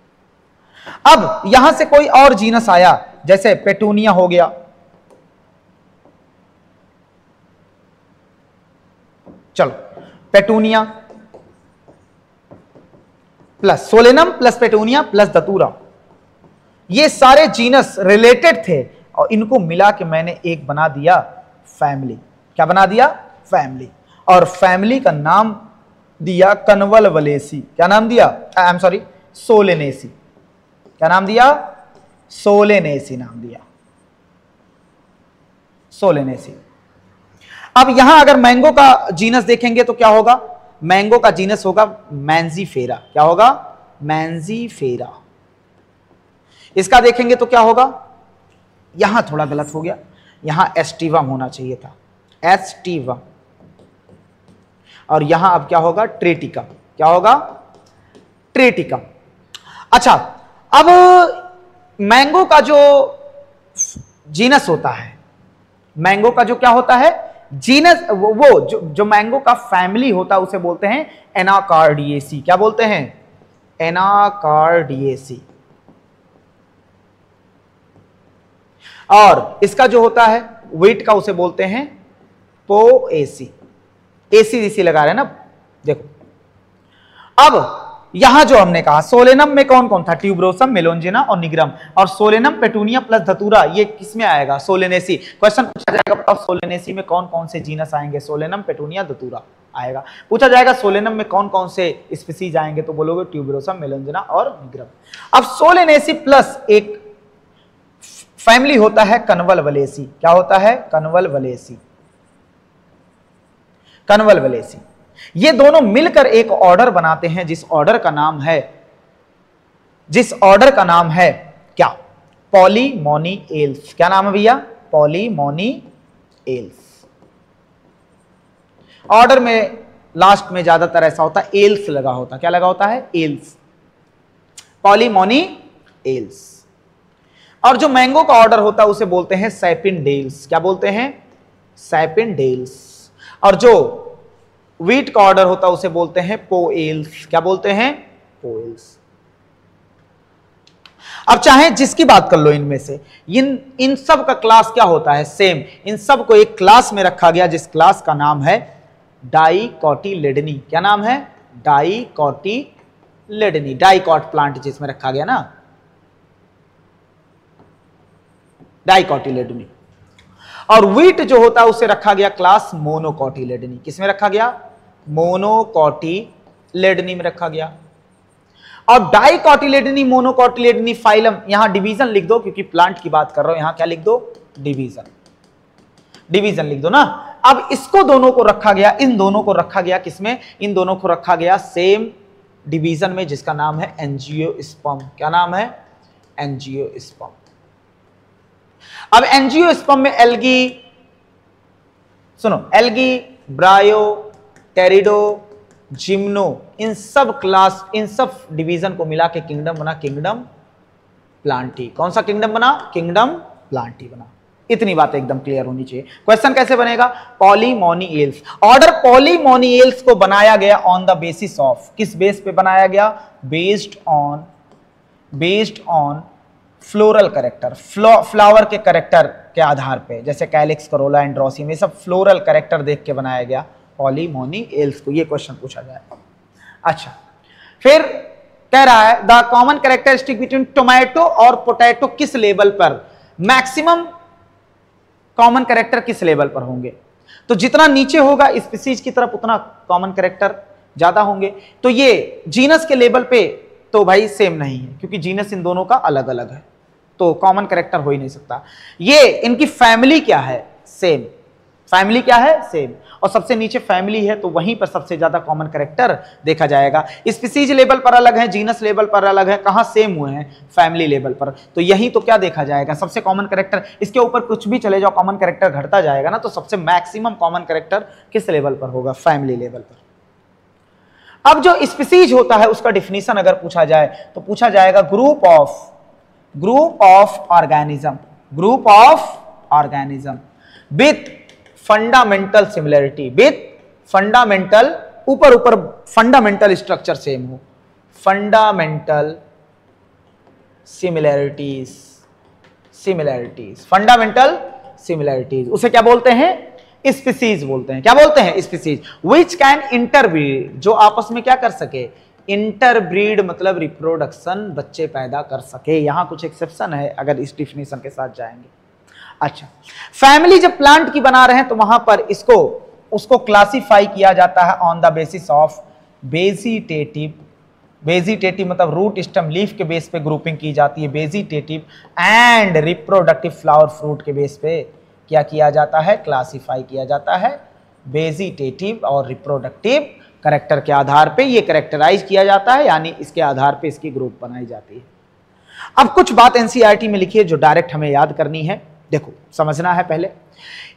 अब यहां से कोई और जीनस आया, जैसे पेटूनिया हो गया, चलो petunia plus Solanum plus petunia plus दतूरा, ये सारे जीनस रिलेटेड थे और इनको मिला के मैंने एक बना दिया फैमिली। क्या बना दिया, फैमिली। और फैमिली का नाम दिया कन्वलवलेसी। क्या नाम दिया, आई एम सॉरी, सोलेनेसी। क्या नाम दिया, सोलेनेसी नाम दिया, सोलेनेसी। अब यहां अगर मैंगो का जीनस देखेंगे तो क्या होगा, मैंगो का जीनस होगा मैंजीफेरा। क्या होगा, मैंजीफेरा। इसका देखेंगे तो क्या होगा, यहां थोड़ा गलत हो गया, यहां एस्टिवम होना चाहिए था, एस्टिवम। और यहां अब क्या होगा, ट्रिटिकम। क्या होगा, ट्रिटिकम। अच्छा अब मैंगो का जो जीनस होता है, मैंगो का जो क्या होता है जीनस, वो जो मैंगो का फैमिली होता है उसे बोलते हैं एनाकार्डियेसी। क्या बोलते हैं, एनाकार्डियेसी। और इसका जो होता है व्हीट का उसे बोलते हैं पोएसी। एसी इसी लगा रहे हैं ना, देखो। अब यहां जो हमने कहा सोलेनम में कौन कौन था, ट्यूबरोसम, मेलोनजेना और निग्रम। और सोलेनम, पेटूनिया प्लस धतूरा, ये किसमें आएगा, सोलेनेसी। क्वेश्चन पूछा जाएगा बताओ सोलेनेसी में कौन कौन से जीनस आएंगे, सोलेनम, पेटूनिया, धतूरा आएगा। पूछा जाएगा सोलेनम में कौन कौन से स्पीसीज आएंगे, तो बोलोगे ट्यूबरोसम, मेलोनजेना और निग्रम। अब सोलेनेसी प्लस एक फैमिली होता है कन्वलवलेसी। क्या होता है, कन्वलवलेसी, कन्वलवलेसी। ये दोनों मिलकर एक ऑर्डर बनाते हैं, जिस ऑर्डर का नाम है, जिस ऑर्डर का नाम है क्या, पॉलीमोनिएल्स। क्या नाम है भैया, पॉलीमोनिएल्स। ऑर्डर में लास्ट में ज्यादातर ऐसा होता है एल्स लगा होता, क्या लगा होता है, एल्स, पॉलीमोनिएल्स। और जो मैंगो का ऑर्डर होता है उसे बोलते हैं सैपिनडेल्स। क्या बोलते हैं? सैपिनडेल्स। और जो व्हीट का ऑर्डर होता है उसे बोलते हैं पोएल्स। क्या बोलते हैं? पोएल्स। अब चाहे जिसकी बात कर लो इनमें से, इन सब का क्लास क्या होता है? सेम। इन सब को एक क्लास में रखा गया जिस क्लास का नाम है डाइकोटिलेडनी। क्या नाम है? डाइकोटिलेडनी। डाइकॉट प्लांट जिसमें रखा गया ना, डाइकोटिलेडनी। और व्हीट जो होता है उसे रखा गया क्लास मोनोकोटिलेडनी। किसमें रखा गया? मोनोकोटिलेडनी में रखा गया। और डाइकोटिलेडनी, मोनोकोटिलेडनी फाइलम, यहां डिवीजन लिख दो क्योंकि प्लांट की बात कर रहा हूं, यहां क्या लिख दो? डिवीजन। डिवीजन लिख दो ना। अब इसको दोनों को रखा गया, इन दोनों को रखा गया किसमें? इन दोनों को रखा गया सेम डिवीजन में जिसका नाम है एंजियोस्पर्म। क्या नाम है? एंजियोस्पर्म। अब एंजियोस्पर्म में एल्गी, सुनो, एल्गी, ब्रायो, टेरिडो, जिम्नो, इन सब क्लास, इन सब डिवीजन को मिला के किंगडम बना, किंगडम प्लांटी। कौन सा किंगडम बना? किंगडम प्लांटी बना। इतनी बात एकदम क्लियर होनी चाहिए। क्वेश्चन कैसे बनेगा? पॉलीमोनियल्स। ऑर्डर पॉलीमोनियल्स को बनाया गया ऑन द बेसिस ऑफ, किस बेस पे बनाया गया? Based on floral character, flower के कैरेक्टर के आधार पे, जैसे कैलिक्स, करोला, एंड्रोसियम, ये सब फ्लोरल कैरेक्टर देख के बनाया गया पॉलीमोनियल्स को। ये क्वेश्चन पूछा जाएगा। अच्छा, फिर कह रहा है the common characteristic between tomato और पोटैटो किस लेवल पर? मैक्सिमम कॉमन कैरेक्टर किस लेवल पर होंगे? तो जितना नीचे होगा स्पीसीज की तरफ उतना कॉमन कैरेक्टर ज्यादा होंगे। तो ये जीनस के लेवल पे तो भाई सेम नहीं है क्योंकि जीनस इन दोनों का अलग अलग है, तो कॉमन कैरेक्टर हो ही नहीं सकता। ये इनकी फैमिली क्या है? सेम। फैमिली क्या है? सेम। और सबसे नीचे फैमिली है तो वहीं पर सबसे ज्यादा कॉमन कैरेक्टर देखा जाएगा। स्पीसीज लेवल पर अलग है, जीनस लेवल पर अलग है, कहां सेम हुए हैं? फैमिली लेवल पर। तो यही तो क्या देखा जाएगा? सबसे कॉमन कैरेक्टर, इसके ऊपर कुछ भी चले जाओ कॉमन कैरेक्टर घटता जाएगा ना, तो सबसे मैक्सिमम कॉमन कैरेक्टर किस लेवल पर होगा? फैमिली लेवल पर। अब जो स्पीसीज होता है उसका डिफिनीशन अगर पूछा जाए तो पूछा जाएगा group of organism with fundamental similarity, with fundamental, ऊपर फंडामेंटल स्ट्रक्चर सेम हो, फंडामेंटल सिमिलरिटीज, फंडामेंटल सिमिलरिटीज, उसे क्या बोलते हैं? स्पीसीज बोलते हैं। क्या बोलते हैं? स्पीसीज। विच कैन इंटरब्रीड, जो आपस में क्या कर सके? इंटरब्रीड मतलब रिप्रोडक्शन, बच्चे पैदा कर सके। यहां कुछ एक्सेप्शन है अगर इस डिफिनेशन के साथ जाएंगे। अच्छा, फैमिली जब प्लांट की बना रहे हैं तो वहां पर उसको क्लासिफाई किया जाता है on the basis of vegetative मतलब रूट, स्टेम, लीफ के बेस पे ग्रुपिंग की जाती है। Vegetative and reproductive flower, fruit के बेस पे क्या किया जाता है? क्लासिफाई किया जाता है। वेजिटेटिव और रिप्रोडक्टिव कैरेक्टर के आधार पे ये कैरेक्टराइज किया जाता है, यानी इसके आधार पे इसकी ग्रुप बनाई जाती है। अब कुछ बात एनसीईआरटी में लिखी है जो डायरेक्ट हमें याद करनी है। देखो, समझना है पहले।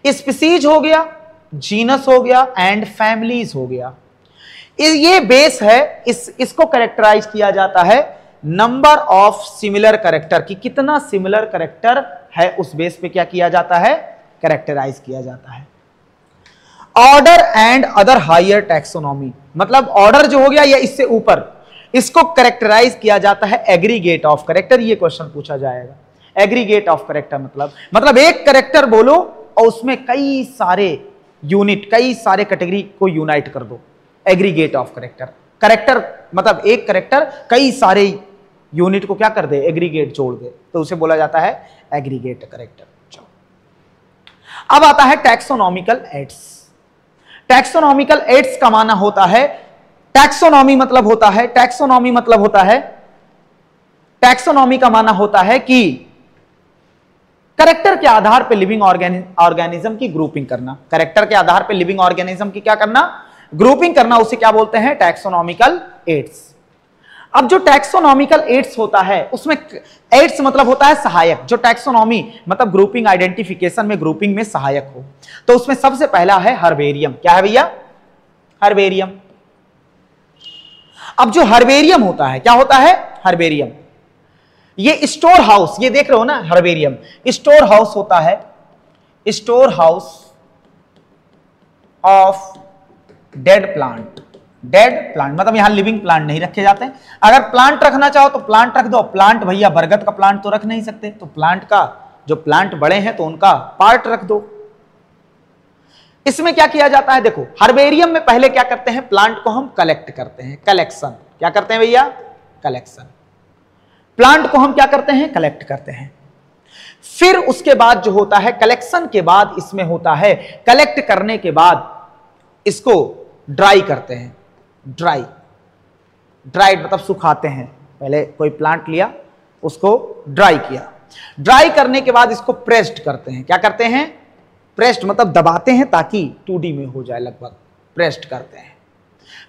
स्पीसीज हो गया, जीनस हो गया एंड फैमिलीज हो गया। ये बेस है, इसको कैरेक्टराइज किया जाता है नंबर ऑफ सिमिलर कैरेक्टर की, कितना सिमिलर कैरेक्टर है उस बेस पे क्या किया जाता है? कैरेक्टराइज किया जाता है। Order and other higher taxonomy, मतलब ऑर्डर जो हो गया या इससे ऊपर, इसको कैरेक्टराइज किया जाता है एग्रीगेट ऑफ कैरेक्टर। ये क्वेश्चन पूछा जाएगा। एग्रीगेट ऑफ कैरेक्टर मतलब एक कैरेक्टर बोलो और उसमें कई सारे यूनिट, कई सारे कैटेगरी को यूनाइट कर दो। एग्रीगेट ऑफ कैरेक्टर मतलब एक कैरेक्टर कई सारे यूनिट को क्या कर दे? एग्रीगेट, जोड़ दे, तो उसे बोला जाता है एग्रीगेट कैरेक्टर। अब आता है टैक्सोनॉमिकल एड्स। टैक्सोनॉमिकल एड्स का माना होता है, टैक्सोनॉमी मतलब होता है, टैक्सोनॉमी का माना होता है कि कैरेक्टर के आधार पे लिविंग ऑर्गेनिज्म की ग्रुपिंग करना। कैरेक्टर के आधार पे लिविंग ऑर्गेनिज्म की क्या करना? ग्रुपिंग करना। उसे क्या बोलते हैं? Taxonomical aids. अब जो टैक्सोनॉमिकल एड्स होता है उसमें एड्स मतलब होता है सहायक। जो टैक्सोनॉमी मतलब ग्रुपिंग, आइडेंटिफिकेशन में, ग्रुपिंग में सहायक हो, तो उसमें सबसे पहला है हर्बेरियम। क्या है भैया? हर्बेरियम। अब जो हर्बेरियम होता है, क्या होता है? हर्बेरियम। ये स्टोर हाउस, ये देख रहे हो ना हर्बेरियम, स्टोर हाउस होता है, store house of dead plant. Dead plant मतलब यहां लिविंग प्लांट नहीं रखे जाते हैं। अगर प्लांट रखना चाहो तो प्लांट रख दो, प्लांट भैया बरगद का प्लांट तो रख नहीं सकते, तो प्लांट का जो प्लांट बड़े हैं तो उनका पार्ट रख दो। इसमें क्या किया जाता है, देखो हर्बेरियम में पहले क्या करते हैं, प्लांट को हम कलेक्ट करते हैं, कलेक्शन। क्या करते हैं भैया, कलेक्शन। प्लांट को हम क्या करते हैं, कलेक्ट करते हैं। फिर उसके बाद जो होता है, कलेक्शन के बाद इसमें होता है, कलेक्ट करने के बाद इसको ड्राई करते हैं। ड्राई, ड्राइड मतलब सुखाते हैं। पहले कोई प्लांट लिया, उसको ड्राई किया, ड्राई करने के बाद इसको प्रेस्ड करते हैं। क्या करते हैं, प्रेस्ड मतलब दबाते हैं ताकि 2D में हो जाए लगभग, प्रेस्ड करते हैं।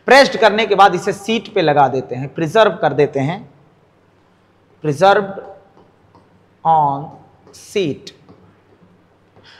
प्रेस्ड करने के बाद इसे सीट पे लगा देते हैं, प्रिजर्व कर देते हैं, प्रिजर्व्ड ऑन सीट।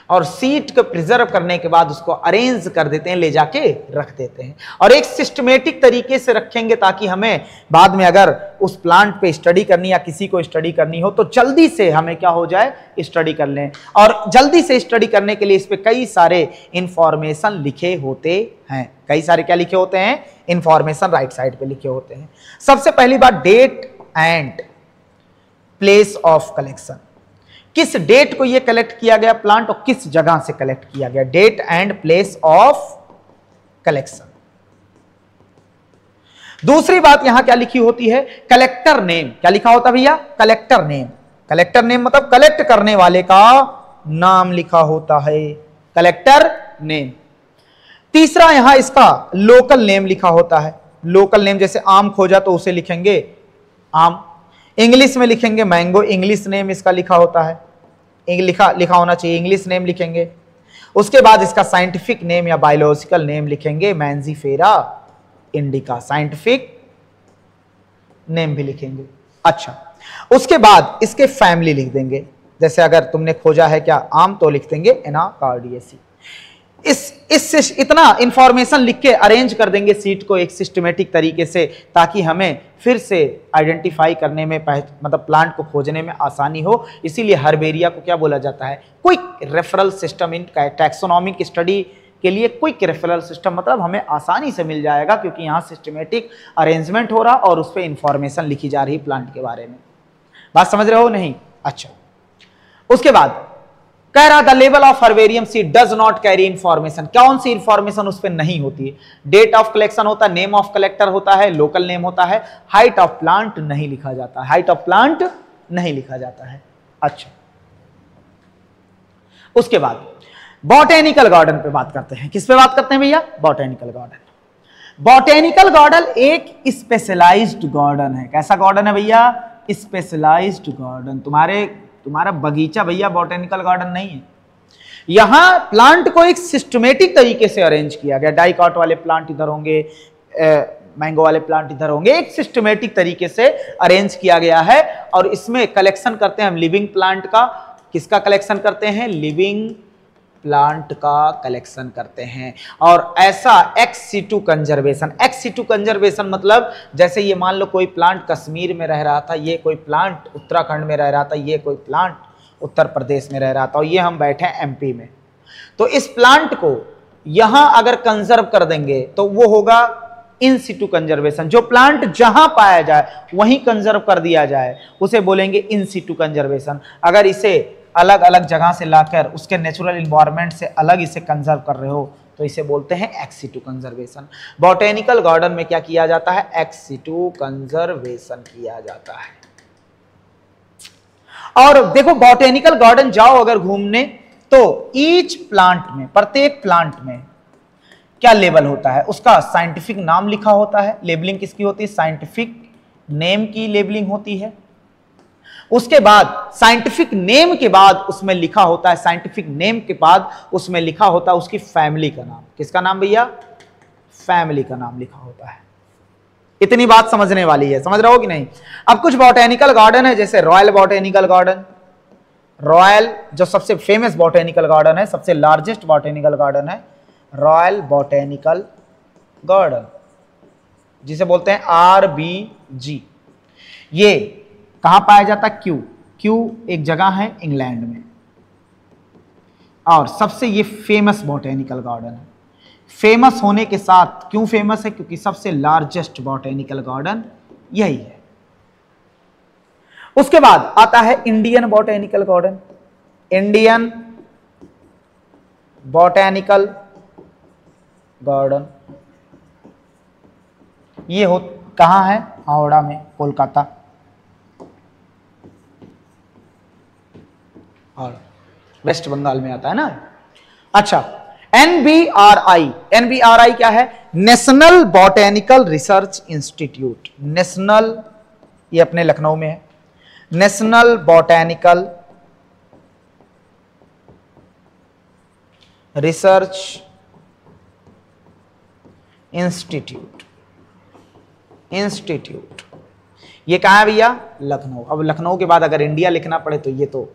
और सीट को प्रिजर्व करने के बाद उसको अरेंज कर देते हैं, ले जाके रख देते हैं, और एक सिस्टमेटिक तरीके से रखेंगे ताकि हमें बाद में अगर उस प्लांट पे स्टडी करनी या किसी को स्टडी करनी हो तो जल्दी से हमें क्या हो जाए, स्टडी कर लें। और जल्दी से स्टडी करने के लिए इस पे कई सारे इंफॉर्मेशन लिखे होते हैं। कई सारे क्या लिखे होते हैं, इंफॉर्मेशन राइट साइड पे लिखे होते हैं। सबसे पहली बात, date and place of collection. किस डेट को ये कलेक्ट किया गया प्लांट और किस जगह से कलेक्ट किया गया, date and place of collection. दूसरी बात यहां क्या लिखी होती है, कलेक्टर नेम। क्या लिखा होता भैया, कलेक्टर नेम। कलेक्टर नेम मतलब कलेक्ट करने वाले का नाम लिखा होता है, कलेक्टर नेम। तीसरा यहां इसका लोकल नेम लिखा होता है। लोकल नेम जैसे आम खोजा तो उसे लिखेंगे आम, इंग्लिश में लिखेंगे मैंगो, इंग्लिश नेम इसका लिखा होता है, लिखा होना चाहिए, इंग्लिश नेम लिखेंगे। उसके बाद इसका साइंटिफिक नेम या बायोलॉजिकल नेम लिखेंगे मैंजीफेरा इंडिका, साइंटिफिक नेम भी लिखेंगे। अच्छा, उसके बाद इसके फैमिली लिख देंगे। जैसे अगर तुमने खोजा है क्या आम तो लिख देंगे एनाकार्डियेसी। इस इतना इंफॉर्मेशन लिख के अरेंज कर देंगे सीट को एक सिस्टमेटिक तरीके से, ताकि हमें फिर से आइडेंटिफाई करने में, मतलब प्लांट को खोजने में आसानी हो। इसीलिए हर्बेरिया को क्या बोला जाता है, quick referral system in taxonomic study के लिए। क्विक रेफरल सिस्टम मतलब हमें आसानी से मिल जाएगा क्योंकि यहाँ सिस्टमेटिक अरेंजमेंट हो रहा और उस पर इंफॉर्मेशन लिखी जा रही प्लांट के बारे में। बात समझ रहे हो नहीं? अच्छा, उसके बाद कह रहा the level of herbarium seed does not carry information. कौन सी इंफॉर्मेशन उस पर नहीं होती है, डेट ऑफ कलेक्शन होता है, नेम ऑफ कलेक्टर होता है, लोकल नेम होता है, हाइट ऑफ प्लांट नहीं लिखा जाता है, हाइट ऑफ प्लांट नहीं लिखा जाता है। अच्छा, उसके बाद बॉटेनिकल गार्डन पे बात करते हैं। किस पे बात करते हैं भैया, बॉटेनिकल गार्डन। बॉटेनिकल गार्डन एक स्पेशलाइज्ड गार्डन है। कैसा गार्डन है भैया, स्पेशलाइज्ड गार्डन। तुम्हारा बगीचा भैया बॉटेनिकल गार्डन नहीं है। यहां प्लांट को एक सिस्टमेटिक तरीके से अरेंज किया गया, डाइकॉट वाले प्लांट इधर होंगे, मैंगो वाले प्लांट इधर होंगे, एक सिस्टमेटिक तरीके से अरेंज किया गया है। और इसमें कलेक्शन करते हैं हम लिविंग प्लांट का। किसका कलेक्शन करते हैं, लिविंग प्लांट का कलेक्शन करते हैं। और ऐसा ex situ conservation, ex situ conservation मतलब जैसे ये मान लो कोई प्लांट कश्मीर में रह रहा था, ये कोई प्लांट उत्तराखंड में रह रहा था, ये कोई प्लांट उत्तर प्रदेश में रह रहा था और ये हम बैठे हैं एमपी में, तो इस प्लांट को यहां अगर कंजर्व कर देंगे तो वो होगा इन सिटू कंजर्वेशन। जो प्लांट जहां पाया जाए वहीं कंजर्व कर दिया जाए उसे बोलेंगे इन सिटू कंजर्वेशन। अगर इसे अलग अलग जगह से लाकर उसके नेचुरल इन्वायरमेंट से अलग इसे कंजर्व कर रहे हो तो इसे बोलते हैं ex situ conservation. Botanical garden में क्या किया जाता है, एक्स सिटू कंजर्वेशन किया जाता है। और देखो बॉटेनिकल गार्डन जाओ अगर घूमने तो ईच प्लांट में, प्रत्येक प्लांट में क्या लेबल होता है, उसका साइंटिफिक नाम लिखा होता है। लेबलिंग किसकी होती है, साइंटिफिक नेम की लेबलिंग होती है। उसके बाद साइंटिफिक नेम के बाद उसमें लिखा होता है, साइंटिफिक नेम के बाद उसमें लिखा होता है उसकी फैमिली का नाम। किसका नाम भैया, फैमिली का नाम लिखा होता है। इतनी बात समझने वाली है, समझ रहे हो कि नहीं? अब कुछ बॉटेनिकल गार्डन है जैसे रॉयल बॉटेनिकल गार्डन। रॉयल जो सबसे फेमस बॉटेनिकल गार्डन है, सबसे लार्जेस्ट बॉटेनिकल गार्डन है रॉयल बॉटेनिकल गार्डन, जिसे बोलते हैं RBG। ये कहां पाया जाता है? क्यू एक जगह है इंग्लैंड में, और सबसे ये फेमस बॉटेनिकल गार्डन है। फेमस होने के साथ क्यों फेमस है? क्योंकि सबसे लार्जेस्ट बॉटेनिकल गार्डन यही है। उसके बाद आता है Indian botanical garden. Indian botanical garden ये हो कहां है? हावड़ा में, कोलकाता। और वेस्ट बंगाल में आता है ना। अच्छा, NBRI, NBRI क्या है? National botanical research institute. National, ये अपने लखनऊ में है, नेशनल बॉटेनिकल रिसर्च इंस्टीट्यूट। ये कहां है भैया? लखनऊ। अब लखनऊ के बाद अगर इंडिया लिखना पड़े तो ये तो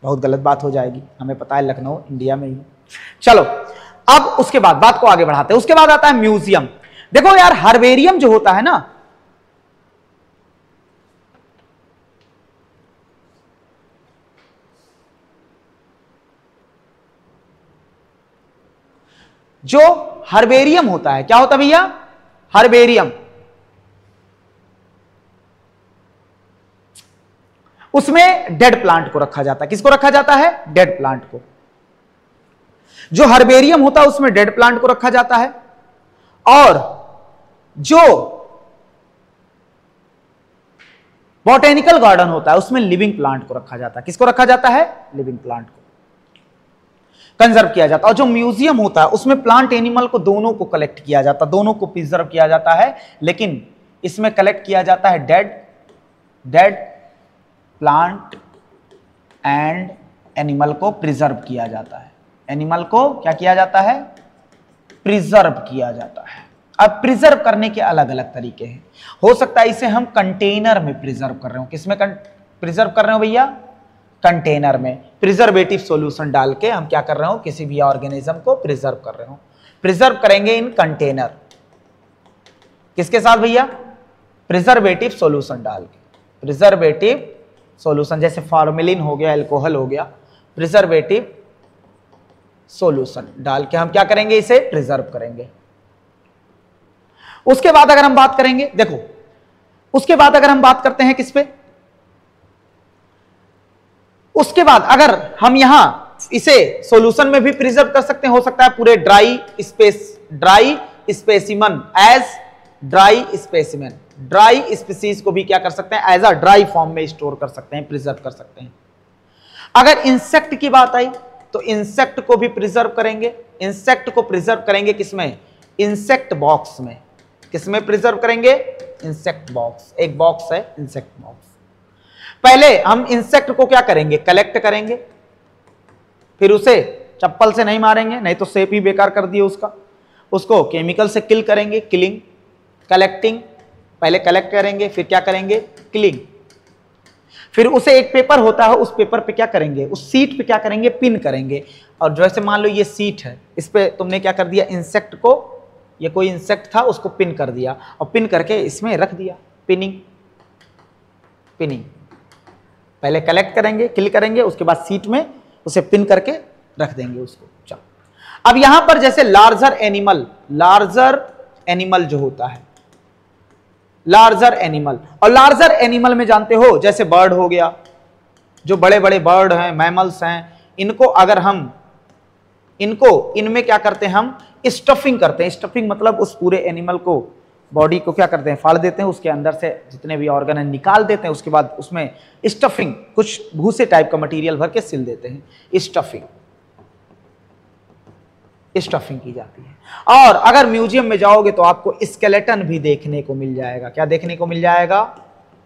बहुत गलत बात हो जाएगी, हमें पता है लखनऊ इंडिया में ही। चलो, अब उसके बाद बात को आगे बढ़ाते हैं। उसके बाद आता है म्यूजियम। देखो यार, हर्बेरियम जो होता है ना, जो हर्बेरियम होता है, क्या होता है भैया? हर्बेरियम, उसमें डेड प्लांट को रखा जाता है। किसको रखा जाता है? डेड प्लांट को। जो हर्बेरियम होता है उसमें डेड प्लांट को रखा जाता है, और जो बॉटेनिकल गार्डन होता है उसमें लिविंग प्लांट को रखा जाता है। किसको रखा जाता है? लिविंग प्लांट को कंजर्व किया जाता है। और जो म्यूजियम होता है उसमें प्लांट एनिमल को दोनों को कलेक्ट किया जाता है, दोनों को प्रिजर्व किया जाता है, लेकिन इसमें कलेक्ट किया जाता है डेड प्लांट एंड एनिमल को प्रिजर्व किया जाता है। एनिमल को क्या किया जाता है? प्रिजर्व किया जाता है। अब प्रिजर्व करने के अलग अलग तरीके हैं। हो सकता है इसे हम कंटेनर में प्रिजर्व कर रहे हो। किसमें प्रिजर्व कर रहे हो भैया? कंटेनर में प्रिजर्वेटिव सॉल्यूशन डाल के हम क्या कर रहे हो? किसी भी ऑर्गेनिज्म को प्रिजर्व कर रहे हो। प्रिजर्व करेंगे इन कंटेनर, किसके साथ भैया? प्रिजर्वेटिव सॉल्यूशन डाल के। प्रिजर्वेटिव सॉल्यूशन जैसे फॉर्मेलिन हो गया, अल्कोहल हो गया, प्रिजर्वेटिव सॉल्यूशन डाल के हम क्या करेंगे? इसे प्रिजर्व करेंगे। उसके बाद अगर हम बात करेंगे, देखो, उसके बाद अगर हम बात करते हैं किस पे? उसके बाद अगर हम यहां इसे सॉल्यूशन में भी प्रिजर्व कर सकते हैं, हो सकता है पूरे dry specimen as dry specimen, dry species को भी क्या कर सकते हैं? एज अ ड्राई फॉर्म में स्टोर कर सकते हैं, प्रिजर्व कर सकते हैं। अगर इंसेक्ट की बात आई तो इंसेक्ट को भी प्रिजर्व करेंगे। इंसेक्ट को प्रिजर्व करेंगे किसमें? इंसेक्ट बॉक्स में। किसमें प्रिजर्व करेंगे? Insect box. एक बॉक्स है इंसेक्ट बॉक्स। पहले हम इंसेक्ट को क्या करेंगे? कलेक्ट करेंगे, फिर उसे चप्पल से नहीं मारेंगे, नहीं तो शेप ही बेकार कर दिए उसका। उसको केमिकल से किल करेंगे, किलिंग, कलेक्टिंग। पहले कलेक्ट करेंगे, फिर क्या करेंगे? किलिंग। फिर उसे एक पेपर होता है, उस पेपर पे क्या करेंगे? उस सीट पे क्या करेंगे? पिन करेंगे। और जैसे मान लो ये सीट है, इस पे तुमने क्या कर दिया? इंसेक्ट को, ये कोई इंसेक्ट था उसको पिन कर दिया, और पिन करके इसमें रख दिया। पिनिंग। पहले कलेक्ट करेंगे, किल करेंगे, उसके बाद सीट में उसे पिन करके रख देंगे उसको। चलो, अब यहां पर जैसे लार्जर एनिमल जो होता है, लार्जर एनिमल, और लार्जर एनिमल में जानते हो जैसे बर्ड हो गया, जो बड़े बड़े बर्ड हैं, मैमल्स हैं, इनको अगर हम इनमें क्या करते हैं? हम स्टफिंग करते हैं। स्टफिंग मतलब उस पूरे एनिमल को, बॉडी को क्या करते हैं? फाड़ देते हैं, उसके अंदर से जितने भी ऑर्गन है निकाल देते हैं, उसके बाद उसमें स्टफिंग, कुछ भूसे टाइप का मटेरियल भर के सिल देते हैं। स्टफिंग की जाती है। और अगर म्यूजियम में जाओगे तो आपको स्केलेटन भी देखने को मिल जाएगा। क्या देखने को मिल जाएगा?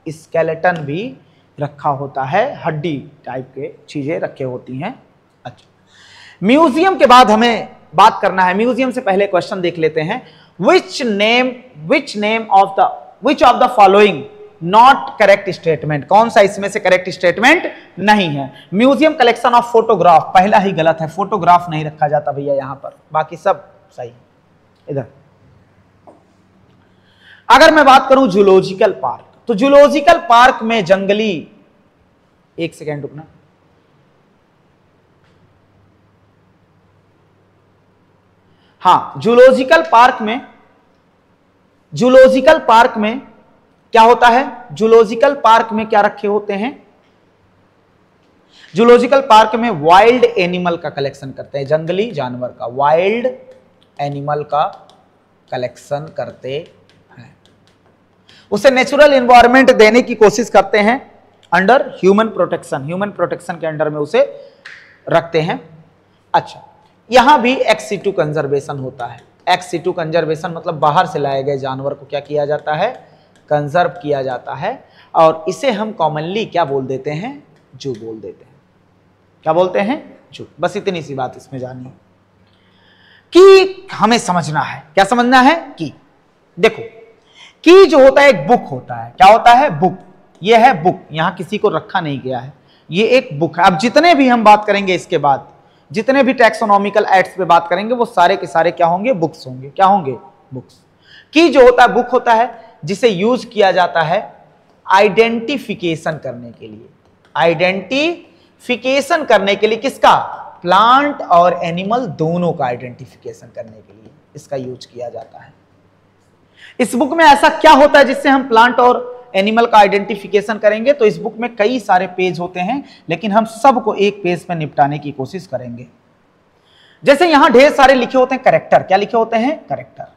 स्केलेटन भी रखा होता है, हड्डी टाइप के चीजें रखे होती हैं। अच्छा, म्यूजियम के बाद हमें बात करना है, म्यूजियम से पहले क्वेश्चन देख लेते हैं। which of the following not correct statement? कौन सा इसमें से करेक्ट स्टेटमेंट नहीं है? म्यूजियम कलेक्शन ऑफ फोटोग्राफ, पहला ही गलत है, फोटोग्राफ नहीं रखा जाता भैया यहां पर, बाकी सब सही। इधर अगर मैं बात करूं जूलॉजिकल पार्क, तो जूलॉजिकल पार्क में जंगली, एक सेकेंड रुकना, हाँ, जूलॉजिकल पार्क में क्या होता है? जूलॉजिकल पार्क में क्या रखे होते हैं? जूलॉजिकल पार्क में वाइल्ड एनिमल का कलेक्शन करते हैं, जंगली जानवर का, वाइल्ड एनिमल का कलेक्शन करते हैं, उसे नेचुरल एनवायरनमेंट देने की कोशिश करते हैं अंडर ह्यूमन प्रोटेक्शन के अंडर में उसे रखते हैं। अच्छा, यहां भी एक्स सिटू कंजर्वेशन होता है। एक्स सिटू कंजर्वेशन मतलब बाहर से लाए गए जानवर को क्या किया जाता है? कंजर्व किया जाता है, और इसे हम कॉमनली क्या बोल देते हैं? जू बोल देते हैं। क्या बोलते हैं? जू। बस इतनी सी बात इसमें जानी है कि हमें समझना है। क्या समझना है? कि देखो, की जो होता है एक बुक होता है। क्या होता है? बुक। ये है बुक, यहां किसी को रखा नहीं गया है, ये एक बुक है। अब जितने भी हम बात करेंगे इसके बाद, जितने भी टैक्सोनॉमिकल एक्ट्स पे बात करेंगे, वो सारे के सारे क्या होंगे? बुक्स होंगे। क्या होंगे? बुक्स। की जो होता है बुक होता है, जिसे यूज किया जाता है आइडेंटिफिकेशन करने के लिए। आइडेंटिफिकेशन करने के लिए किसका? प्लांट और एनिमल दोनों का आइडेंटिफिकेशन करने के लिए इसका यूज किया जाता है। इस बुक में ऐसा क्या होता है जिससे हम प्लांट और एनिमल का आइडेंटिफिकेशन करेंगे? तो इस बुक में कई सारे पेज होते हैं, लेकिन हम सबको एक पेज में निपटाने की कोशिश करेंगे। जैसे यहां ढेर सारे लिखे होते हैं कैरेक्टर। क्या लिखे होते हैं? कैरेक्टर।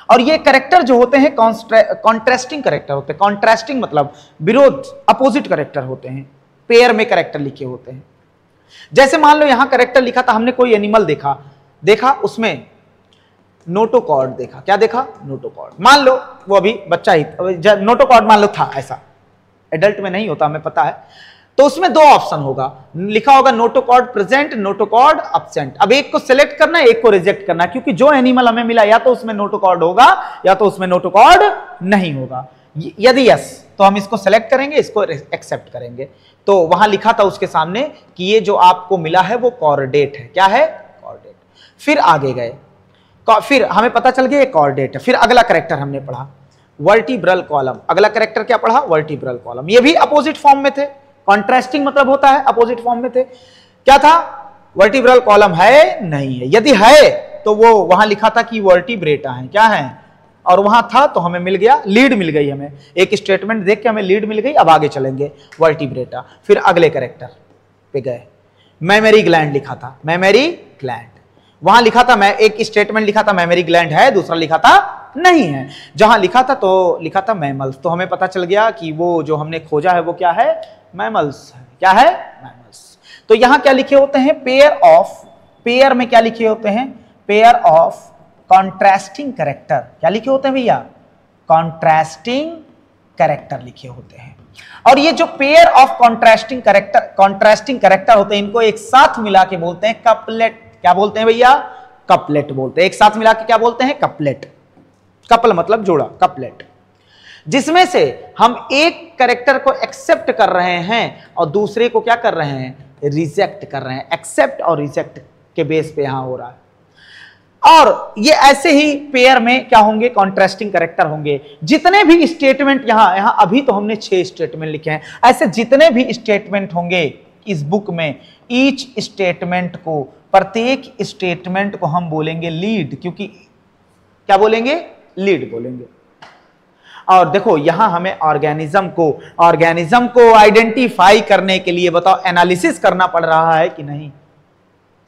और ये कैरेक्टर जो होते हैं कॉन्ट्रास्टिंग कैरेक्टर होते हैं। कॉन्ट्रास्टिंग मतलब विरोध, अपोजिट कैरेक्टर होते हैं, पेयर में कैरेक्टर लिखे होते हैं। जैसे मान लो यहां कैरेक्टर लिखा था, हमने कोई एनिमल देखा उसमें नोटोकॉर्ड देखा। क्या देखा? नोटोकॉर्ड। मान लो वो अभी बच्चा ही नोटोकॉर्ड मान लो था, ऐसा एडल्ट में नहीं होता, हमें पता है। तो उसमें दो ऑप्शन होगा, लिखा होगा नोटोकॉर्ड प्रेजेंट, नोटोकॉर्ड एब्सेंट। अब एक को सिलेक्ट करना है, एक को रिजेक्ट करना है, क्योंकि जो एनिमल हमें मिला या तो उसमें नोटोकॉर्ड होगा या तो उसमें नोटोकॉर्ड नहीं होगा। यदि यस तो हम इसको सेलेक्ट करेंगे, इसको एक्सेप्ट करेंगे। तो वहां लिखा था उसके सामने कि ये जो आपको मिला है वो कॉर्डेट है। क्या है? कॉर्डेट। फिर आगे गए, फिर हमें पता चल गया ये कॉर्डेट है। फिर अगला कैरेक्टर हमने पढ़ा वर्टिब्रल कॉलम। अगला कैरेक्टर क्या पढ़ा? Vertebral column. ये भी अपोजिट फॉर्म में थे। कॉन्ट्रास्टिंग मतलब होता है अपोजिट फॉर्म में थे। क्या था? वर्टिब्रल कॉलम है, नहीं है। यदि है तो वो वहां लिखा था कि वर्टिब्रेटा है। क्या है? और वहां था तो हमें मिल गया, लीड मिल गई हमें, एक स्टेटमेंट देख के हमें लीड मिल गई। अब आगे चलेंगे, वर्टिब्रेटा। फिर अगले कैरेक्टर पे गए, मैमरी ग्लैंड लिखा था, मैमरी ग्लैंड। वहां लिखा था, मैं एक स्टेटमेंट लिखा था मैमरी ग्लैंड है, दूसरा लिखा था नहीं है। जहां लिखा था तो लिखा था मैमल्स। तो हमें पता चल गया कि वो जो हमने खोजा है वो क्या है? मैमल्स है। क्या है? मैमल्स। तो यहां क्या लिखे होते हैं? पेयर ऑफ, पेयर में क्या लिखे होते हैं? Pair of contrasting character. क्या लिखे होते हैं भैया? कॉन्ट्रास्टिंग कैरेक्टर लिखे होते हैं। और ये जो पेयर ऑफ कॉन्ट्रास्टिंग कैरेक्टर होते हैं, इनको एक साथ मिला के बोलते हैं कपलेट। क्या बोलते हैं भैया? कपलेट बोलते हैं। एक साथ मिला के क्या बोलते हैं? कपलेट। कपल मतलब जोड़ा, कपलेट। जिसमें से हम एक कैरेक्टर को एक्सेप्ट कर रहे हैं और दूसरे को क्या कर रहे हैं? रिजेक्ट कर रहे हैं। एक्सेप्ट और रिजेक्ट के बेस पे यहां हो रहा है। और ये ऐसे ही पेयर में क्या होंगे? कॉन्ट्रास्टिंग कैरेक्टर होंगे। जितने भी स्टेटमेंट यहां अभी तो हमने 6 स्टेटमेंट लिखे हैं, ऐसे जितने भी स्टेटमेंट होंगे इस बुक में, ईच स्टेटमेंट को, प्रत्येक स्टेटमेंट को हम बोलेंगे लीड, क्योंकि क्या बोलेंगे? लीड बोलेंगे। और देखो यहां हमें ऑर्गेनिज्म को आइडेंटिफाई करने के लिए बताओ एनालिसिस करना पड़ रहा है कि नहीं?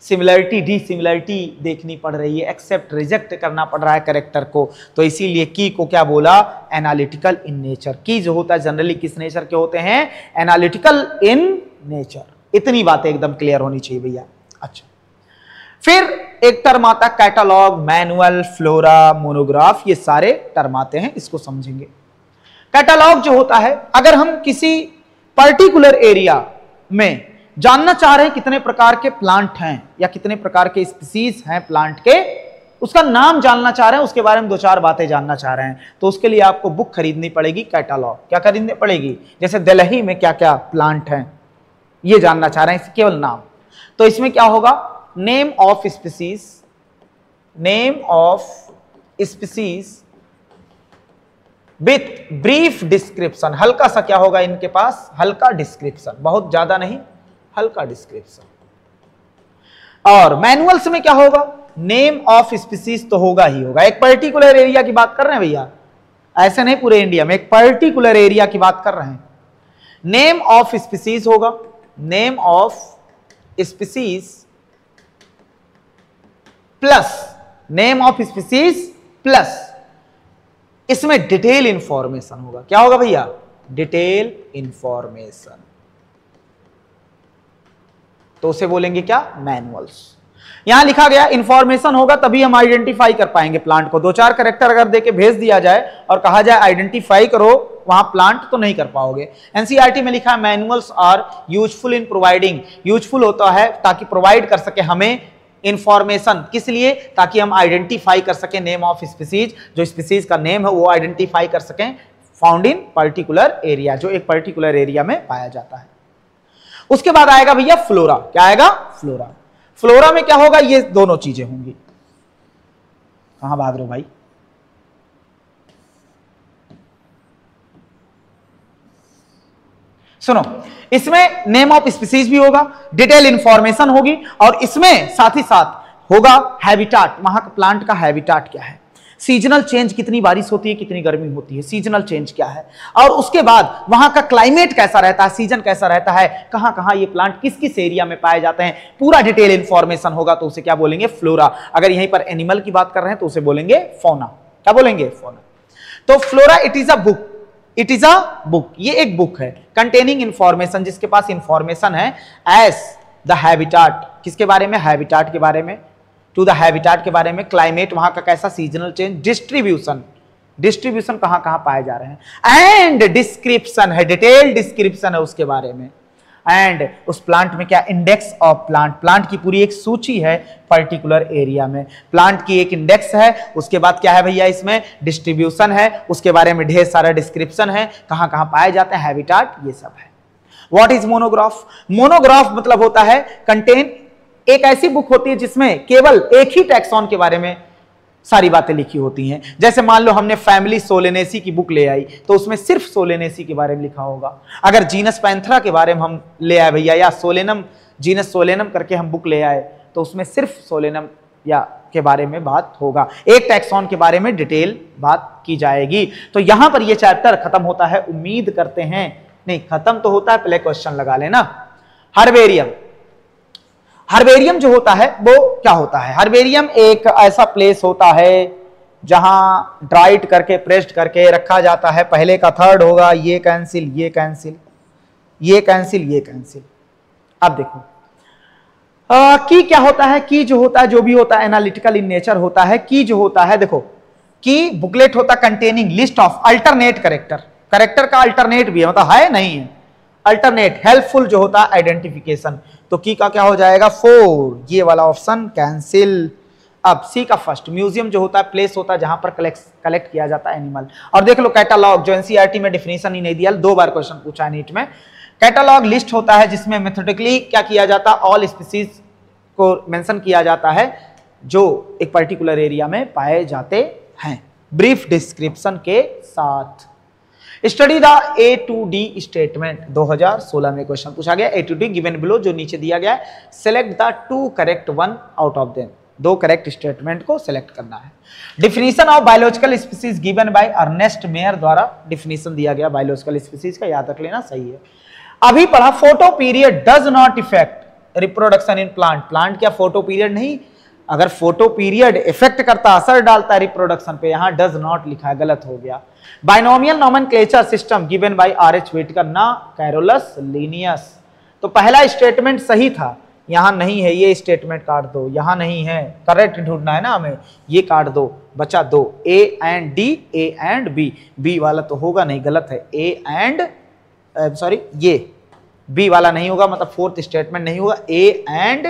सिमिलरिटी, डिसिमिलरिटी देखनी पड़ रही है, एक्सेप्ट रिजेक्ट करना पड़ रहा है कैरेक्टर को। तो इसीलिए की को क्या बोला? Analytical in nature. की जो होता है जनरली किस नेचर के होते हैं? Analytical in nature. इतनी बातें एकदम क्लियर होनी चाहिए भैया। अच्छा, फिर एक टर्म आता है कैटलॉग, मैनुअल, फ्लोरा, मोनोग्राफ। ये सारे टर्म आते हैं, इसको समझेंगे। कैटलॉग जो होता है, अगर हम किसी पर्टिकुलर एरिया में जानना चाह रहे हैं कितने प्रकार के प्लांट हैं या कितने प्रकार के स्पीसीज हैं प्लांट के, उसका नाम जानना चाह रहे हैं, उसके बारे में 2-4 बातें जानना चाह रहे हैं, तो उसके लिए आपको बुक खरीदनी पड़ेगी, कैटलॉग। क्या खरीदनी पड़ेगी? जैसे दिल्ली में क्या क्या प्लांट हैं ये जानना चाह रहे हैं, केवल नाम। तो इसमें क्या होगा? Name of species, name of species with brief description, हल्का सा क्या होगा इनके पास, हल्का डिस्क्रिप्शन, बहुत ज्यादा नहीं, हल्का डिस्क्रिप्शन। और मैनुअल्स में क्या होगा, नेम ऑफ स्पीसीज तो होगा ही होगा। एक पर्टिकुलर एरिया की बात कर रहे हैं भैया, ऐसे नहीं पूरे इंडिया में, एक पर्टिकुलर एरिया की बात कर रहे हैं। नेम ऑफ स्पीसीज होगा, name of species plus name of species plus इसमें डिटेल इंफॉर्मेशन होगा। क्या होगा भैया, डिटेल इंफॉर्मेशन, तो उसे बोलेंगे क्या, मैनुअल्स। यहां लिखा गया इंफॉर्मेशन होगा तभी हम आइडेंटिफाई कर पाएंगे प्लांट को। 2-4 कैरेक्टर अगर देके भेज दिया जाए और कहा जाए आइडेंटिफाई करो, वहां प्लांट तो नहीं कर पाओगे। एनसीईआरटी में लिखा है manuals are useful in providing, useful होता है ताकि प्रोवाइड कर सके हमें इंफॉर्मेशन, किस लिए, ताकि हम आइडेंटिफाई कर सके नेम ऑफ स्पीसीज, जो स्पीसीज का नेम है वो आइडेंटिफाई कर सकें, फाउंड इन पर्टिकुलर एरिया, जो एक पर्टिकुलर एरिया में पाया जाता है। उसके बाद आएगा भैया फ्लोरा। क्या आएगा, फ्लोरा। फ्लोरा में क्या होगा, ये दोनों चीजें होंगी। कहां भाग रहे हो भाई, सुनो, इसमें नेम ऑफ स्पीसीज भी होगा, डिटेल इंफॉर्मेशन होगी, और इसमें साथ ही साथ होगा हैबिटाट, वहां का प्लांट का हैबिटाट क्या है, सीजनल चेंज, कितनी बारिश होती है, कितनी गर्मी होती है, सीजनल चेंज क्या है, और उसके बाद वहां का क्लाइमेट कैसा रहता है, सीजन कैसा रहता है, कहां कहां ये प्लांट किस किस एरिया में पाए जाते हैं, पूरा डिटेल इंफॉर्मेशन होगा, तो उसे क्या बोलेंगे, फ्लोरा। अगर यहीं पर एनिमल की बात कर रहे हैं तो उसे बोलेंगे फौना। क्या बोलेंगे, फौना। तो flora it is a book, it is a book, ये एक बुक है कंटेनिंग इंफॉर्मेशन, जिसके पास इंफॉर्मेशन है एज द हैबिटाट, किसके बारे में, हैबिटाट के बारे में, टू द हैबिटाट के बारे में, क्लाइमेट वहां का कैसा, सीजनल चेंज, डिस्ट्रीब्यूशन, डिस्ट्रीब्यूशन कहां कहां पाए जा रहे हैं, एंड डिस्क्रिप्शन है, डिटेल डिस्क्रिप्शन है उसके बारे में, एंड उस प्लांट में क्या, इंडेक्स ऑफ प्लांट, प्लांट की पूरी एक सूची है पर्टिकुलर एरिया में, प्लांट की एक इंडेक्स है। उसके बाद क्या है भैया, इसमें डिस्ट्रीब्यूशन है, उसके बारे में ढेर सारा डिस्क्रिप्शन है, कहां कहां पाए जाते हैं, हैबिटाट, ये सब है। व्हाट इज मोनोग्राफ, मोनोग्राफ मतलब होता है कंटेन, एक ऐसी बुक होती है जिसमें केवल एक ही टैक्सॉन के बारे में सारी बातें लिखी होती हैं। जैसे मान लो हमने फैमिली सोलेनेसी की बुक ले आई तो उसमें सिर्फ सोलेनेसी के बारे में लिखा होगा। अगर जीनस पैंथरा के बारे में हम ले आए भैया, या सोलेनम, जीनस सोलेनम करके हम बुक ले आए, तो उसमें सिर्फ सोलेनम या के बारे में बात होगा, एक टैक्सॉन के बारे में डिटेल बात की जाएगी। तो यहां पर यह चैप्टर खत्म होता है, उम्मीद करते हैं, नहीं खत्म तो होता है, पहले क्वेश्चन लगा लेना। हर्बेरियम, हर्बेरियम जो होता है वो क्या होता है, हर्बेरियम एक ऐसा प्लेस होता है जहां ड्राइड करके प्रेस्ड करके रखा जाता है। पहले का थर्ड होगा, ये कैंसिल, ये कैंसिल, ये कैंसिल, ये कैंसिल। अब देखो की क्या होता है, की जो होता है, जो भी होता है एनालिटिकल इन नेचर होता है। की जो होता है, देखो की बुकलेट होता है containing list of alternate character, character का अल्टरनेट भी है, मतलब है नहीं है, अल्टरनेट, हेल्पफुल जो होता है आइडेंटिफिकेशन। तो की का क्या हो जाएगा, 4, ये वाला ऑप्शन कैंसिल। अब सी का फर्स्ट, म्यूजियम जो होता है प्लेस होता है जहां पर कलेक्ट किया जाता है एनिमल। और देख लो कैटालॉग, जो एनसीईआरटी में डिफिनेशन ही नहीं दिया, 2 बार क्वेश्चन पूछा है नीट में। कैटालॉग लिस्ट होता है जिसमें मेथोडिकली क्या किया जाता है, ऑल स्पीसीज को मेंशन किया जाता है जो एक पर्टिकुलर एरिया में पाए जाते हैं, ब्रीफ डिस्क्रिप्शन के साथ। Study the A to D statement, 2016 में क्वेश्चन पूछा गया, A to D given below, जो नीचे दिया गया है, select the 2 correct one out of them, 2 correct statement को सिलेक्ट करना है। Definition of biological species given by Ernest Mayr द्वारा डिफिनीशन दिया गया बायोलॉजिकल स्पीसीज का, याद रख लेना, सही है। अभी पढ़ा, photo period does not effect reproduction in plant, plant क्या फोटो पीरियड नहीं, अगर फोटो पीरियड इफेक्ट करता, असर डालता है रिप्रोडक्शन पे, यहां डज नॉट लिखा है, गलत हो गया। Binomial nomenclature system given by R H. Whittaker, ना कैरोलस लिनियस। तो पहला स्टेटमेंट सही था, यहां नहीं है, ये स्टेटमेंट काट दो, यहां नहीं है, करेक्ट ढूंढना है ना हमें, ये काट दो, बचा 2, A and D, A and B, B वाला तो होगा नहीं, गलत है, ए एंड सॉरी, ये बी वाला नहीं होगा, मतलब 4th स्टेटमेंट नहीं होगा, ए एंड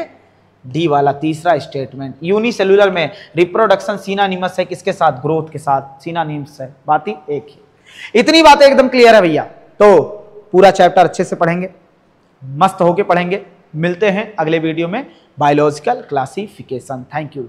डी वाला तीसरा स्टेटमेंट। यूनिसेलुलर में रिप्रोडक्शन सिनोनिमस है किसके साथ, ग्रोथ के साथ, सिनोनिम्स है, बात ही एक ही। इतनी बातें एकदम क्लियर है भैया, तो पूरा चैप्टर अच्छे से पढ़ेंगे, मस्त होके पढ़ेंगे। मिलते हैं अगले वीडियो में, बायोलॉजिकल क्लासिफिकेशन। Thank you.